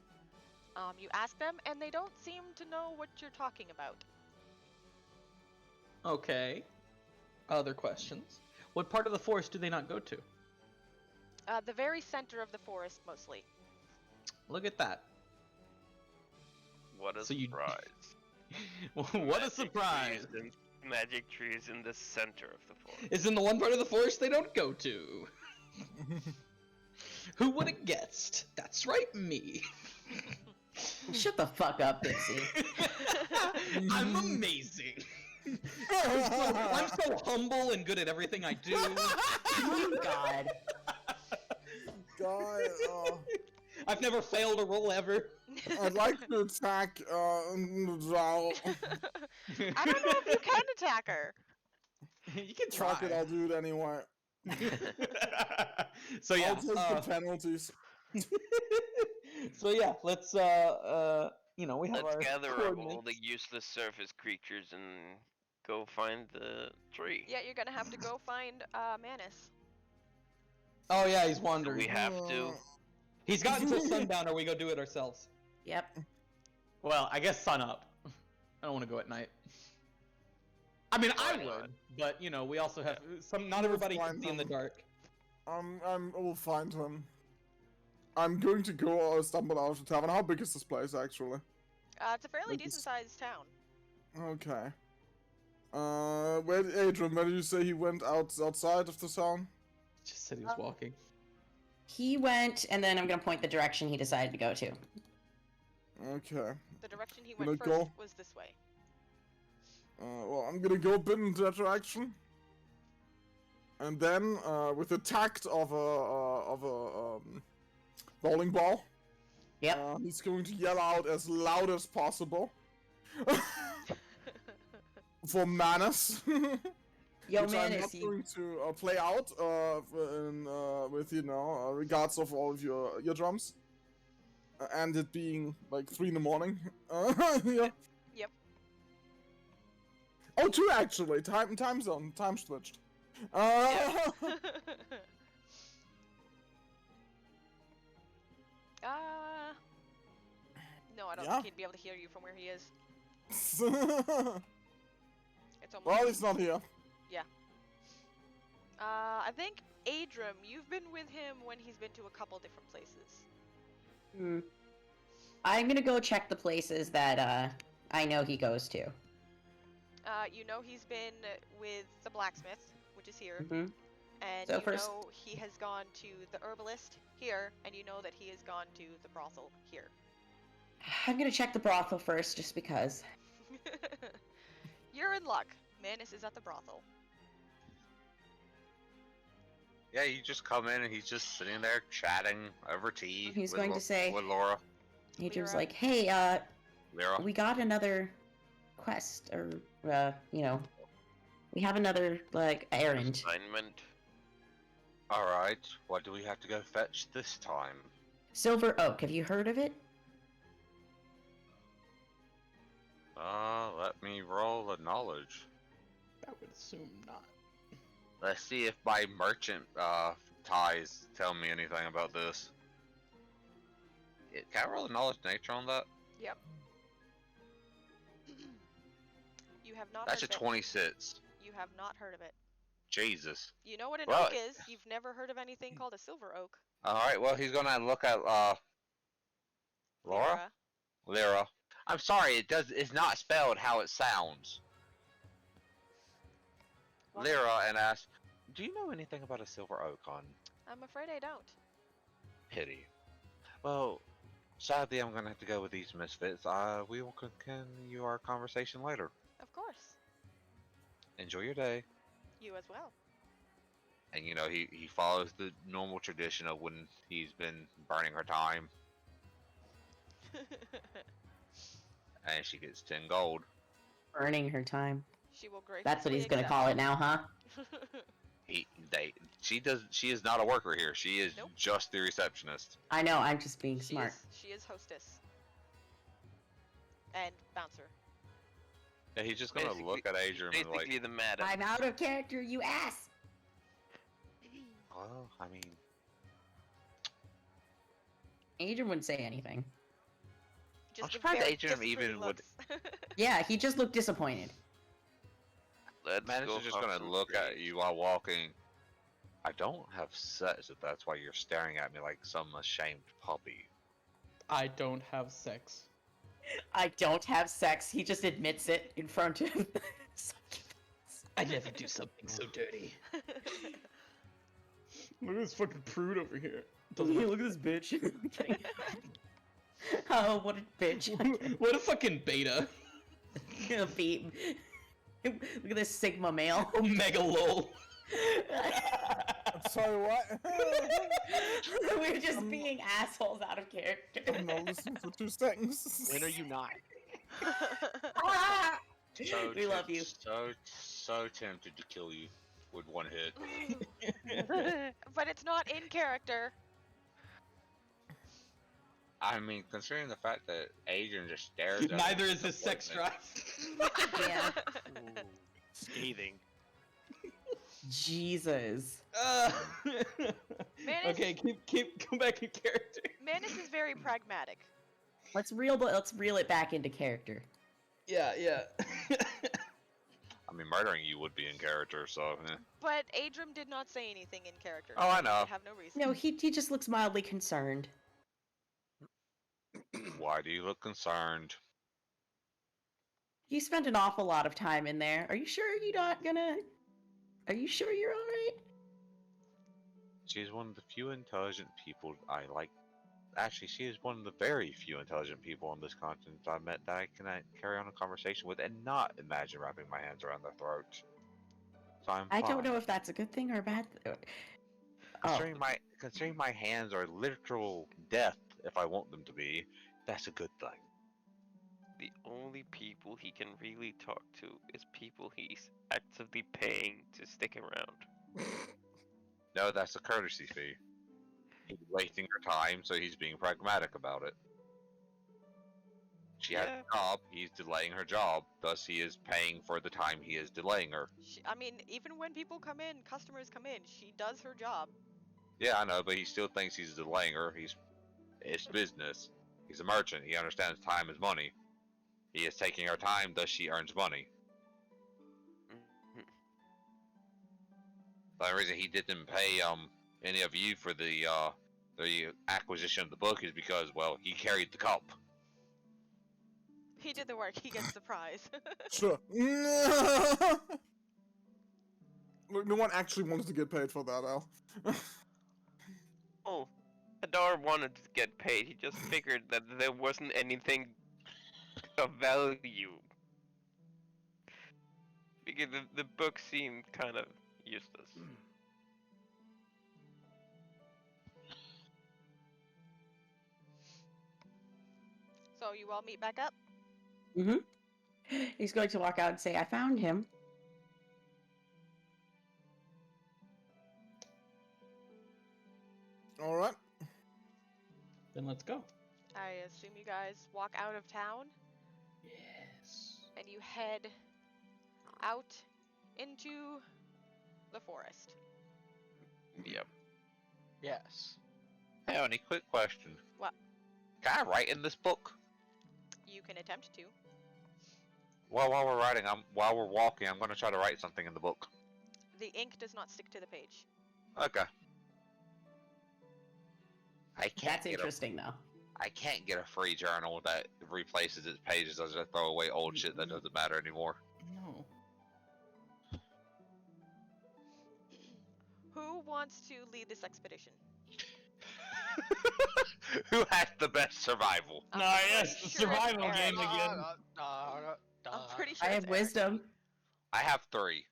You ask them, and they don't seem to know what you're talking about. Okay. Other questions? What part of the forest do they not go to? The very center of the forest, mostly. Look at that. What a So you- surprise. What a surprise! Magic trees in the center of the forest. It's in the one part of the forest they don't go to. Who would have guessed? That's right, me. Shut the fuck up, Dixie. I'm amazing. I'm so humble and good at everything I do. Oh, God. God, I've never failed a roll ever. I'd like to attack Drow. I don't know if you can attack her. You can Fuck it, I'll do it anyway. So yeah, I'll take the penalties. so yeah, let's we have Let's our gather up all the coordinates. useless surface creatures and go find the tree. Yeah, you're gonna have to go find Manus. Oh yeah, he's Do wandering. we have to? He's got until sundown, or we go do it ourselves. Yep. Well, I guess sun up. I don't want to go at night. I mean, I Why not? would, but we also have some. Not everybody can Find see in the them. dark. I will find him. I'm going to go stumble out of the tavern. How big is this place, actually? It's a fairly Like this- decent-sized town. Okay. Adryem, where did you say he went outside of the town? Just said he was walking. He went, and then I'm gonna point the direction he decided to go to. Okay. The direction he Gonna went first go. was this way. Well, I'm gonna go a bit in that direction. And then, with the tact of a bowling ball, Yep. he's going to yell out as loud as possible for Manus. Yo, which I'm Manus, not you... going to play out with regards of all of your eardrums, and it being like 3 in the morning. Yeah. Yep. Oh, 2 actually. Time zone. Time switched. No, I don't Yeah? think he'd be able to hear you from where he is. It's almost. Well, he's not here. I think Adryem, you've been with him when he's been to a couple different places. I'm gonna go check the places that I know he goes to. You know he's been with the blacksmith, which is here, Hmm. and So you first- know he has gone to the herbalist here, and you know that he has gone to the brothel here. I'm gonna check the brothel first, just because. You're in luck. Manus is at the brothel. Yeah, you just come in and he's just sitting there chatting over tea. He's with going to say- with Laura. Adrian's Lyra. like, hey, Lyra. we got another quest, or, we have another, errand. Assignment. Alright, what do we have to go fetch this time? Silver Oak, have you heard of it? Let me roll a knowledge. I would assume not. Let's see if my merchant ties tell me anything about this. Can I roll a knowledge nature on that? Yep. You have not That's a heard of 26. it. You have not heard of it. Jesus. You know what an Well, oak is. You've never heard of anything called a silver oak. Alright, well he's gonna look at Laura? Lyra. I'm sorry, it's not spelled how it sounds. Well, Lyra, and asks, do you know anything about a silver oak on I'm afraid I don't. pity? Well, sadly I'm gonna have to go with these misfits. We will continue our conversation later. Of course. Enjoy your day. You as well. And he follows the normal tradition of when he's been burning her time. And she gets 10 gold. Burning her time. She will graciously That's what he's gonna accept. call it now, huh? She is not a worker here. She is Nope. just the receptionist. I know, I'm just being smart. She is hostess. And bouncer. Yeah, he's just gonna look at Adryem and Basically like, the madam. I'm out of character, you ass! well, I mean, Adryem wouldn't say anything. Just I'm give surprised very Adryem even would. looks. Yeah, he just looked disappointed. Let's Manus go is just have gonna some look at drinks. you while walking. I don't have sex, if that's why you're staring at me like some ashamed puppy. I don't have sex. I don't have sex. He just admits it in front of. I never do something so dirty. Look at this fucking prude over here. Look at this bitch. Oh, what a bitch. What a fucking beta. Beat. Look at this Sigma male. Omega lol. Sorry, what? We're just being assholes out of character. I'm not listening for 2 seconds. When are you not? Ah! So We love you. So tempted to kill you with one hit. But it's not in character. I mean, considering the fact that Adryem just stares at Neither him is his sex disappointment. drive. Yeah. Ooh, scathing. Jesus. Manus- Okay, come back in character. Manus is very pragmatic. Let's reel it back into character. Yeah. I mean, murdering you would be in character, so. But Adryem did not say anything in character. Oh, I so know. We have no reason. No, he just looks mildly concerned. Why do you look concerned? You spent an awful lot of time in there. Are you sure you're not gonna? Are you sure you're alright? She's one of the few intelligent people I like. Actually, she is one of the very few intelligent people on this continent I've met that I can carry on a conversation with and not imagine wrapping my hands around their throat. So I'm I don't fine. know if that's a good thing or a bad thing. Considering my hands are literal death if I want them to be, that's a good thing. The only people he can really talk to is people he's actively paying to stick around. No, that's a courtesy fee. He's wasting her time, so he's being pragmatic about it. She has Yeah. a job, he's delaying her job, thus he is paying for the time he is delaying her. I mean, even when people come in, customers come in, she does her job. Yeah, I know, but he still thinks he's delaying her. It's business. He's a merchant. He understands time is money. He is taking her time, thus she earns money. Mhm. The only reason he didn't pay any of you for the acquisition of the book is because, well, he carried the cup. He did the work, he gets the prize. Sure. Look, no one actually wanted to get paid for that, Al. Oh, Hadar wanted to get paid. He just figured that there wasn't anything of value. Because the book seemed kind of useless. So you all meet back up? Mm-hmm. He's going to walk out and say, I found him. Alright. Then let's go. I assume you guys walk out of town Yes. and you head out into the forest. Yep. Yes. Hey, only quick question. What? Can I write in this book? You can attempt to. Well, while we're walking, I'm going to try to write something in the book. The ink does not stick to the page. Okay. That's interesting, though. I can't get a free journal that replaces its pages as I throw away old shit that doesn't matter anymore. No. Who wants to lead this expedition? Who has the best survival? I'm Ah, pretty yes, the sure it's survival Eric. game again. I'm pretty sure I it's have Eric. wisdom. I have 3.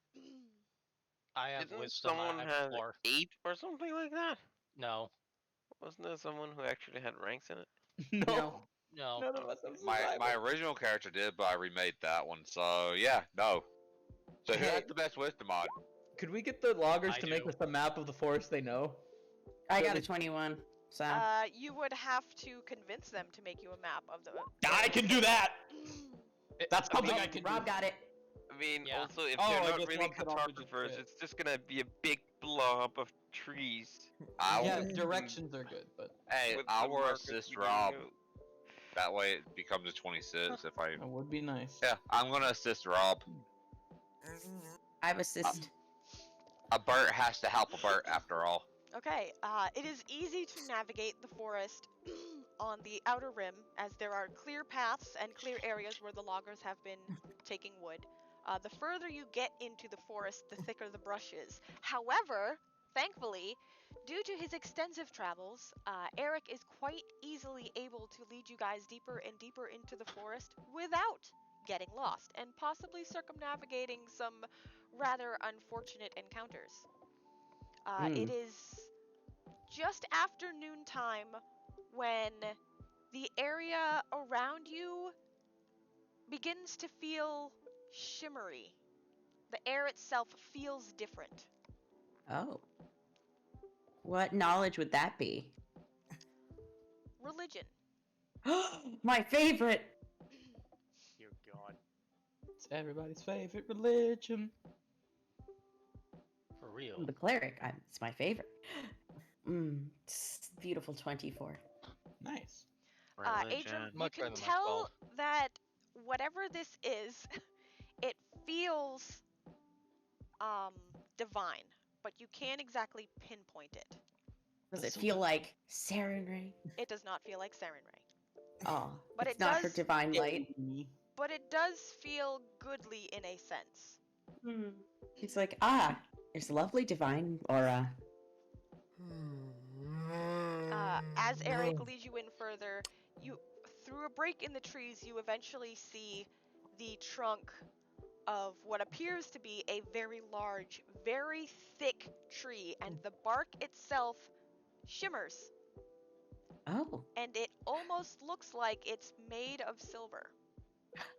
I have Didn't wisdom. someone I have have 4. 8 or something like that? No. Wasn't there someone who actually had ranks in it? No. No. No. None of us have My survival. original character did, but I remade that one. So yeah, no. So who Hey. has the best wisdom mod? Could we get the loggers I to make do. us a map of the forest they know? I So got a they- 21. So You would have to convince them to make you a map of the. I can do that. That's I something mean- I can Rob do. got it. I mean, Yeah. also, if Oh, they're I not guess really Rob can also do cartographers, shit. it's just gonna be a big blob of trees. I Yeah, will. directions are good, but Hey, with I the will markers assist we don't Rob. know. That way it becomes a 26 if I. that would be nice. Yeah, I'm gonna assist Rob. I've assist. A Bert has to help a Bert after all. Okay, it is easy to navigate the forest on the outer rim, as there are clear paths and clear areas where the loggers have been taking wood. The further you get into the forest, the thicker the brush is. However, thankfully, due to his extensive travels, Eric is quite easily able to lead you guys deeper and deeper into the forest without getting lost, and possibly circumnavigating some rather unfortunate encounters. It is just after noontime when the area around you begins to feel shimmery. The air itself feels different. Oh. What knowledge would that be? Religion. My favorite. Dear God. It's everybody's favorite religion. For real. I'm the cleric. It's my favorite. It's beautiful 24. Nice. Adrian, you Much can better than my tell 12. that whatever this is, it feels divine, but you can't exactly pinpoint it. Does it feel like Saren Ray? It does not feel like Sarenrae. Oh, But it's it not her does- divine light. But it does feel goodly in a sense. It's like, there's lovely divine aura. As Eric leads you in further, through a break in the trees, you eventually see the trunk of what appears to be a very large, very thick tree, and the bark itself shimmers, Oh, and it almost looks like it's made of silver.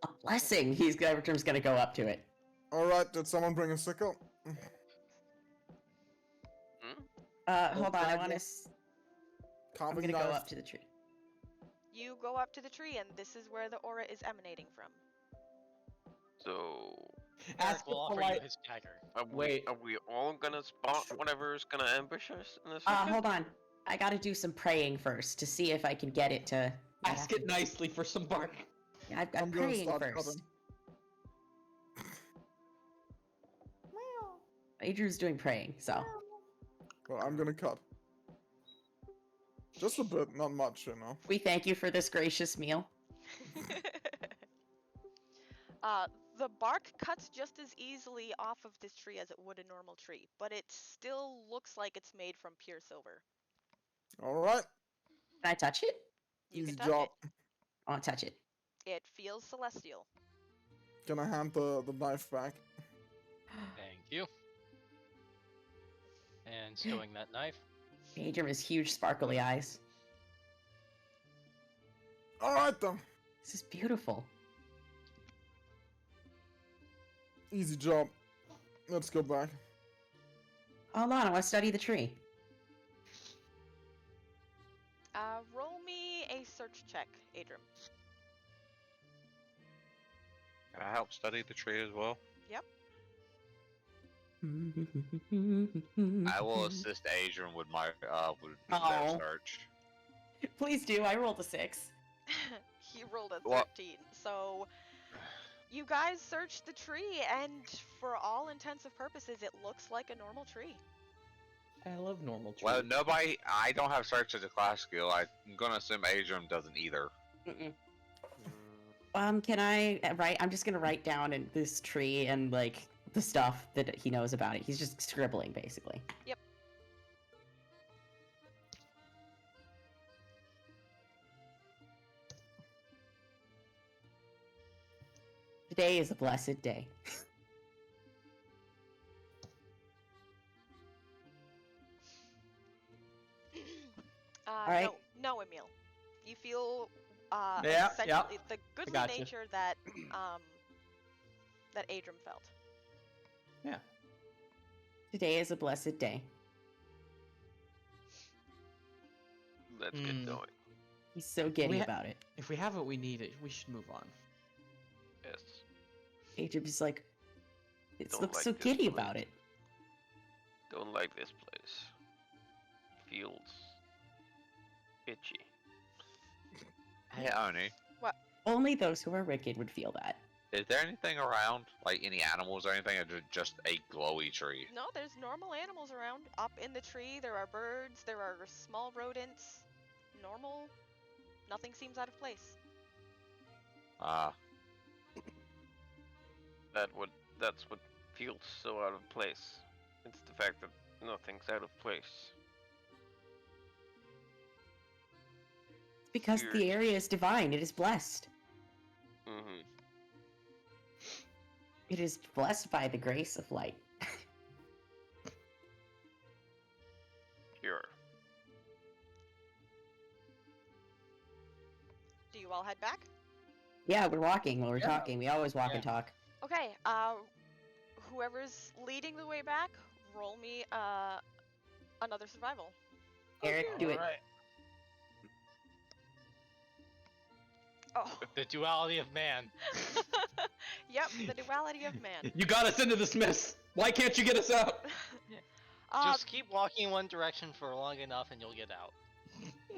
a blessing. Adrym's gonna go up to it. Alright, did someone bring a sickle? Hold on, I want to. I'm Carving gonna go knife. up to the tree. You go up to the tree, and this is where the aura is emanating from. So, Ask Eric will a offer polite. you his dagger. are we all gonna spot whatever is gonna ambush us in a second? Hold on. I gotta do some praying first to see if I can get it to. Ask it nicely for some bark. Yeah, I'm I'm gonna praying start first. cutting. Adrian's doing praying, so. Well, I'm gonna cut. Just a bit, not much, you know. We thank you for this gracious meal. The bark cuts just as easily off of this tree as it would a normal tree, but it still looks like it's made from pure silver. Alright, Can I touch it? You easy can touch job. I want to touch it. it. It feels celestial. Can I hand the knife back? Thank you. And stowing that knife. Adrian has huge sparkly eyes. Alright then. This is beautiful. Easy job. Let's go back. Hold on, I want to study the tree. Roll me a search check, Adrian. Can I help study the tree as well? Yep. I will assist Adrian with my with Oh. their search. Please do. I rolled a 6. He rolled a 13. What? So you guys searched the tree, and for all intents and purposes, it looks like a normal tree. I love normal trees. Well, I don't have search as a class skill. I'm gonna assume Adrian doesn't either. Can I write? I'm just gonna write down in this tree and like the stuff that he knows about it. He's just scribbling, basically. Yep. Today is a blessed day. Alright. No, Emil. You feel Yeah, essentially the I goodly gotcha. nature that that Adryem felt. Yeah. Today is a blessed day. Let's get going. He's so giddy We ha- about it. If we have what we need, we should move on. Yes. Adryem's like, it Don't looks like so this giddy place. about it. Don't like this place. Feels itchy. Hey, Oni, Only those who are wicked would feel that. is there anything around, like any animals or anything, or just a glowy tree? No, there's normal animals around. Up in the tree, there are birds, there are small rodents. Normal. Nothing seems out of place. Ah, That's what feels so out of place. It's the fact that nothing's out of place. It's because Weird. the area is divine. It is blessed. Mm-hmm. It is blessed by the grace of light. Sure. Do you all head back? Yeah, we're walking while we're Yeah. talking. We always walk and talk. Okay, whoever's leading the way back, roll me another survival. Eric, do it. Alright. Oh. The duality of man. Yep, the duality of man. You got us into this mess. Why can't you get us out? Just keep walking in one direction for long enough and you'll get out.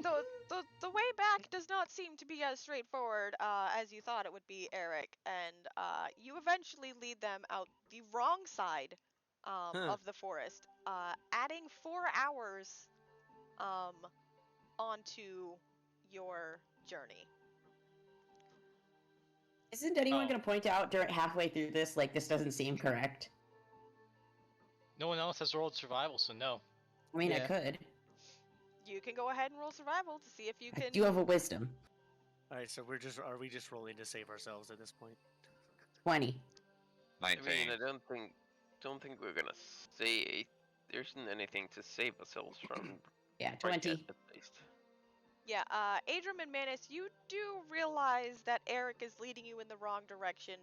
The way back does not seem to be as straightforward as you thought it would be, Eric, and you eventually lead them out the wrong side of the forest, adding 4 hours onto your journey. Isn't anyone Oh. going to point out during halfway through this, like, this doesn't seem correct? No one else has rolled survival, so no. I mean, I Yeah. could. You can go ahead and roll survival to see if you I can. do have a wisdom. All right, so are we just rolling to save ourselves at this point? 20. 19. I mean, I don't think we're gonna say there isn't anything to save ourselves from. Yeah, right 20. yet, at least. Yeah, Adryem and Manus, you do realize that Eric is leading you in the wrong direction,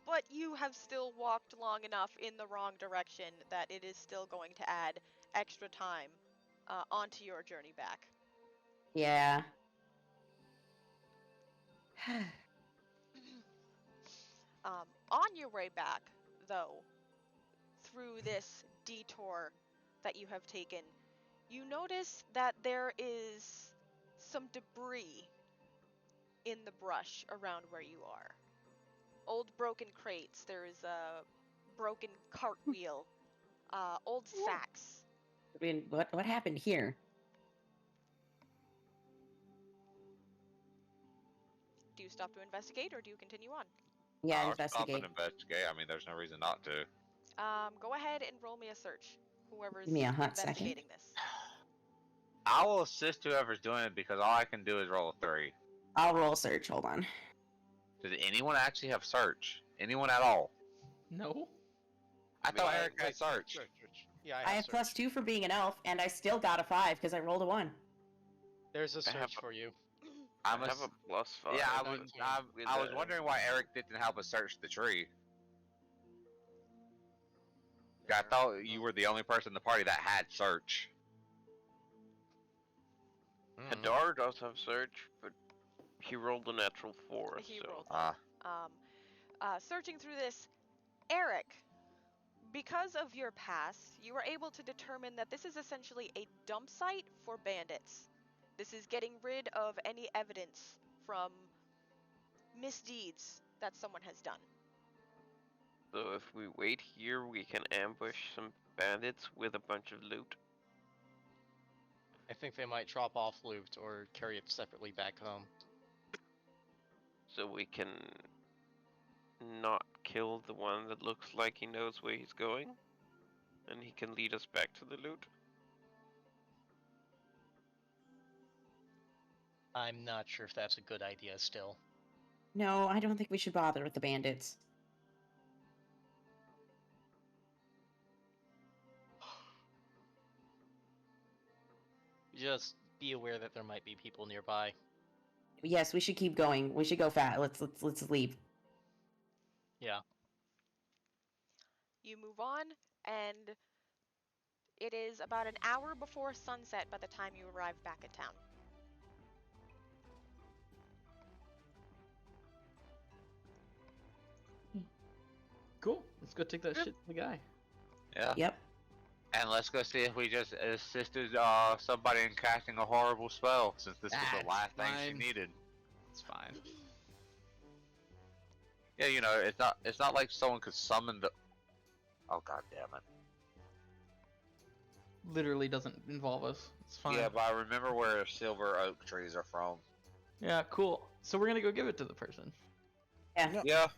but you have still walked long enough in the wrong direction that it is still going to add extra time onto your journey back. Yeah. On your way back, though, through this detour that you have taken, you notice that there is some debris in the brush around where you are. Old broken crates, there is a broken cartwheel, old sacks. I mean, what happened here? Do you stop to investigate or do you continue on? Yeah, I'll stop investigate. and investigate. I mean, there's no reason not to. Go ahead and roll me a search. Whoever's Give me a hot second. investigating this. I will assist whoever's doing it because all I can do is roll a 3. I'll roll search. Hold on. Does anyone actually have search? Anyone at all? No. I thought I- Eric had search. Yeah, I have search. +2 for being an elf, and I still got a 5 because I rolled a 1. There's a I have search for you. I I must. have a +5. Yeah, I I was wondering why Eric didn't help us search the tree. I thought you were the only person in the party that had search. Hadar does have search, but he rolled a natural 4. He so. rolled. Ah, Searching through this, Eric, because of your past, you were able to determine that this is essentially a dump site for bandits. This is getting rid of any evidence from misdeeds that someone has done. So if we wait here, we can ambush some bandits with a bunch of loot. I think they might drop off loot or carry it separately back home. So we can not kill the one that looks like he knows where he's going. And he can lead us back to the loot. I'm not sure if that's a good idea still. No, I don't think we should bother with the bandits. Just be aware that there might be people nearby. Yes, we should keep going. We should go fast. Let's leave. Yeah. You move on, and it is about an hour before sunset by the time you arrive back at town. Cool. Let's go take that shit to the guy. Yeah. Yep. And let's go see if we just assisted somebody in casting a horrible spell, since this was the That's last thing she fine. needed. It's fine. Yeah, you know, it's not like someone could summon the. Oh god damn it. Literally doesn't involve us. It's fine. Yeah, but I remember where silver oak trees are from. Yeah, cool. So we're gonna go give it to the person. Yeah.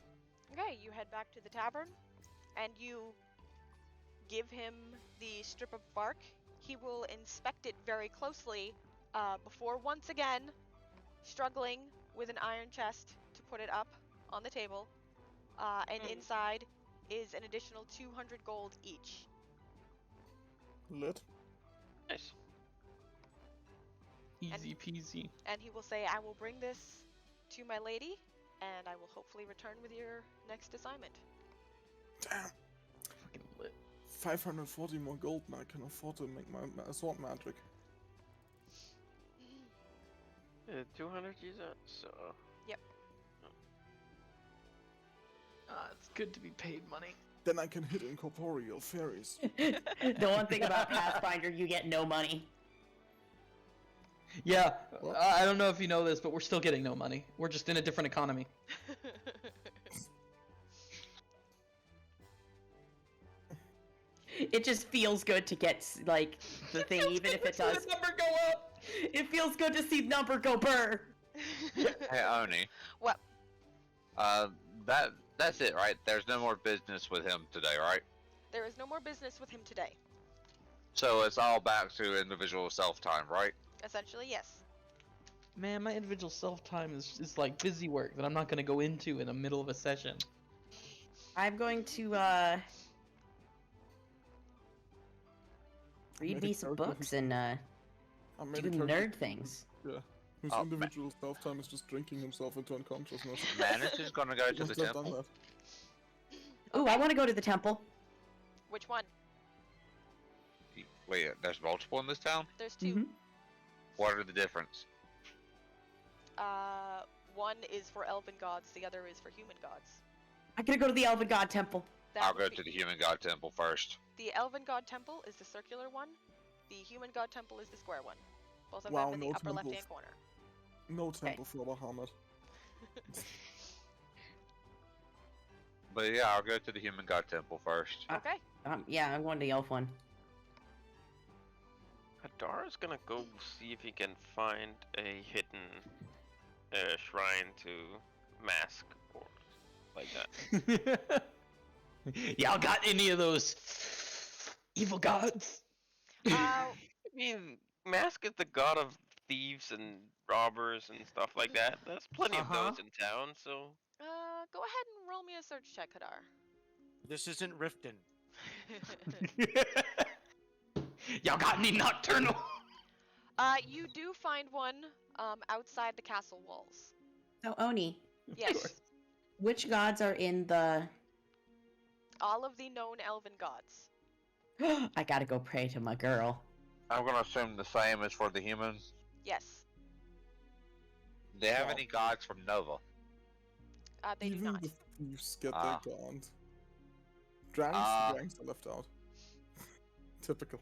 Okay, you head back to the tavern, and you give him the strip of bark. He will inspect it very closely before once again struggling with an iron chest to put it up on the table. And inside is an additional 200 gold each. Lit. Nice. Easy peasy. And he will say, I will bring this to my lady, and I will hopefully return with your next assignment. Damn. Fucking lit. 540 more gold and I can afford to make my sword magic. 200 you said? So. It's good to be paid money. Then I can hit incorporeal fairies. The one thing about Pathfinder, you get no money. Yeah, What? I don't know if you know this, but we're still getting no money. We're just in a different economy. It just feels good to get like the thing, even if it does. The number go up. It feels good to see the number go burr. Hey Oni. What? That's it, right? There's no more business with him today, right? There is no more business with him today. So it's all back to individual self-time, right? Essentially, yes. Man, my individual self-time is like busy work that I'm not gonna go into in the middle of a session. I'm going to read me some books and I made do a character nerd things. Yeah. Whose Oh, individual self-time is just drinking himself into unconsciousness. Manus is gonna go to Just the have done temple. that. Ooh, I want to go to the temple. Which one? Wait, there's multiple in this town? There's two. Mhm. What are the difference? One is for elven gods, the other is for human gods. I'm gonna go to the Elven God Temple. That I'll would go be- to the human god temple first. The elven god temple is the circular one. The human god temple is the square one. Both of Wow, them in the no upper temples. left-hand corner. No temple for Bahamut. But yeah, I'll go to the human god temple first. Okay. Yeah, I'm going to the elf one. Hadar is gonna go see if he can find a hidden shrine to mask or like that. Y'all got any of those evil gods? Uh, I mean, Mask is the god of thieves and robbers and stuff like that. There's plenty of those in town, so. go ahead and roll me a search check, Hadar. This isn't Riften. Y'all got any nocturnal? You do find one outside the castle walls. So Oni, Yes, which gods are in the? all of the known elven gods. I gotta go pray to my girl. I'm gonna assume the same as for the humans. Yes, Do they have Wow. any gods from Nova? they do Even not. the thieves get Ah. their gaunt. Dragons, Ah. dragons are left out. Typical.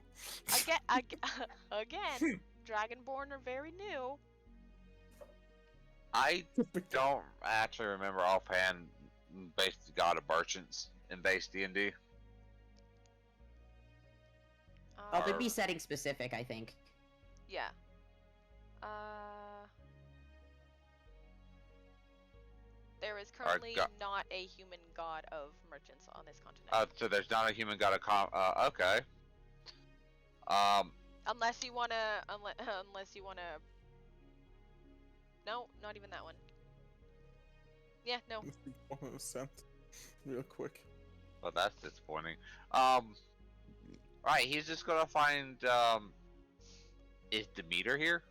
Again, Dragonborn are very new. I Typical. don't actually remember offhand base the god of merchants in base D&D. Oh, they'd Um, be setting specific, I think. Yeah. There is currently go- not a human god of merchants on this continent. So there's not a human god of okay. Unless you wanna, unless you wanna. No, not even that one. Yeah, no. Must be 100% real quick. Well, that's disappointing. Right, he's just gonna find, is Demeter here?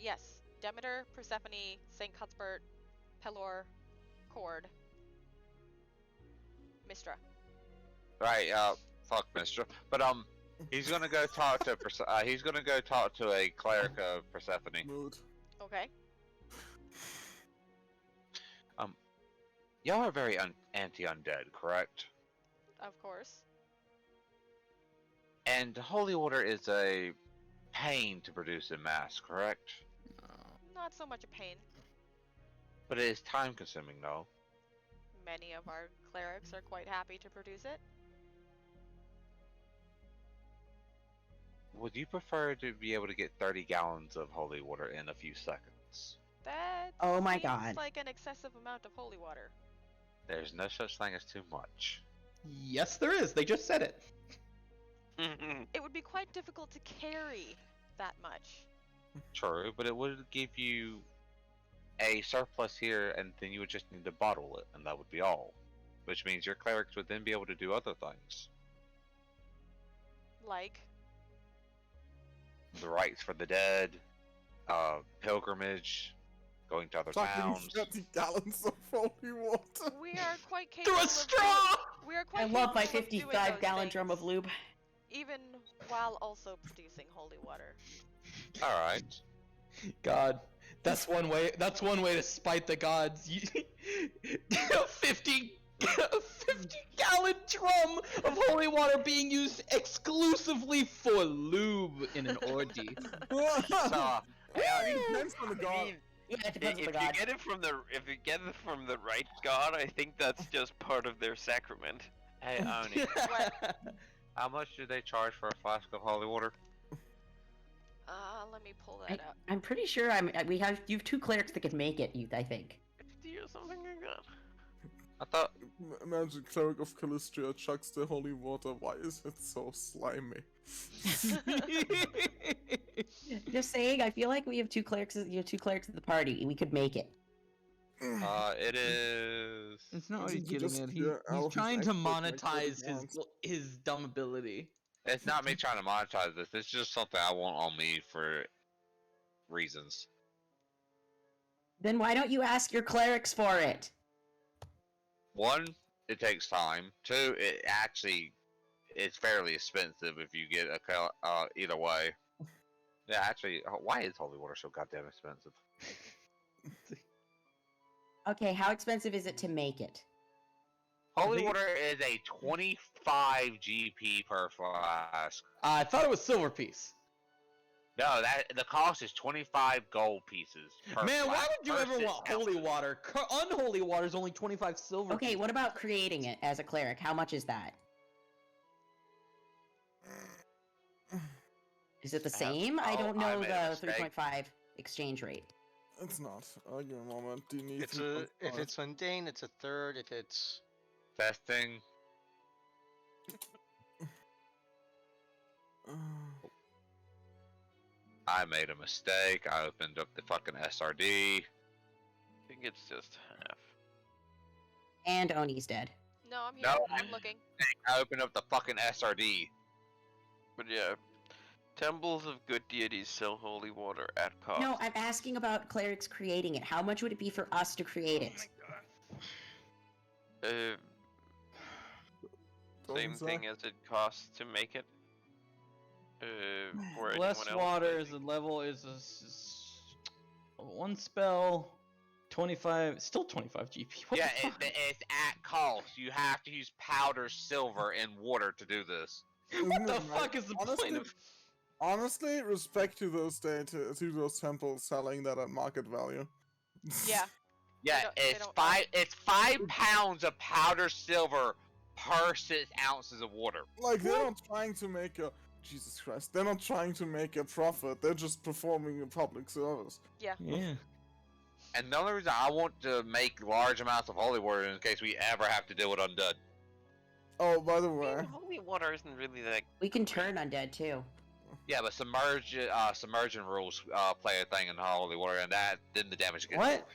Yes. Demeter, Persephone, Saint Cuthbert, Pelor, Cord, Mistra. Right, fuck Mistra. But, he's gonna go talk to, he's gonna go talk to a cleric of Persephone. Mood. Okay. Y'all are very anti-undead, correct? Of course. And holy water is a pain to produce in mass, correct? Not so much a pain. But it is time-consuming, though. Many of our clerics are quite happy to produce it. Would you prefer to be able to get 30 gallons of holy water in a few seconds? That Oh my seems God. like an excessive amount of holy water. There's no such thing as too much. Yes, there is. They just said it. It would be quite difficult to carry that much. True, but it would give you a surplus here, and then you would just need to bottle it, and that would be all. Which means your clerics would then be able to do other things. Like, The rites for the dead, pilgrimage, going to other Fucking towns. 30 gallons of holy water. we are quite capable Through a of straw! we are I quite love my capable of doing 55 those gallon drum of things, lube. even while also producing holy water. Alright. God, that's one way. That's one way to spite the gods. 50 gallon drum of holy water being used exclusively for lube in an orgy. So, It depends on the god. Yeah, it depends on If the you god. get it from the right god, I think that's just part of their sacrament. hey, Oni, how much do they charge for a flask of holy water? Let me pull that up. I'm pretty sure you have two clerics that can make it. I think. 50 or something like that. I thought Imagine cleric of Calistria chucks the holy water. Why is it so slimy? Just saying. I feel like we have two clerics. You have two clerics at the party. We could make it. it is. It's not what Isn't he's he getting just at. pure He's elf? trying He's to expert like monetize Gordon his dumb ability. It's not me trying to monetize this. It's just something I want on me for reasons. Then why don't you ask your clerics for it? One, it takes time. Two, it's fairly expensive if you get either way. Yeah, actually, why is holy water so goddamn expensive? Okay, how expensive is it to make it? Holy water is a 25 GP per flask. I thought it was silver piece. No, the cost is 25 gold pieces per Man, why flask would you ever versus want holy ounces. water? Unholy water is only 25 silver. Okay, what about creating it as a cleric? How much is that? Is it the same? I don't know made a the mistake. 3.5 exchange rate. It's not. I'll give a moment. Do you need It's if it's mundane, it's a third. If it's Testing. I made a mistake. I opened up the fucking SRD. I think it's just half. And Oni's dead. No, I'm here. No, I'm looking. I opened up the fucking SRD. But yeah, temples of good deities sell holy water at cost. No, I'm asking about clerics creating it. How much would it be for us to create it? Same thing as it costs to make it. For Less anyone else, water I is a think. level is one spell, 25, still 25 GP. What Yeah, the fuck? it's at cost. You have to use powder, silver, and water to do this. What the fuck is the point of? Honestly, respect to those to those temples selling that at market value. Yeah. Yeah, they it's don't- It's 5 pounds of powder silver per 6 ounces of water. Like they're not trying to make a Jesus Christ. They're not trying to make a profit. They're just performing a public service. Yeah. Yeah. And the only reason I want to make large amounts of holy water is in case we ever have to deal with undead. Oh, by the I way, mean, holy water isn't really that. We can turn undead too. Yeah, but submersion rules play a thing in holy water, and then the damage gets. What?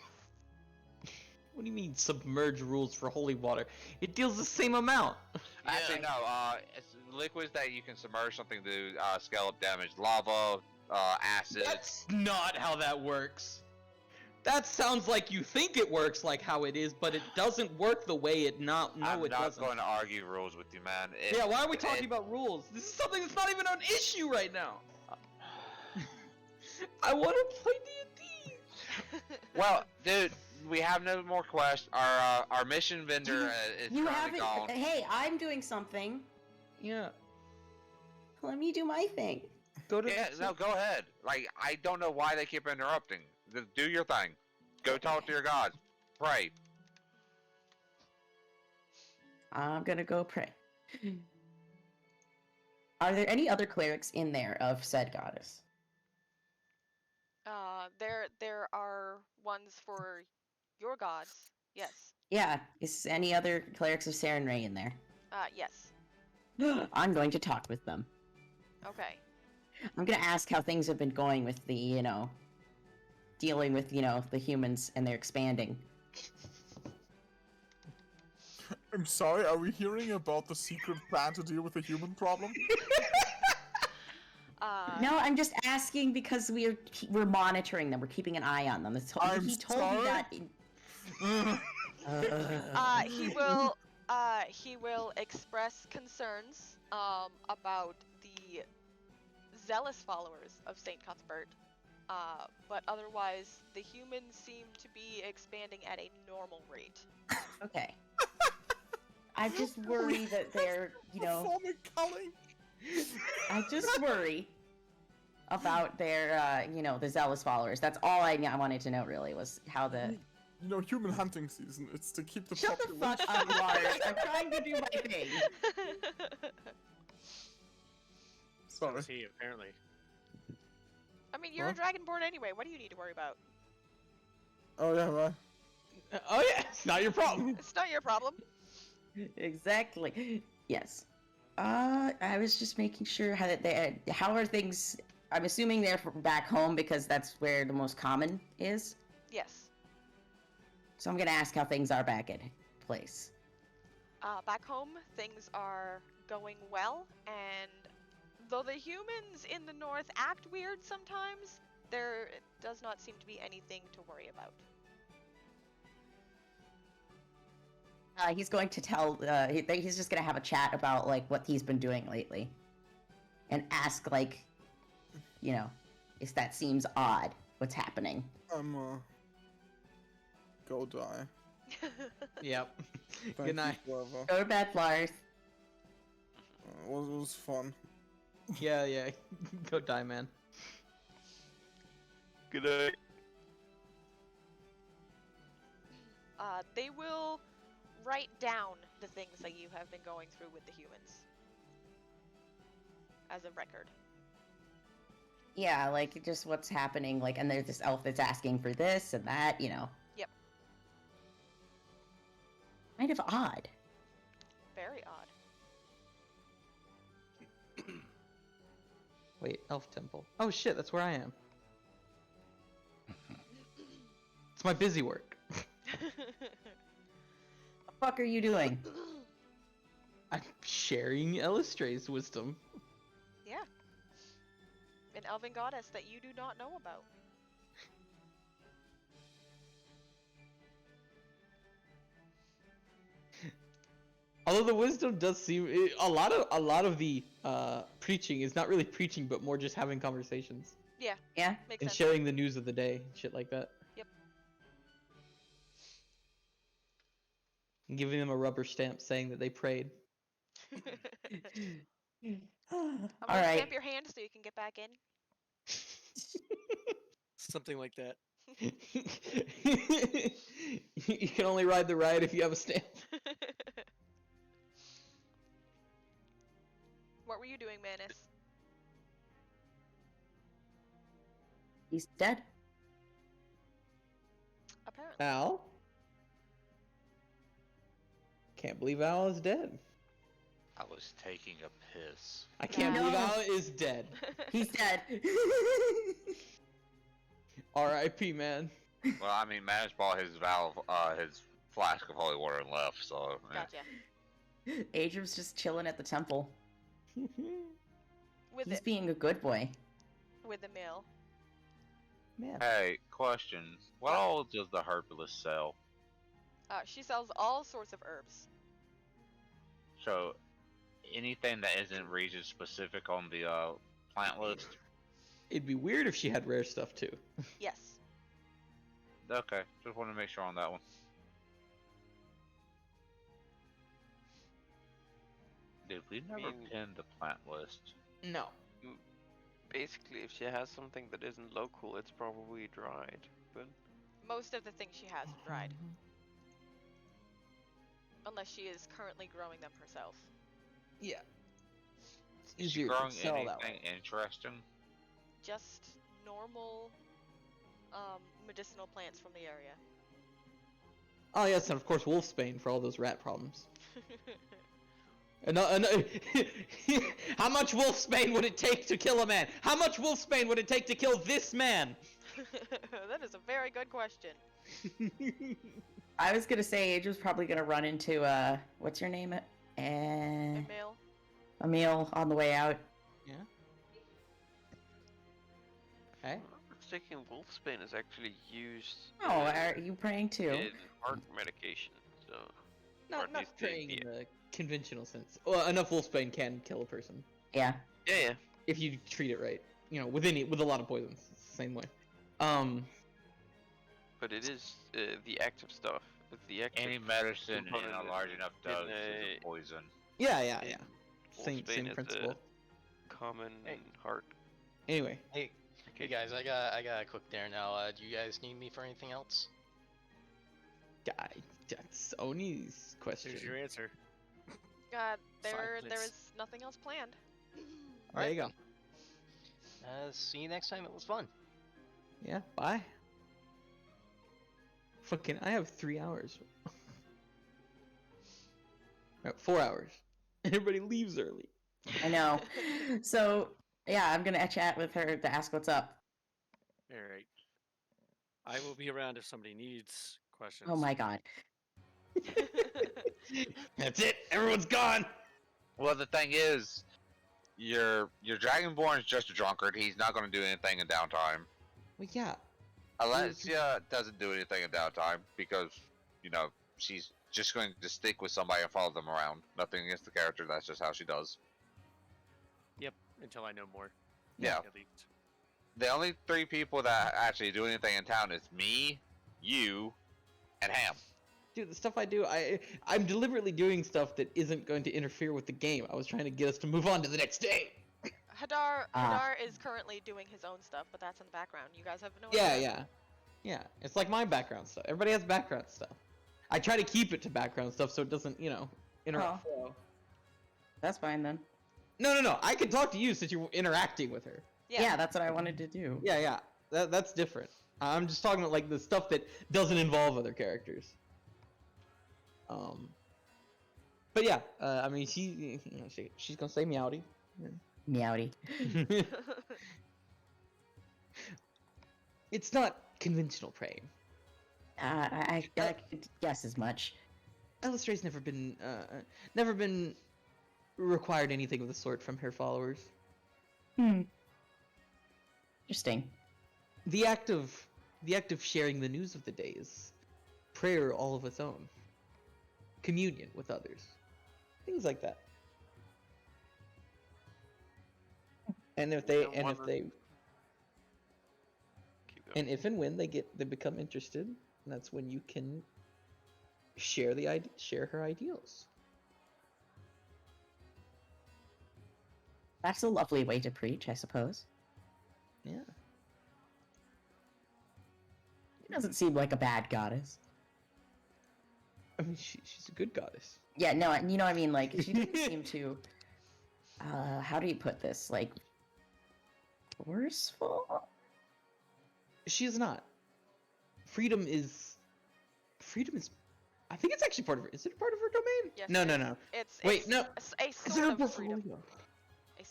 What do you mean submerge rules for holy water? It deals the same amount. Actually, no. It's liquids that you can submerge something to scale up damage. Lava, acid. That's not how that works. That sounds like you think it works like how it is, but it doesn't work the way it not. No, I'm it not doesn't. going to argue rules with you, man. Yeah, why are we talking about rules? This is something that's not even an issue right now. I want to play D&D. Well, dude, we have no more quests. Our mission vendor is You currently haven't. gone. Hey, I'm doing something. Yeah. Let me do my thing. Go to. Yeah, no, go ahead. Like, I don't know why they keep interrupting. Just do your thing. Go talk to your gods. Pray. I'm gonna go pray. Are there any other clerics in there of said goddess? There are ones for your gods. Yes. Yeah, is any other clerics of Saren Ray in there? Yes. I'm going to talk with them. Okay. I'm gonna ask how things have been going with the, dealing with, the humans and they're expanding. I'm sorry, are we hearing about the secret plan to deal with the human problem? No, I'm just asking because we're monitoring them. We're keeping an eye on them. He told me that. He will express concerns about the zealous followers of Saint Cuthbert, but otherwise the humans seem to be expanding at a normal rate. Okay. I just worry that they're, Performing culling. I just worry about their, the zealous followers. That's all I wanted to know, really, was how the... Human hunting season. It's to keep the Shut the fuck up, Lars. I'm trying to do my thing. So is he, apparently. I mean, you're a dragonborn anyway. What do you need to worry about? Oh, yeah, right. Oh yeah, it's not your problem. It's not your problem. Exactly. Yes. I was just making sure how are things... I'm assuming they're back home because that's where the most common is. Yes. So I'm gonna ask how things are back at place. Back home, things are going well, and though the humans in the north act weird sometimes, there does not seem to be anything to worry about. He's going to tell, he's just gonna have a chat about, what he's been doing lately. And ask, if that seems odd, what's happening. Go die. Yep. Thank Good night. you, forever. Go to bed, Lars. It was fun. Yeah. Go die, man. Good night. They will write down the things that you have been going through with the humans as a record. Yeah, just what's happening, and there's this elf that's asking for this and that, Yep. Kind of odd. Very odd. Wait, elf temple. Oh shit, that's where I am. It's my busy work. The fuck are you doing? I'm sharing Illustra's wisdom. Yeah. An elven goddess that you do not know about. Although the wisdom does seem a lot of the preaching is not really preaching, but more just having conversations Yeah. Yeah? Makes and sense. sharing the news of the day, shit like that. Yep. And giving them a rubber stamp saying that they prayed. I'm All gonna right. stamp your hand so you can get back in. Something like that. You can only ride the ride if you have a stamp. What were you doing, Manus? He's dead. Apparently. Al? Can't believe Al is dead. I was taking a piss. I can't No. believe Al is dead. He's dead. R.I.P. man. Well, I mean, Manus bought his his flask of holy water and left, so. Gotcha. Adrian's just chilling at the temple. With He's it. being a good boy. with Iimeyl. Man. Hey, question. What all does the herbalist sell? She sells all sorts of herbs. So, anything that isn't region specific on the plant list? It'd be weird if she had rare stuff too. Yes. Okay, just want to make sure on that one. Dude, we never pinned the plant list. No. Basically, if she has something that isn't local, it's probably dried. But Most of the things she has are dried. Unless she is currently growing them herself. Yeah. It's Is she easier to growing sell that anything way. interesting? Just normal medicinal plants from the area. Oh yes, and of course wolfsbane for all those rat problems. How much wolfsbane would it take to kill a man? How much wolfsbane would it take to kill this man? That is a very good question. I was gonna say Age was probably gonna run into what's your name? Iimeyl. Iimeyl on the way out. Yeah. Okay. mistaken, wolfsbane is actually used. Oh, are you praying too? In heart medication, so. Not at least praying in the conventional sense. Well, enough wolfsbane can kill a person. Yeah. Yeah. If you treat it right, you know, with a lot of poisons, it's the same way. But it is the active stuff. The active Any medicine in component a large enough dose is a a poison. Yeah. Same wolfsbane is principle. Common Hey. heart. Anyway. Hey guys, I got a quick there now. Do you guys need me for anything else? That's Oni's question. Here's your answer. There Silence. is nothing else planned. There you go. See you next time. It was fun. Yeah, bye. Fucking, I have 3 hours. 4 hours. Everybody leaves early. I know. So, yeah, I'm gonna chat with her to ask what's up. Alright. I will be around if somebody needs questions. Oh my god. That's it. Everyone's gone. Well, the thing is, your Dragonborn is just a drunkard. He's not going to do anything in downtime. Well, yeah. Ahlyxia doesn't do anything in downtime because, you know, she's just going to stick with somebody and follow them around. Nothing against the character, that's just how she does. Yep, until I know more. Yeah. At least. The only 3 people that actually do anything in town is me, you, and Ham. Dude, the stuff I do, I'm deliberately doing stuff that isn't going to interfere with the game. I was trying to get us to move on to the next day. Hadar is currently doing his own stuff, but that's in the background. You guys have no idea. Yeah. It's like my background stuff. Everybody has background stuff. I try to keep it to background stuff so it doesn't, you know, interrupt. Oh. That's fine then. No. I can talk to you since you're interacting with her. Yeah, that's what I wanted to do. Yeah. That's different. I'm just talking about like the stuff that doesn't involve other characters. But yeah, I mean, she's gonna say meowdy. Meowdy. It's not conventional praying. I could guess as much. Illustrate's never been required anything of the sort from her followers. Interesting. The act of sharing the news of the day is prayer all of its own. Communion with others. Things like that. And if and when they become interested, that's when you can share her ideals. That's a lovely way to preach, I suppose. Yeah. She doesn't seem like a bad goddess. I mean, she's a good goddess. Yeah, no, you know what I mean? Like, she doesn't seem to... how do you put this? Like, forceful? She is not. Freedom is... I think it's actually part of her... Is it part of her domain? Yes, No. It's no. a sort of freedom.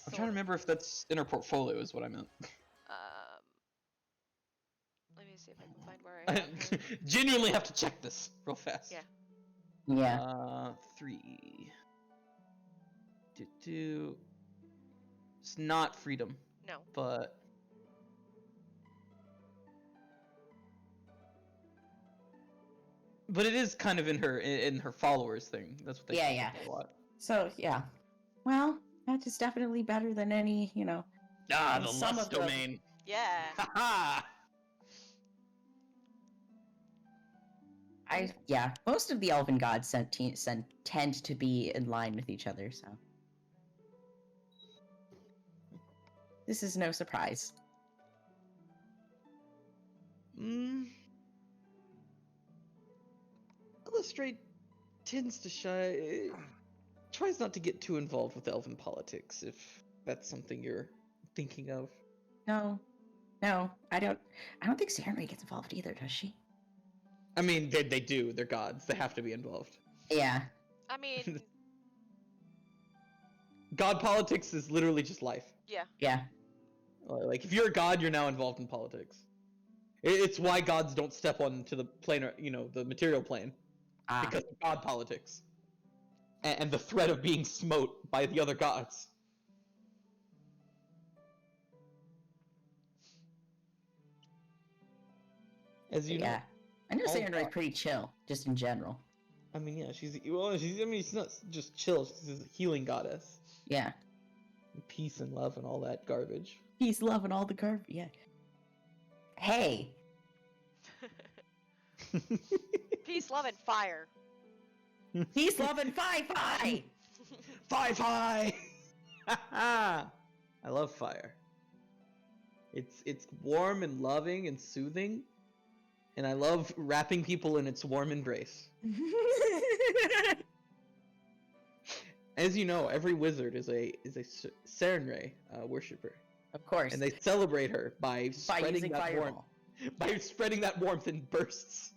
I'm trying to remember if that's in her portfolio is what I meant. Let me see if I can find where I have her. Genuinely have to check this real fast. Yeah. Yeah. 3. It's not freedom. No. But But it is kind of in her followers thing. That's what they Yeah, talk about a lot. So yeah, well, that is definitely better than any, Ah, and the some lust of them- domain. Yeah. Haha. Most of the elven gods tend to be in line with each other, so this is no surprise. Illustrate tends to tries not to get too involved with elven politics, if that's something you're thinking of. No, I don't think Sarenrae gets involved either, does she? I mean, they do. They're gods. They have to be involved. Yeah. I mean, God politics is literally just life. yeah. Yeah. Like, if you're a god, you're now involved in politics. It's why gods don't step onto the plane, the material plane. Because of god politics. And the threat of being smote by the other gods. As you know. I know all Sarenrae's gods- pretty chill, just in general. I mean, yeah, she's not just chill, she's a healing goddess. Yeah. Peace and love and all that garbage. Peace, love, and all the garbage. Yeah. Hey. Peace, love, and fire. Peace, love, and fi-fi! Fi-fi! I love fire. It's warm and loving and soothing, and I love wrapping people in its warm embrace. As you know, every wizard is a Sarenrae worshipper. Of course. And they celebrate her by spreading using that warmth. fireball. By spreading that warmth in bursts.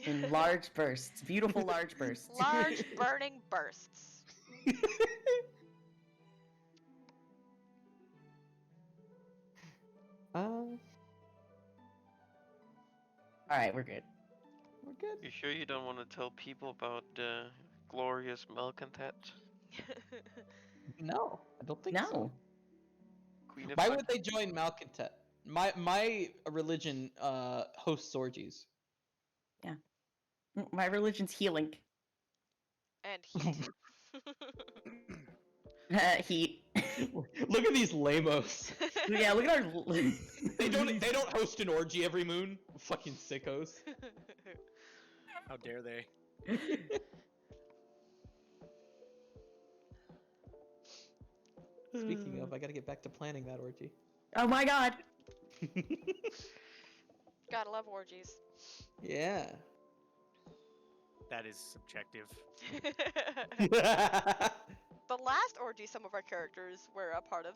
In large bursts. Beautiful large bursts. Large burning bursts. Alright, we're good. We're good. You sure you don't want to tell people about glorious malcontent? No, I don't think No. so. Queen of Why Fun- would they join malcontent? My religion hosts orgies. My religion's healing. And heat. Heat. Look at these lamos. Yeah, look at our... They don't host an orgy every moon. Fucking sickos. How dare they? Speaking of, I gotta get back to planning that orgy. Oh my god! Gotta love orgies. Yeah. That is subjective. The last orgy some of our characters were a part of,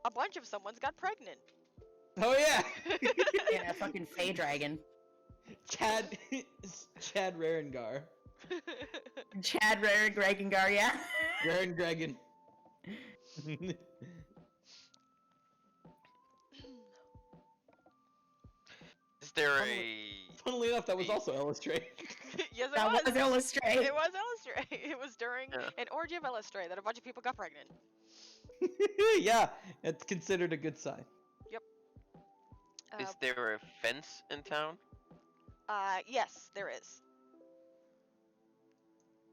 a bunch of someone's got pregnant. Oh yeah. Yeah, fucking Fey Dragon. Chad Rarengar. Chad Rare Gregengar, yeah? Raren Dragon. Is there a... Funnily enough, that was also illustrated. Yes, it That was. was Illustrate. It was Illustrate. It was during an orgy of Illustrate that a bunch of people got pregnant. Yeah, it's considered a good sign. Is there a fence in town? Yes, there is.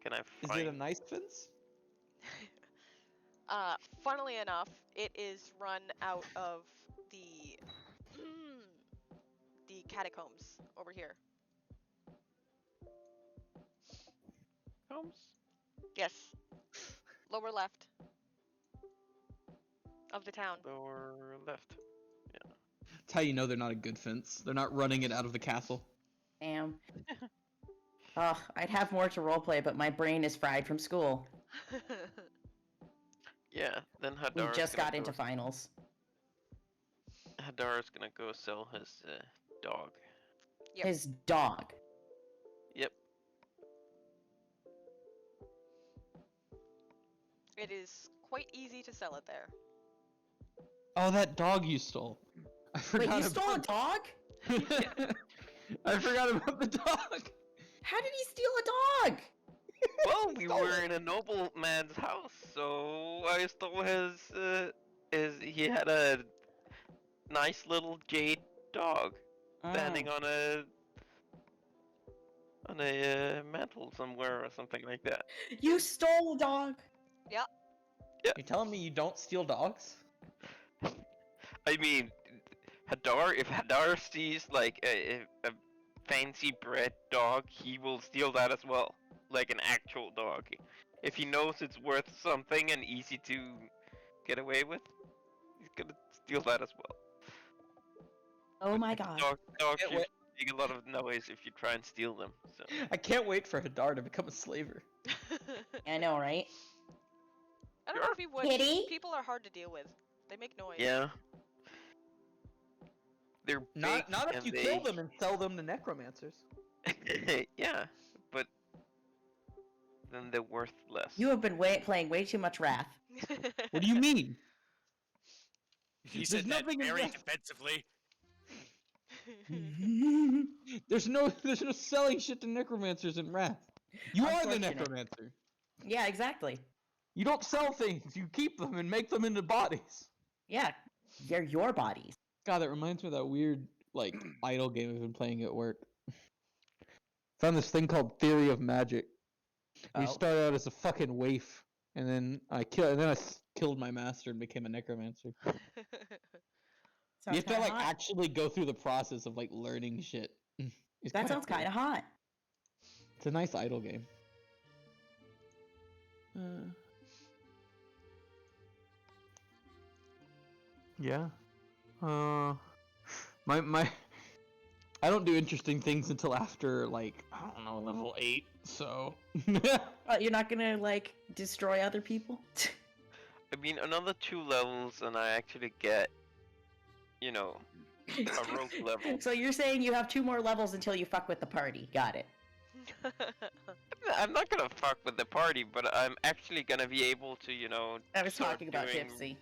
Can I Is find... it a nice fence? Funnily enough, it is run out of the the catacombs over here. Combs? Yes. Lower left of the town. Lower left. That's how you know they're not a good fence. They're not running it out of the castle. Damn. Ugh, I'd have more to roleplay, but my brain is fried from school. Yeah, then We Hadar. just got into finals. Hadar is gonna go sell his dog. Yep. His dog. Yep. It is quite easy to sell it there. Oh, that dog you stole. I forgot Wait, you stole a about... dog? I forgot about the dog. How did he steal a dog? Well, we were in a nobleman's house, so I stole his. He had a nice little jade dog standing on a on a mantle somewhere or something like that. You stole a dog. You're telling me you don't steal dogs? I mean, if Hadar sees like a fancy bred dog, he will steal that as well, like an actual dog. If he knows it's worth something and easy to get away with, he's gonna steal that as well. Oh my god. Dogs Can't usually make a lot of noise if you try and steal them. So I can't wait for Hadar to become a slaver. I know, right? I don't know if he would. Kitty? People are hard to deal with. They make noise. yeah, they're big Not if and you they... kill them and sell them to necromancers. yeah, but then they're worth less. You have been playing way too much Wrath. What do you mean? He There's said that nothing in very Wrath. defensively. There's no selling shit to necromancers in Wrath. You are the Unfortunate. necromancer. Yeah, exactly. You don't sell things. You keep them and make them into bodies. Yeah, they're your bodies. God, that reminds me of that weird like idle game I've been playing at work. Found this thing called Theory of Magic. You Oh. start out as a fucking waif, and then I killed my master and became a necromancer. You Sounds have to kinda like hot. actually go through the process of like learning shit. It's That quite sounds cool. kind of hot. It's a nice idle game. Yeah. My I don't do interesting things until after like I don't know level 8. So You're not gonna like destroy other people? I mean, another 2 levels, and I actually get, you know, a rogue level. So you're saying you have 2 more levels until you fuck with the party. Got it. I'm not gonna fuck with the party, but I'm actually gonna be able to, you know. I was start talking about doing... Gypsy.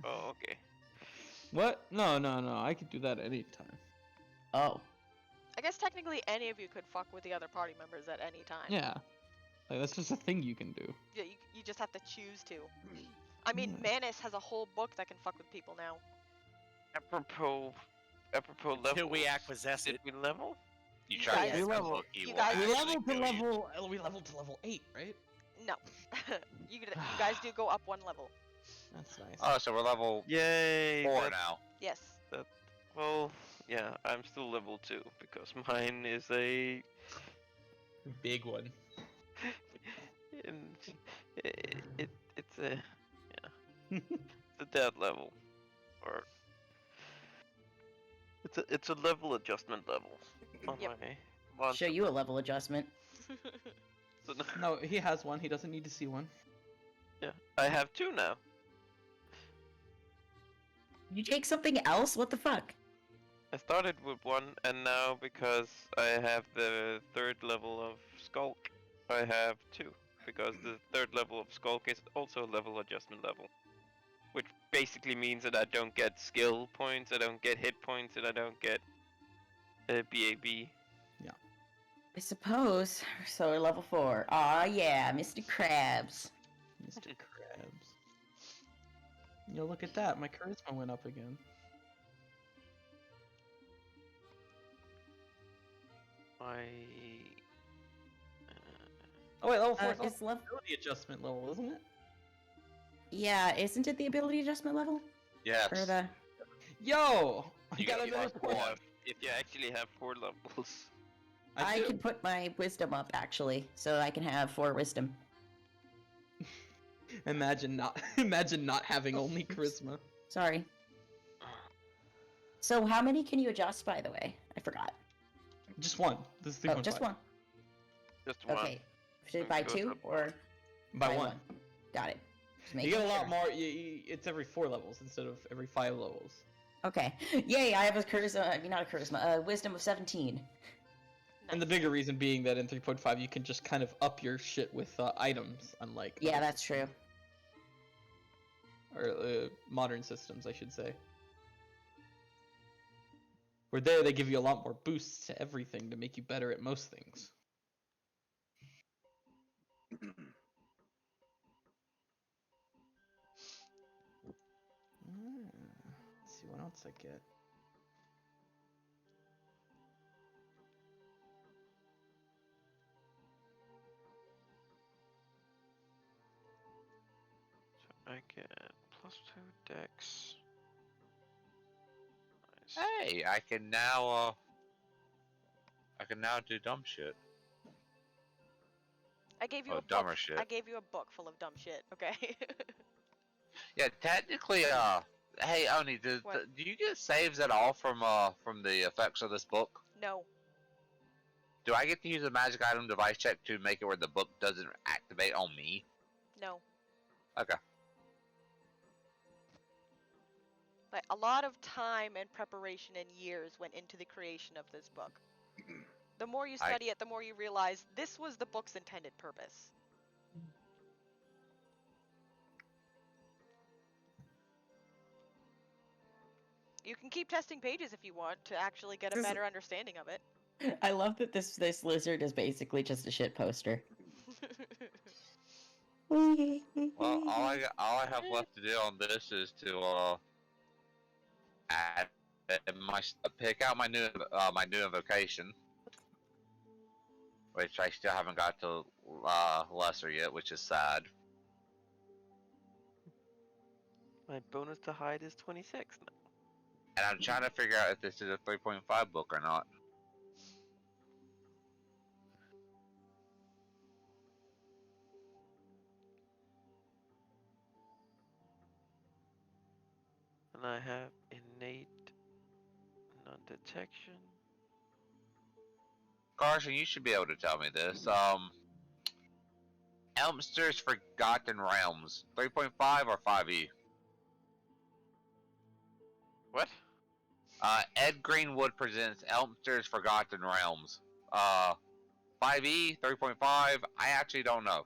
Oh, okay. What? No. I could do that anytime. Oh. I guess technically any of you could fuck with the other party members at any time. Yeah. Like that's just a thing you can do. Yeah, you just have to choose to. I mean, Yeah. Manus has a whole book that can fuck with people now. Apropos level. Until we acquiesce Did it. we level? You You try guys- to You level- you guys- We leveled to level 8, right? No. you guys do go up 1 level. That's nice. Oh, so we're level Yay! 4 now. Yes. Well, yeah, I'm still level 2 because mine is a. Big one. And it's a it's a dead level, or it's a level adjustment level on Yep. my monster. Show you a level adjustment. So No, he has one. He doesn't need to see one. yeah, I have 2 now. You take something else? What the fuck? I started with 1, and now because I have the 3rd level of Skulk, I have 2. Because the 3rd level of Skulk is also a level adjustment level. Which basically means that I don't get skill points, I don't get hit points, and I don't get BAB. I suppose. So we're level 4. Aw, yeah, Mr. Krabs. Mr. Krabs. Yo, look at that. My charisma went up again. I... Oh wait, level 4 is It's level. ability adjustment level, isn't it? Yeah, isn't it the ability adjustment level? Yes. Or the. Yo! I You got got another plus point. 1. If you actually have 4 levels. I do. can put my wisdom up actually, so I can have 4 wisdom. Imagine not having only charisma. Sorry. So how many can you adjust, by the way? I forgot. Just one. This is 3.5. Oh, just one. Just 1. Okay. By Goes 2 up. or By one. Got it. Just You making get a lot sure. more. It's every 4 levels instead of every 5 levels. Okay. Yay! I have a charisma. Not a charisma. Wisdom of 17. And the bigger reason being that in 3.5 you can just kind of up your shit with items, unlike Yeah, that's true. or modern systems, I should say. Where there they give you a lot more boosts to everything to make you better at most things. Let's see what else I get. I get +2 dex. Nice. Hey, I can now do dumb shit. I gave you Oh, a book. dumber shit. I gave you a book full of dumb shit. Okay. Yeah, technically, hey Oni, do you get saves at all from the effects of this book? No. Do I get to use a magic item device check to make it where the book doesn't activate on me? No. Okay. Like a lot of time and preparation and years went into the creation of this book. The more you study it, the more you realize this was the book's intended purpose. You can keep testing pages if you want to actually get a better understanding of it. I love that this lizard is basically just a shit poster. Well, all I have left to do on this is to add pick out my new invocation, which I still haven't got to lesser yet, which is sad. My bonus to hide is 26 now. And I'm trying to figure out if this is a 3.5 book or not. And I have innate non-detection. Carson, you should be able to tell me this. Elmster's Forgotten Realms, 3.5 or 5e? What? Ed Greenwood presents Elmster's Forgotten Realms. 5e, 3.5, I actually don't know.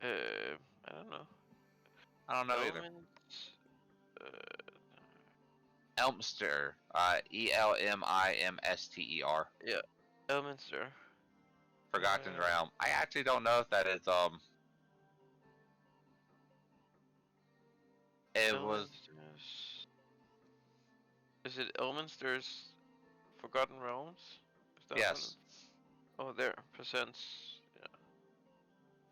I don't know. I don't know either. Elmster, Elmimster. Yeah, Elminster. Forgotten Realm. I actually don't know if that is, it was... Is it Elminster's Forgotten Realms? Is that yes. Oh, there. Presents. Yeah.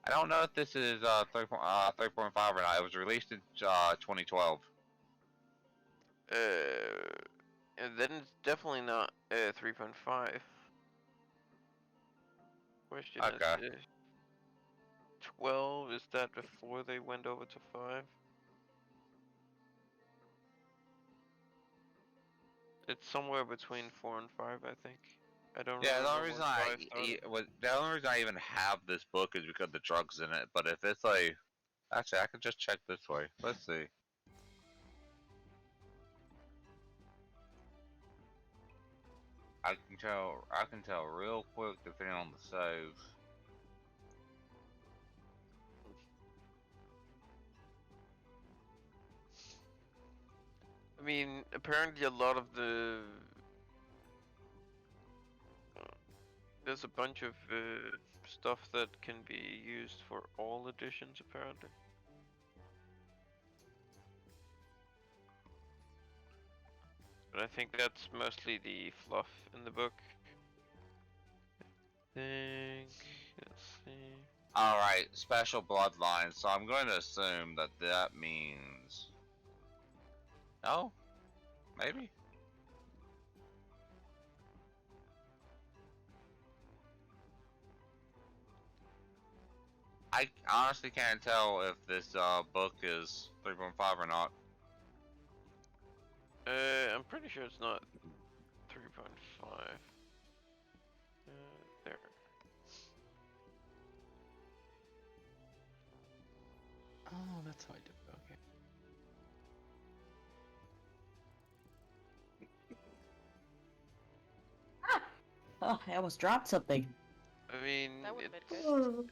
I don't know if this is 3.5 or not. It was released in 2012. And then it's definitely not 3.5. Question Okay. is 12, is that before they went over to 5? It's somewhere between 4 and 5, I think. I don't Yeah, remember the only reason I even have this book is because the drugs in it. But if it's like, actually, I can just check this way. Let's see. I can tell real quick depending on the save. I mean, apparently a lot of the... there's a bunch of stuff that can be used for all editions, apparently. But I think that's mostly the fluff in the book. Let's see. Alright, special bloodline. So I'm going to assume that that means... No? Maybe? I honestly can't tell if this book is 3.5 or not. I'm pretty sure it's not 3.5. There. Oh, that's how I do it. Okay. Oh, I almost dropped something. I mean, That would it have been good.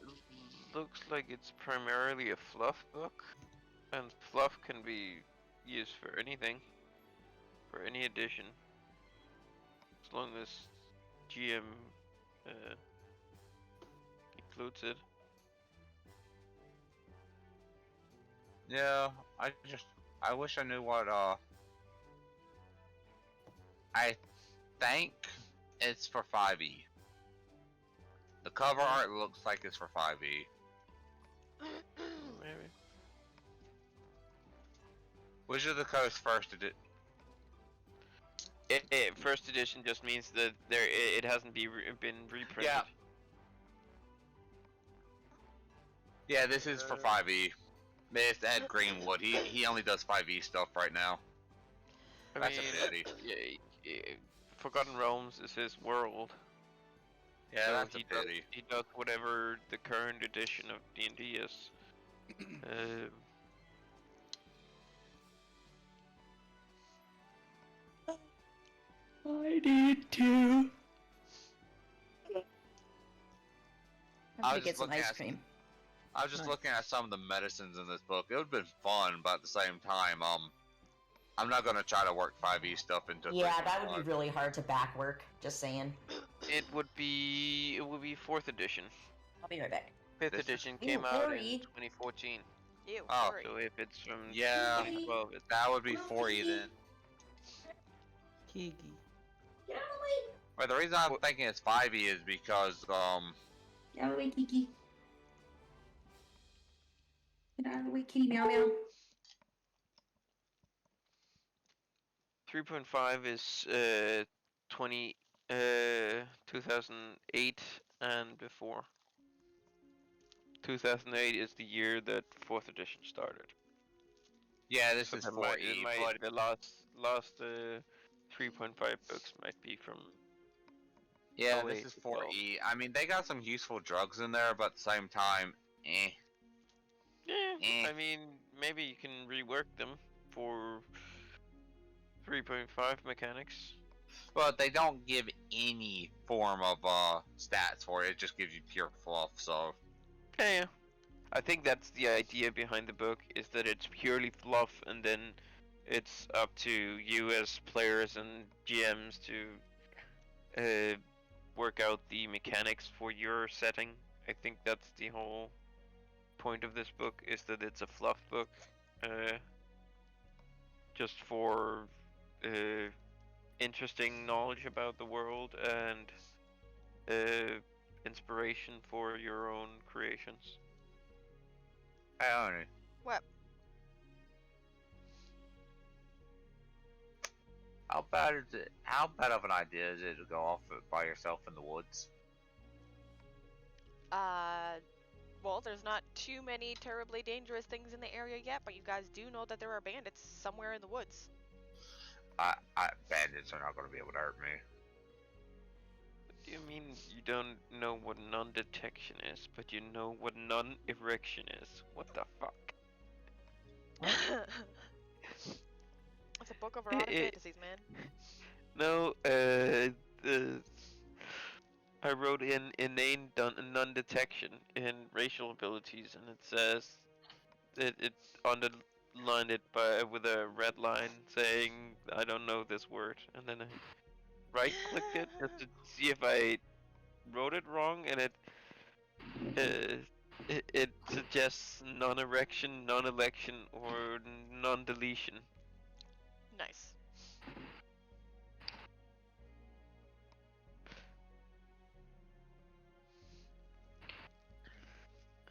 looks like it's primarily a fluff book, and fluff can be used for anything, for any edition, as long as GM includes it. Yeah, I wish I knew what, I think it's for 5e. The cover art looks like it's for 5e. Maybe. Wizard of the Coast first edition. First edition just means that it hasn't been reprinted. Yeah. Yeah, this is for 5e. It's Ed Greenwood. He only does 5e stuff right now. That's a pity. Forgotten Realms is his world. Yeah, so that's a pity. He does whatever the current edition of D&D is. I need to. I'm gonna get some ice cream. I was just looking at some of the medicines in this book. It would have been fun, but at the same time, I'm not gonna try to work 5e stuff into. Yeah, that would be really hard to back work. Just saying. It would be 4th edition. I'll be right back. 5th edition came out in 2014. Ew, Oh, so if it's from 2012, that would be 4e then. Kiki. Get out of the way. Well, the reason I'm thinking it's 5e is because Get out of the way, Kiki. Get out of the way, kitty meow meow. 3.5 is 2008 and before. 2008 is the year that 4th edition started. Yeah, this is it 4e. might, the last 3.5 books might be from. Yeah, this is 4e. I mean, they got some useful drugs in there, but at the same time, Yeah, I mean, maybe you can rework them for 3.5 mechanics. But they don't give any form of stats for it. It just gives you pure fluff. So. Yeah. I think that's the idea behind the book, is that it's purely fluff, and then it's up to you as players and GMs to work out the mechanics for your setting. I think that's the whole point of this book, is that it's a fluff book, just for interesting knowledge about the world and inspiration for your own creations. What? How bad is it? How bad of an idea is it to go off by yourself in the woods? Well, there's not too many terribly dangerous things in the area yet, but you guys do know that there are bandits somewhere in the woods. Bandits are not going to be able to hurt me. What do you mean you don't know what non-detection is, but you know what non-erection is? What the fuck? It's a book of erotic fantasies, man. No, I wrote in inane non-detection in racial abilities, and it says it underlined it with a red line saying I don't know this word, and then I right-clicked it just to see if I wrote it wrong, and it suggests non-erection, non-election, or non-deletion. Nice.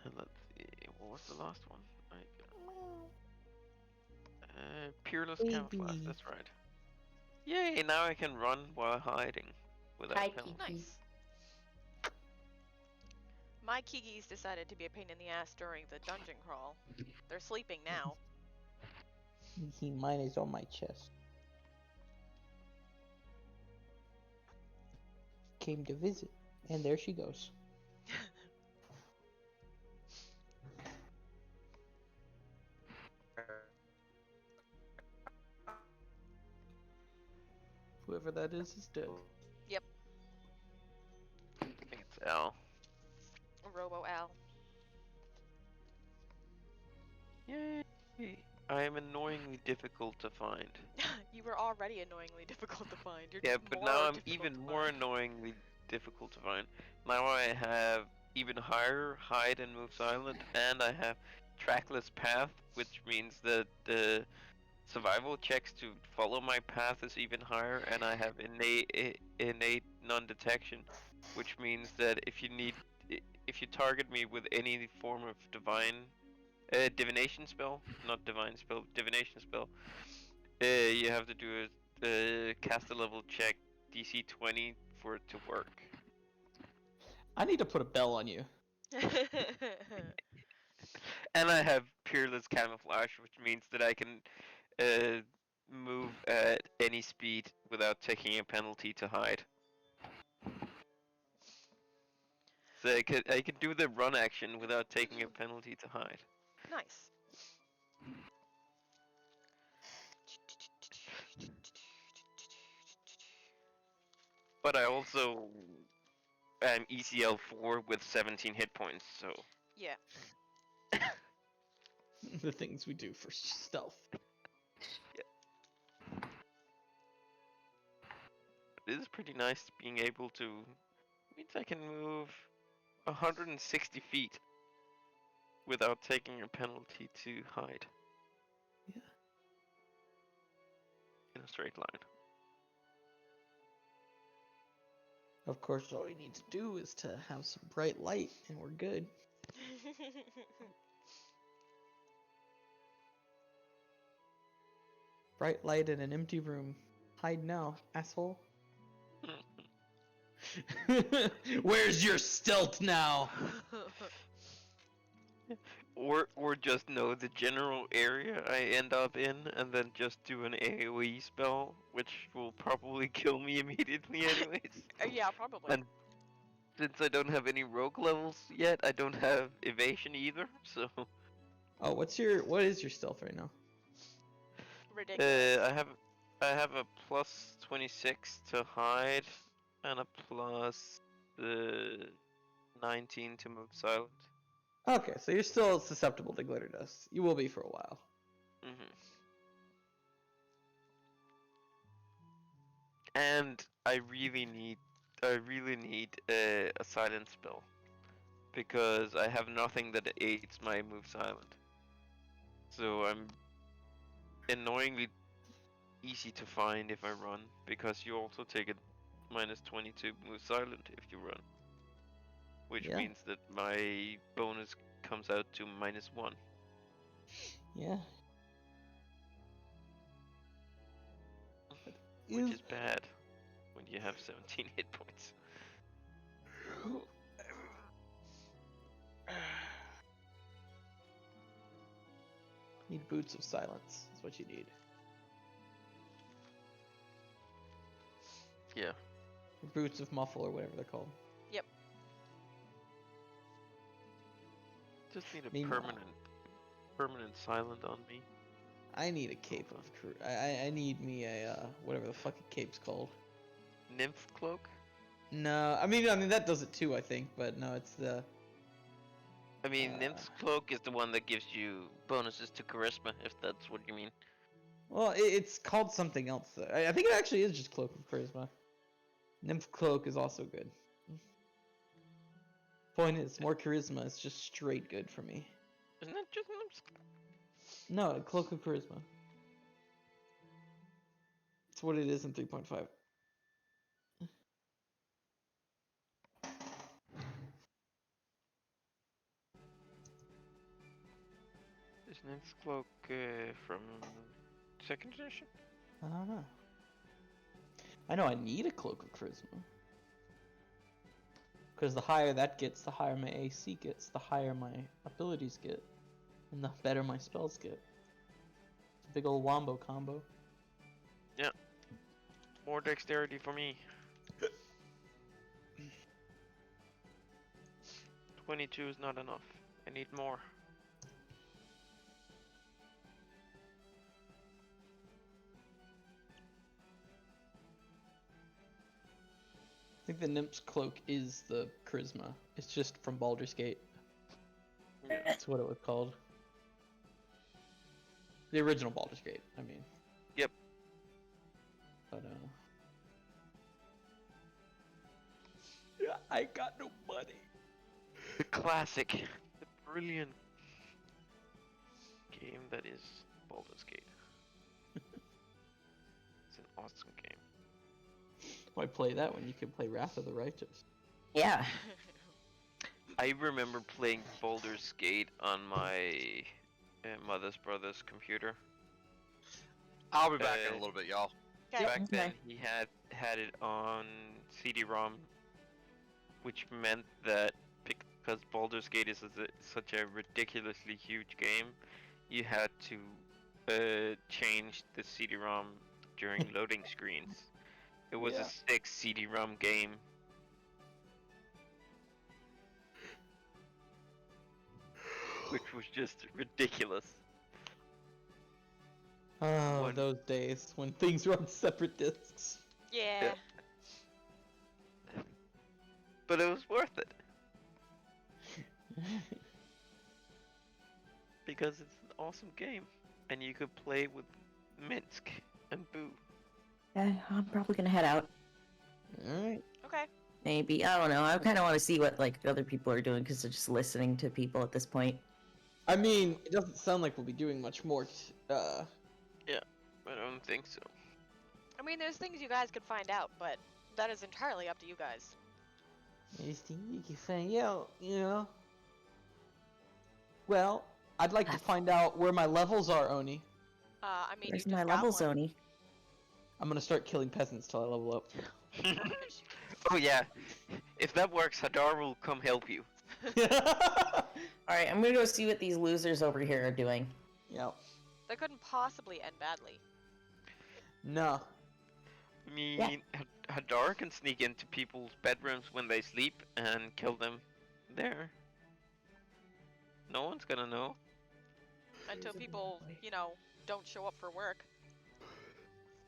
And let's see, what was the last one? Peerless camouflage, that's right. Yay, now I can run while hiding without penalty. Nice. My Kigis decided to be a pain in the ass during the dungeon crawl. They're sleeping now. Mine is on my chest. Came to visit, and there she goes. Whoever that is dead. Yep. I think it's L. Robo Al. Yay! I am annoyingly difficult to find. You were already annoyingly difficult to find. You're Yeah, just but more now I'm difficult even to more find. annoyingly difficult to find. Now I have even higher hide and move silent, and I have trackless path, which means that the survival checks to follow my path is even higher, and I have innate non-detection, which means that if you target me with any form of divine divination spell, not divine spell, divination spell. You have to do a caster level check, DC 20 for it to work. I need to put a bell on you. And I have peerless camouflage, which means that I can move at any speed without taking a penalty to hide. So I could do the run action without taking a penalty to hide. Nice. But I also am ECL 4 with 17 hit points, so Yeah. The things we do for stealth. it is pretty nice being able to. Means I can move 160 feet without taking a penalty to hide. Yeah. In a straight line. Of course, all we need to do is to have some bright light, and we're good. Bright light in an empty room. Hide now, asshole. Where's your stealth now? Or just know the general area I end up in, and then just do an AoE spell, which will probably kill me immediately anyways. Yeah, probably. And since I don't have any rogue levels yet, I don't have evasion either, so... Oh, what is your stealth right now? Ridiculous. I have a plus 26 to hide, and a plus 19 to move silent. Okay, so you're still susceptible to glitter dust. You will be for a while. And I really need a silent spell, because I have nothing that aids my move silent. So I'm annoyingly easy to find if I run, because you also take a minus 20 to move silent if you run. Which means that my bonus comes out to -1. Yeah. Which is bad when you have 17 hit points. Need boots of silence. That's what you need. Yeah. Or boots of muffle or whatever they're called. Yep. Just need a Meanwhile, permanent silent on me. I need a cape of crew. I need me a whatever the fuck a cape's called. Nymph cloak? No, I mean that does it too, I think, but no, it's the. I mean, Nymph's cloak is the one that gives you bonuses to charisma, if that's what you mean. Well, it's called something else. I think it actually is just cloak of charisma. Nymph cloak is also good. Point is, more charisma is just straight good for me. Isn't that just Nymph's? No, cloak of charisma. It's what it is in 3.5. Is Nymph's cloak from 2nd edition? I don't know. I know I need a cloak of charisma. Because the higher that gets, the higher my AC gets, the higher my abilities get, and the better my spells get. It's a big old wombo combo. Yeah. More dexterity for me. 22 is not enough. I need more. I think the Nymph's cloak is the charisma. It's just from Baldur's Gate. That's what it was called. The original Baldur's Gate, I mean. Yep. But, yeah, I got no money. The classic. The brilliant game that is Baldur's Gate. It's an awesome game. Why play that when you can play Wrath of the Righteous? Yeah. I remember playing Baldur's Gate on my mother's brother's computer. I'll be back in a little bit, y'all. Okay. Back then, Okay. he had it on CD-ROM, which meant that because Baldur's Gate is such a ridiculously huge game, you had to change the CD-ROM during loading screens. It was Yeah. a 6 CD-ROM game. Which was just ridiculous. Oh, One- those days when things were on separate discs. Yeah. But it was worth it. Because it's an awesome game. And you could play with Minsk and Boo. Yeah, I'm probably gonna head out. Alright. Okay. Maybe, I don't know. I kind of want to see what like other people are doing because they're just listening to people at this point. I mean, it doesn't sound like we'll be doing much more. I don't think so. I mean, there's things you guys could find out, but that is entirely up to you guys. You can find out, you know. Well, I'd like to find out where my levels are, Oni. I mean, Where's you my just got level, one. Sony? I'm gonna start killing peasants till I level up. Oh yeah. If that works, Hadar will come help you. Alright, I'm gonna go see what these losers over here are doing. Yep. That couldn't possibly end badly. No. I mean, Hadar can sneak into people's bedrooms when they sleep and kill them there. No one's gonna know. Until people, you know, don't show up for work.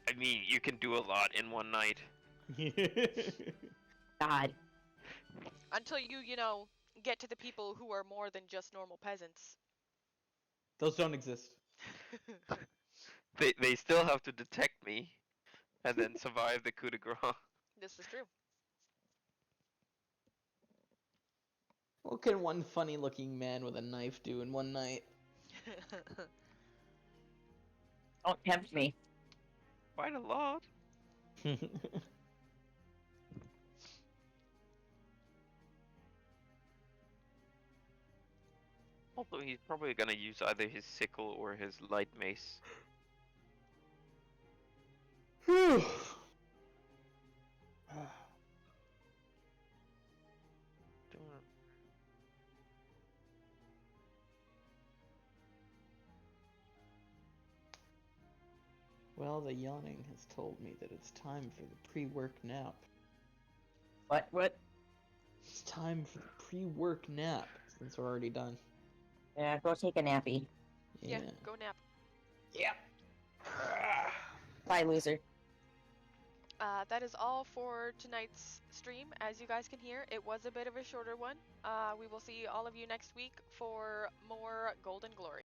I mean, you can do a lot in one night. God. Until you know, get to the people who are more than just normal peasants. Those don't exist. They still have to detect me, and then survive the coup de grace. This is true. What can one funny-looking man with a knife do in one night? Don't tempt me. Quite a lot. Although he's probably gonna use either his sickle or his light mace. Whew. Well, the yawning has told me that it's time for the pre-work nap. What? It's time for the pre-work nap, since we're already done. Yeah, go take a nappy. Yeah, go nap. Yeah. Bye, loser. That is all for tonight's stream. As you guys can hear, it was a bit of a shorter one. We will see all of you next week for more Golden Glory.